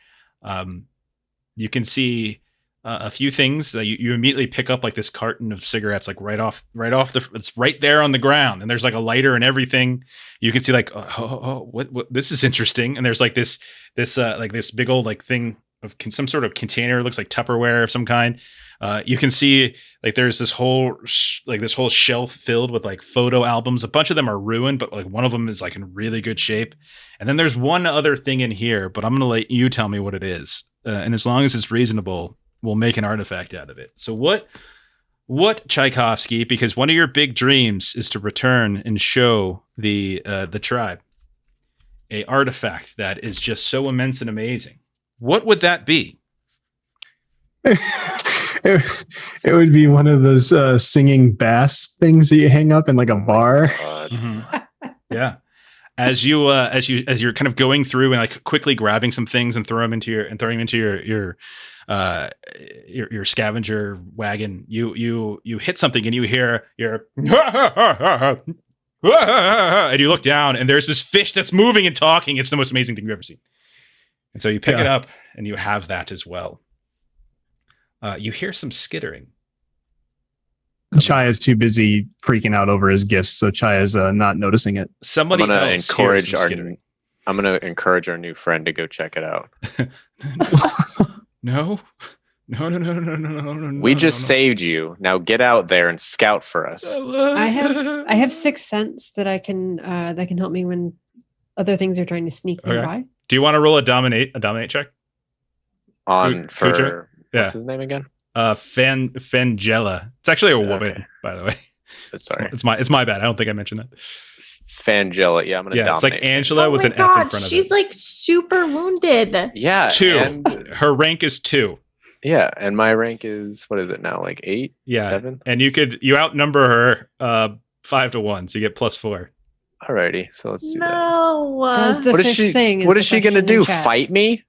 Speaker 1: You can see a few things that you immediately pick up, like this carton of cigarettes, like right off it's right there on the ground, and there's like a lighter and everything. You can see like, what this is interesting. And there's like this big old like thing of some sort of container, looks like Tupperware of some kind. You can see like there's this whole shelf filled with like photo albums. A bunch of them are ruined, but like one of them is like in really good shape. And then there's one other thing in here, but I'm going to let you tell me what it is. And as long as it's reasonable, we'll make an artifact out of it. So what Tchaikovsky, because one of your big dreams is to return and show the tribe a artifact that is just so immense and amazing. What would that be?
Speaker 7: It would be one of those singing bass things that you hang up in like a bar.
Speaker 1: Mm-hmm. Yeah. As you're kind of going through and like quickly grabbing some things and throwing them into your scavenger wagon, you hit something and you hear and you look down and there's this fish that's moving and talking. It's the most amazing thing you've ever seen. And so you pick it up and you have that as well. You hear some skittering.
Speaker 7: Chai is too busy freaking out over his gifts, so Chai is not noticing it.
Speaker 1: Somebody
Speaker 6: I'm gonna
Speaker 1: else
Speaker 6: encourage
Speaker 1: hears some skittering.
Speaker 6: I'm gonna encourage our new friend to go check it out.
Speaker 1: No.
Speaker 6: We just saved you. Now get out there and scout for us.
Speaker 2: I have sixth sense that can help me when other things are trying to sneak me by.
Speaker 1: Do you want to roll a dominate check?
Speaker 6: On for
Speaker 1: Cujo?
Speaker 6: what's his name again?
Speaker 1: Fangella. It's actually a woman, by the way.
Speaker 6: Sorry.
Speaker 1: It's my bad. I don't think I mentioned that.
Speaker 6: Fangella. Yeah, I'm gonna dominate.
Speaker 1: It's like Angela with an F in front of it.
Speaker 3: She's like super wounded.
Speaker 6: Yeah.
Speaker 1: 2.
Speaker 6: And,
Speaker 1: her rank is 2.
Speaker 6: yeah, and my rank is, what is it now? Like 8?
Speaker 1: Yeah.
Speaker 6: 7?
Speaker 1: And you outnumber her 5 to 1, so you get +4.
Speaker 6: Alrighty, so let's do that.
Speaker 3: No.
Speaker 6: What is she gonna do? Fight me?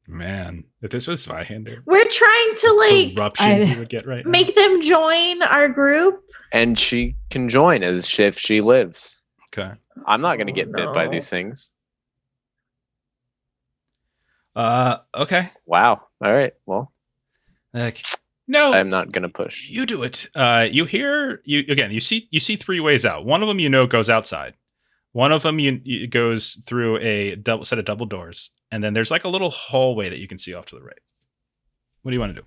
Speaker 1: Man, if this was Zweihander,
Speaker 3: We're trying to
Speaker 1: corruption you would get right now.
Speaker 3: make them join our group.
Speaker 6: And she can join as if she lives.
Speaker 1: Okay.
Speaker 6: I'm not gonna get bit by these things.
Speaker 1: Okay.
Speaker 6: Wow. All right. Well,
Speaker 1: no,
Speaker 6: I'm not gonna push.
Speaker 1: you do it. You see 3 ways out. One of them goes outside. One of them goes through a set of double doors, and then there's like a little hallway that you can see off to the right. What do you want to do?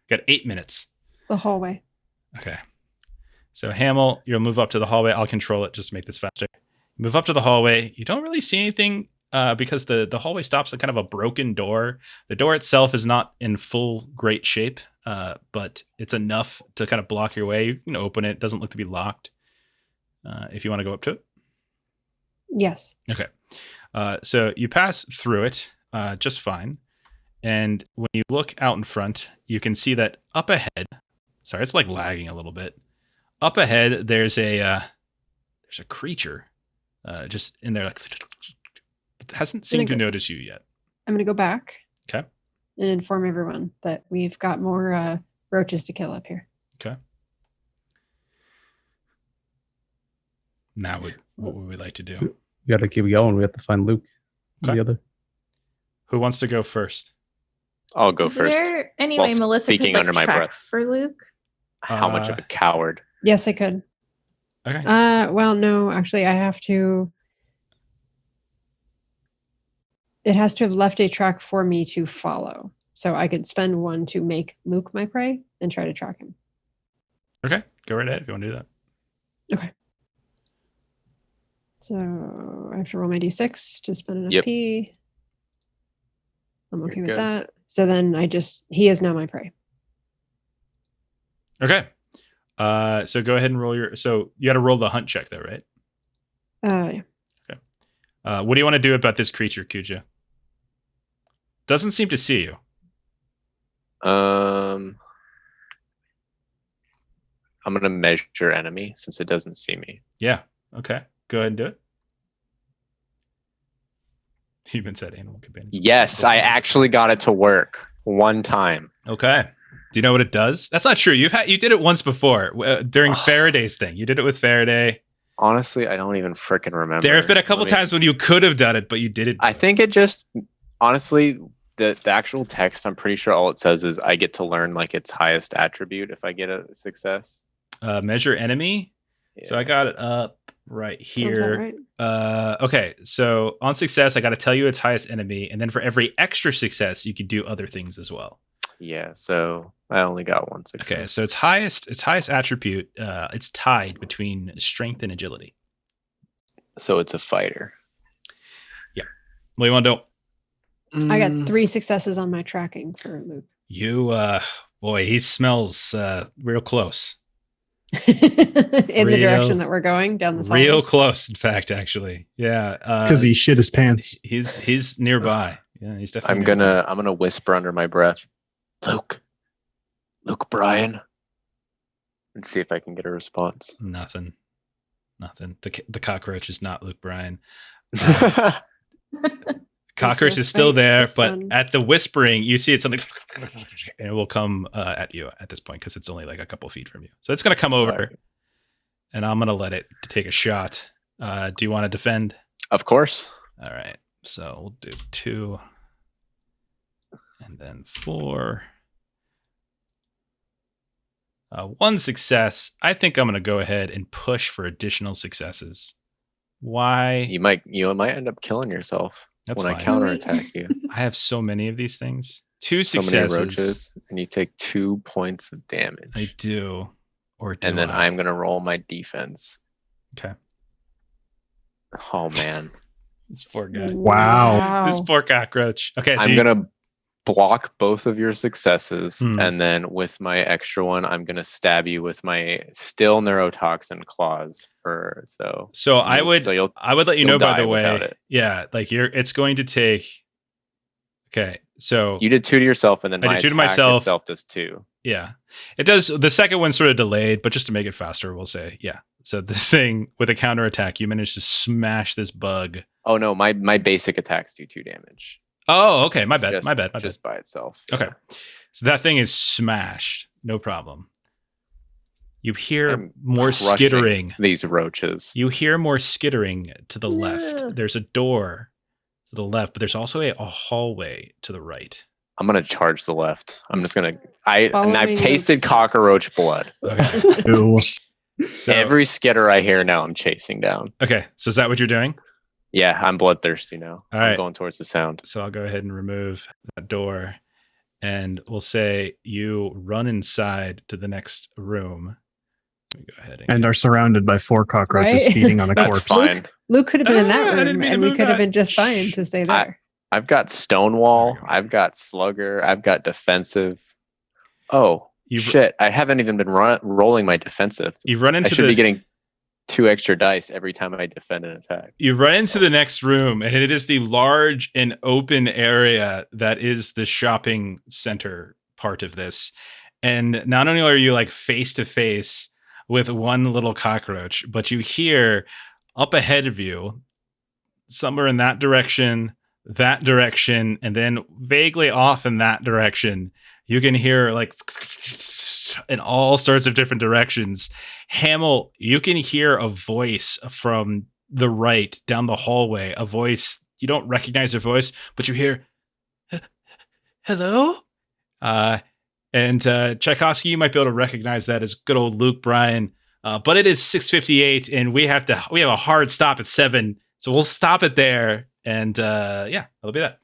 Speaker 1: Got 8 minutes.
Speaker 2: The hallway.
Speaker 1: Okay. So Hamill, you'll move up to the hallway. I'll control it just to make this faster. Move up to the hallway. You don't really see anything because the hallway stops at kind of a broken door. The door itself is not in full great shape, but it's enough to kind of block your way. You can open it. It doesn't look to be locked. If you want to go up to it.
Speaker 2: Yes.
Speaker 1: Okay. So you pass through it just fine. And when you look out in front, you can see that up ahead, sorry, it's like lagging a little bit. Up ahead, there's a creature just in there, like, hasn't seemed to notice you yet.
Speaker 2: I'm gonna go back.
Speaker 1: Okay.
Speaker 2: And inform everyone that we've got more roaches to kill up here.
Speaker 1: Okay. Now, what would we like to do?
Speaker 4: We got to keep going. We have to find Luke.
Speaker 1: Okay.
Speaker 4: The other.
Speaker 1: Who wants to go first?
Speaker 6: I'll go
Speaker 3: Is
Speaker 6: first.
Speaker 3: there any
Speaker 6: while
Speaker 3: way Melissa could
Speaker 6: speaking
Speaker 3: like
Speaker 6: under my
Speaker 3: track
Speaker 6: breath.
Speaker 3: for Luke?
Speaker 6: How much of a coward?
Speaker 2: Yes, I could.
Speaker 1: Okay.
Speaker 2: Well, no, actually, I have to. It has to have left a track for me to follow. So I could spend one to make Luke my prey and try to track him.
Speaker 1: Okay. Go right ahead if you want to do that.
Speaker 2: Okay. So I have to roll my d6 to spend an
Speaker 6: Yep.
Speaker 2: FP. I'm okay
Speaker 6: You're
Speaker 2: with
Speaker 6: good.
Speaker 2: that. So then he is now my prey.
Speaker 1: Okay. So go ahead and roll so you got to roll the hunt check though, right?
Speaker 2: Yeah.
Speaker 1: What do you want to do about this creature, Cujo? Doesn't seem to see you.
Speaker 6: I'm gonna measure enemy since it doesn't see me.
Speaker 1: Yeah. Okay. Go ahead and do it. Human said animal companions.
Speaker 6: Yes, I actually got it to work one time.
Speaker 1: Okay. Do you know what it does? That's not true. You did it once before during Faraday's thing. You did it with Faraday.
Speaker 6: Honestly, I don't even freaking remember.
Speaker 1: There have been a couple times when you could have done it, but you didn't.
Speaker 6: I think it just honestly the actual text. I'm pretty sure all it says is I get to learn like its highest attribute if I get a success.
Speaker 1: Measure enemy.
Speaker 6: Yeah.
Speaker 1: So I got it up right
Speaker 2: Sounds about
Speaker 1: here.
Speaker 2: right.
Speaker 1: Okay. So on success, I got to tell you its highest enemy, and then for every extra success, you could do other things as well.
Speaker 6: Yeah, so I only got one success.
Speaker 1: Okay. So its highest attribute, it's tied between strength and agility.
Speaker 6: So it's a fighter.
Speaker 1: What do you want to do?
Speaker 2: I got 3 successes on my tracking for Luke.
Speaker 1: You, boy, he smells real close.
Speaker 2: In the
Speaker 1: Real-
Speaker 2: direction that we're going down this
Speaker 1: Real
Speaker 2: hallway.
Speaker 1: close, in fact, actually. Yeah.
Speaker 7: Because he shit his pants.
Speaker 1: He's nearby. Yeah, he's definitely
Speaker 6: I'm
Speaker 1: nearby.
Speaker 6: gonna whisper under my breath, Luke Bryan, and see if I can get a response.
Speaker 1: Nothing. The cockroach is not Luke Bryan. Cockroach
Speaker 2: Let's
Speaker 1: is still
Speaker 2: fight
Speaker 1: there,
Speaker 2: this
Speaker 1: but
Speaker 2: one.
Speaker 1: at the whispering, you see it's something, and it will come at you at this point because it's only like a couple feet from you. So it's gonna come over,
Speaker 6: Alright.
Speaker 1: and I'm gonna let it take a shot. Do you want to defend?
Speaker 6: Of course.
Speaker 1: All right. So we'll do 2, and then 4. 1 success. I think I'm gonna go ahead and push for additional successes. Why?
Speaker 6: You might end up killing yourself
Speaker 1: That's
Speaker 6: when
Speaker 1: fine.
Speaker 6: I counterattack you.
Speaker 1: I have so many of these things. 2
Speaker 6: So
Speaker 1: successes.
Speaker 6: many roaches, and you take 2 points of damage.
Speaker 1: I do. Or do
Speaker 6: and then
Speaker 1: I?
Speaker 6: I'm gonna roll my defense.
Speaker 1: Okay.
Speaker 6: Oh man.
Speaker 1: This poor guy.
Speaker 7: Wow.
Speaker 1: This poor cockroach. Okay, so
Speaker 6: I'm gonna block both of your successes,
Speaker 1: Hmm.
Speaker 6: and then with my extra one, I'm gonna stab you with my still neurotoxin claws.
Speaker 1: So I would
Speaker 6: you'll
Speaker 1: let you
Speaker 6: you'll
Speaker 1: know, by
Speaker 6: die
Speaker 1: the way.
Speaker 6: without it.
Speaker 1: Yeah, like it's going to take. Okay, so
Speaker 6: you did 2 to yourself, and then
Speaker 1: I
Speaker 6: my
Speaker 1: did 2 to
Speaker 6: attack
Speaker 1: myself.
Speaker 6: itself does 2.
Speaker 1: yeah, it does. The second one's sort of delayed, but just to make it faster, we'll say yeah. So this thing with a counterattack, you managed to smash this bug.
Speaker 6: Oh no, my basic attacks do 2 damage.
Speaker 1: Oh, okay, my bad.
Speaker 6: Just,
Speaker 1: my bad.
Speaker 6: Just by itself.
Speaker 1: Okay. So that thing is smashed. No problem. You hear
Speaker 6: I'm
Speaker 1: more
Speaker 6: crushing
Speaker 1: skittering.
Speaker 6: These roaches.
Speaker 1: You hear more skittering to the
Speaker 2: No.
Speaker 1: left. There's a door to the left, but there's also a hallway to the right.
Speaker 6: I'm gonna charge the left. I'm just gonna. I've
Speaker 2: Following
Speaker 6: tasted
Speaker 2: Luke's-
Speaker 6: cockroach blood.
Speaker 1: Okay.
Speaker 7: Ew.
Speaker 1: So,
Speaker 6: Every skitter I hear now, I'm chasing down.
Speaker 1: okay. So is that what you're doing?
Speaker 6: Yeah, I'm bloodthirsty now.
Speaker 1: All right.
Speaker 6: I'm going towards the sound.
Speaker 1: So I'll go ahead and remove that door, and we'll say you run inside to the next room. Let me go ahead
Speaker 7: And are surrounded by 4 cockroaches
Speaker 2: Right?
Speaker 7: feeding on a
Speaker 6: That's
Speaker 7: corpse.
Speaker 6: fine.
Speaker 2: Luke could have been in
Speaker 1: Ah, I
Speaker 2: that
Speaker 1: didn't
Speaker 2: room,
Speaker 1: mean to
Speaker 2: and we
Speaker 1: move
Speaker 2: could have
Speaker 1: that.
Speaker 2: been just fine to stay there.
Speaker 6: I've got Stonewall.
Speaker 1: There we go.
Speaker 6: I've got Slugger. I've got defensive. Oh
Speaker 1: You-
Speaker 6: shit! I haven't even been rolling my defensive.
Speaker 1: You run
Speaker 6: I
Speaker 1: into
Speaker 6: should
Speaker 1: the
Speaker 6: be getting 2 extra dice every time I defend an attack.
Speaker 1: You run into the next room, and it is the large and open area that is the shopping center part of this. And not only are you like face to face with one little cockroach, but you hear up ahead of you, somewhere in that direction, and then vaguely off in that direction, you can hear like in all sorts of different directions. Hamill, you can hear a voice from the right down the hallway, a voice you don't recognize her voice, but you hear hello. And Tchaikovsky, you might be able to recognize that as good old Luke Bryan. But it is 6:58, and we have a hard stop at 7, so we'll stop it there. And yeah, that'll be that.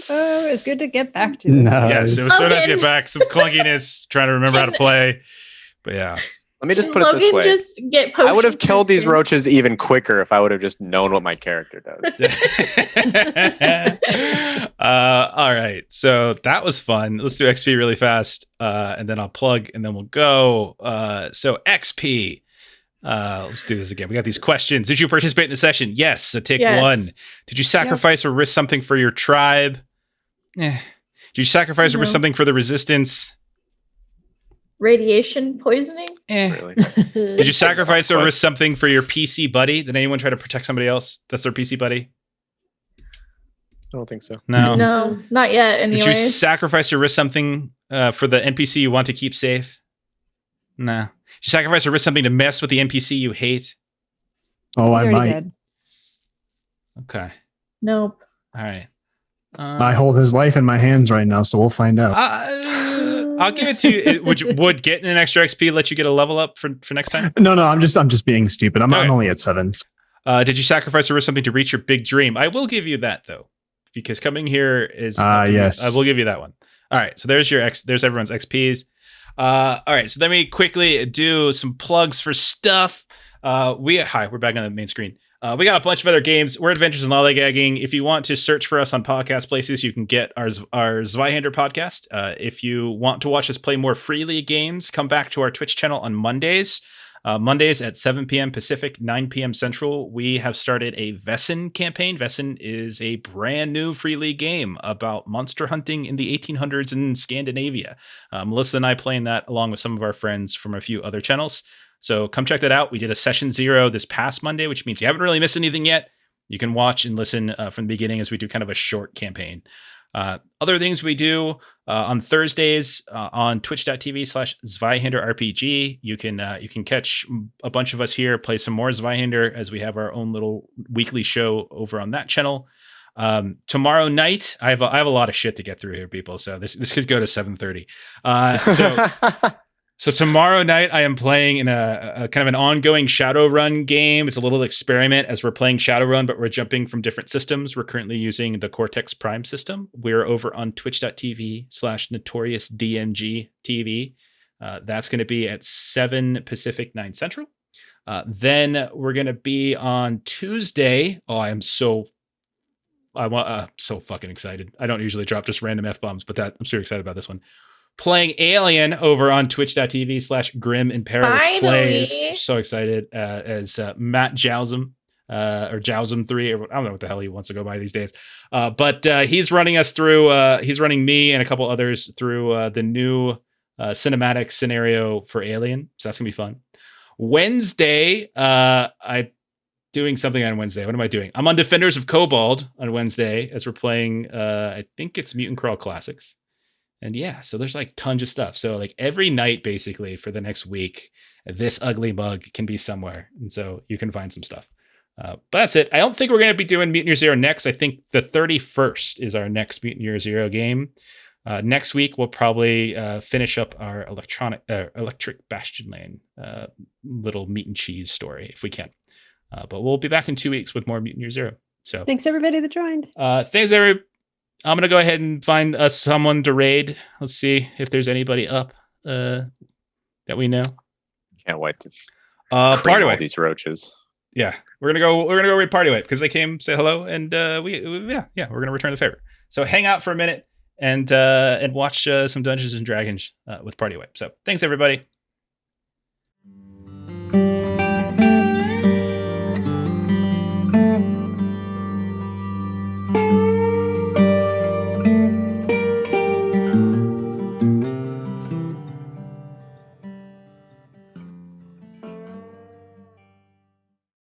Speaker 2: Oh, it's good to get back to this.
Speaker 4: Nice.
Speaker 1: Yes, it was so nice to get back. Some clunkiness, trying to remember how to play. But yeah.
Speaker 6: Let me just
Speaker 3: Can
Speaker 6: put it this
Speaker 3: Logan
Speaker 6: way.
Speaker 3: just get
Speaker 6: I would have
Speaker 3: potions
Speaker 6: killed
Speaker 3: for
Speaker 6: these
Speaker 3: screen?
Speaker 6: roaches even quicker if I would have just known what my character does.
Speaker 1: All right, so that was fun. Let's do XP really fast, and then I'll plug, and then we'll go. So XP. Let's do this again. We got these questions. Did you participate in the session? Yes. So take
Speaker 3: Yes.
Speaker 1: 1. Did you sacrifice or risk something for your tribe? Did you sacrifice or risk
Speaker 3: No.
Speaker 1: something for the resistance?
Speaker 3: Radiation poisoning?
Speaker 6: Really.
Speaker 1: Did you sacrifice or
Speaker 6: Quest-
Speaker 1: risk something for your PC buddy? Did anyone try to protect somebody else? That's their PC buddy?
Speaker 6: I don't think so.
Speaker 1: No.
Speaker 3: No, not yet.
Speaker 1: Did you
Speaker 3: Anyways,
Speaker 1: sacrifice or risk something for the NPC you want to keep safe? No. Did you sacrifice or risk something to mess with the NPC you hate?
Speaker 7: Oh, I
Speaker 2: Already
Speaker 7: might.
Speaker 2: did.
Speaker 1: Okay.
Speaker 3: nope.
Speaker 1: All right.
Speaker 7: I hold his life in my hands right now, so we'll find out.
Speaker 1: I'll give it to you. Would getting an extra XP let you get a level up for next time?
Speaker 7: No, I'm just being stupid. I'm
Speaker 1: Okay.
Speaker 7: only at 7s.
Speaker 1: Did you sacrifice or risk something to reach your big dream? I will give you that though, because coming here is.
Speaker 7: Yes.
Speaker 1: I will give you that one. All right. So there's there's everyone's XPs. All right. So let me quickly do some plugs for stuff. We're back on the main screen. We got a bunch of other games. We're Adventures in Lollygagging. If you want to search for us on podcast places, you can get our Zweihander podcast. If you want to watch us play more freely games, come back to our Twitch channel on Mondays. Mondays at 7 p.m. Pacific, 9 p.m. Central. We have started a Wesen campaign. Wesen is a brand new free league game about monster hunting in the 1800s in Scandinavia. Melissa and I playing that along with some of our friends from a few other channels. So come check that out. We did a session 0 this past Monday, which means you haven't really missed anything yet. You can watch and listen from the beginning as we do kind of a short campaign. Other things we do on Thursdays on twitch.tv/ZweihanderRPG. You can catch a bunch of us here, play some more Zweihander as we have our own little weekly show over on that channel. Tomorrow night, I have a lot of shit to get through here, people. So this could go to 7:30. So tomorrow night, I am playing in a kind of an ongoing Shadowrun game. It's a little experiment as we're playing Shadowrun, but we're jumping from different systems. We're currently using the Cortex Prime system. We're over on twitch.tv/NotoriousSDMG that's going to be at 7 Pacific, 9 Central. Then we're going to be on Tuesday. Oh, I'm so fucking excited. I don't usually drop just random F-bombs, but I'm super excited about this one. Playing Alien over on twitch.tv/Grim and Perilous
Speaker 3: Finally.
Speaker 1: Plays. So excited as Matt Jousm or Jousm3. I don't know what the hell he wants to go by these days. But he's running us through, he's running me and a couple others through the new cinematic scenario for Alien. So that's going to be fun. Wednesday, I'm doing something on Wednesday. What am I doing? I'm on Defenders of Kobold on Wednesday as we're playing, I think it's Mutant Crawl Classics. And yeah, so there's like tons of stuff. So like every night, basically for the next week, this ugly mug can be somewhere. And so you can find some stuff. But that's it. I don't think we're going to be doing Mutant Year Zero next. I think the 31st is our next Mutant Year Zero game. Next week, we'll probably finish up our Electric Bastion Lane little meat and cheese story if we can. But we'll be back in 2 weeks with more Mutant Year Zero. So
Speaker 2: Thanks everybody that joined.
Speaker 1: thanks, everybody. I'm going to go ahead and find us someone to raid. Let's see if there's anybody up that we know.
Speaker 6: Can't wait to
Speaker 1: Party
Speaker 6: cream all
Speaker 1: Way.
Speaker 6: these roaches.
Speaker 1: Yeah, we're gonna go raid Party Way because they came say hello, and we're gonna return the favor. So hang out for a minute and watch some Dungeons and Dragons with Party Way. So thanks everybody.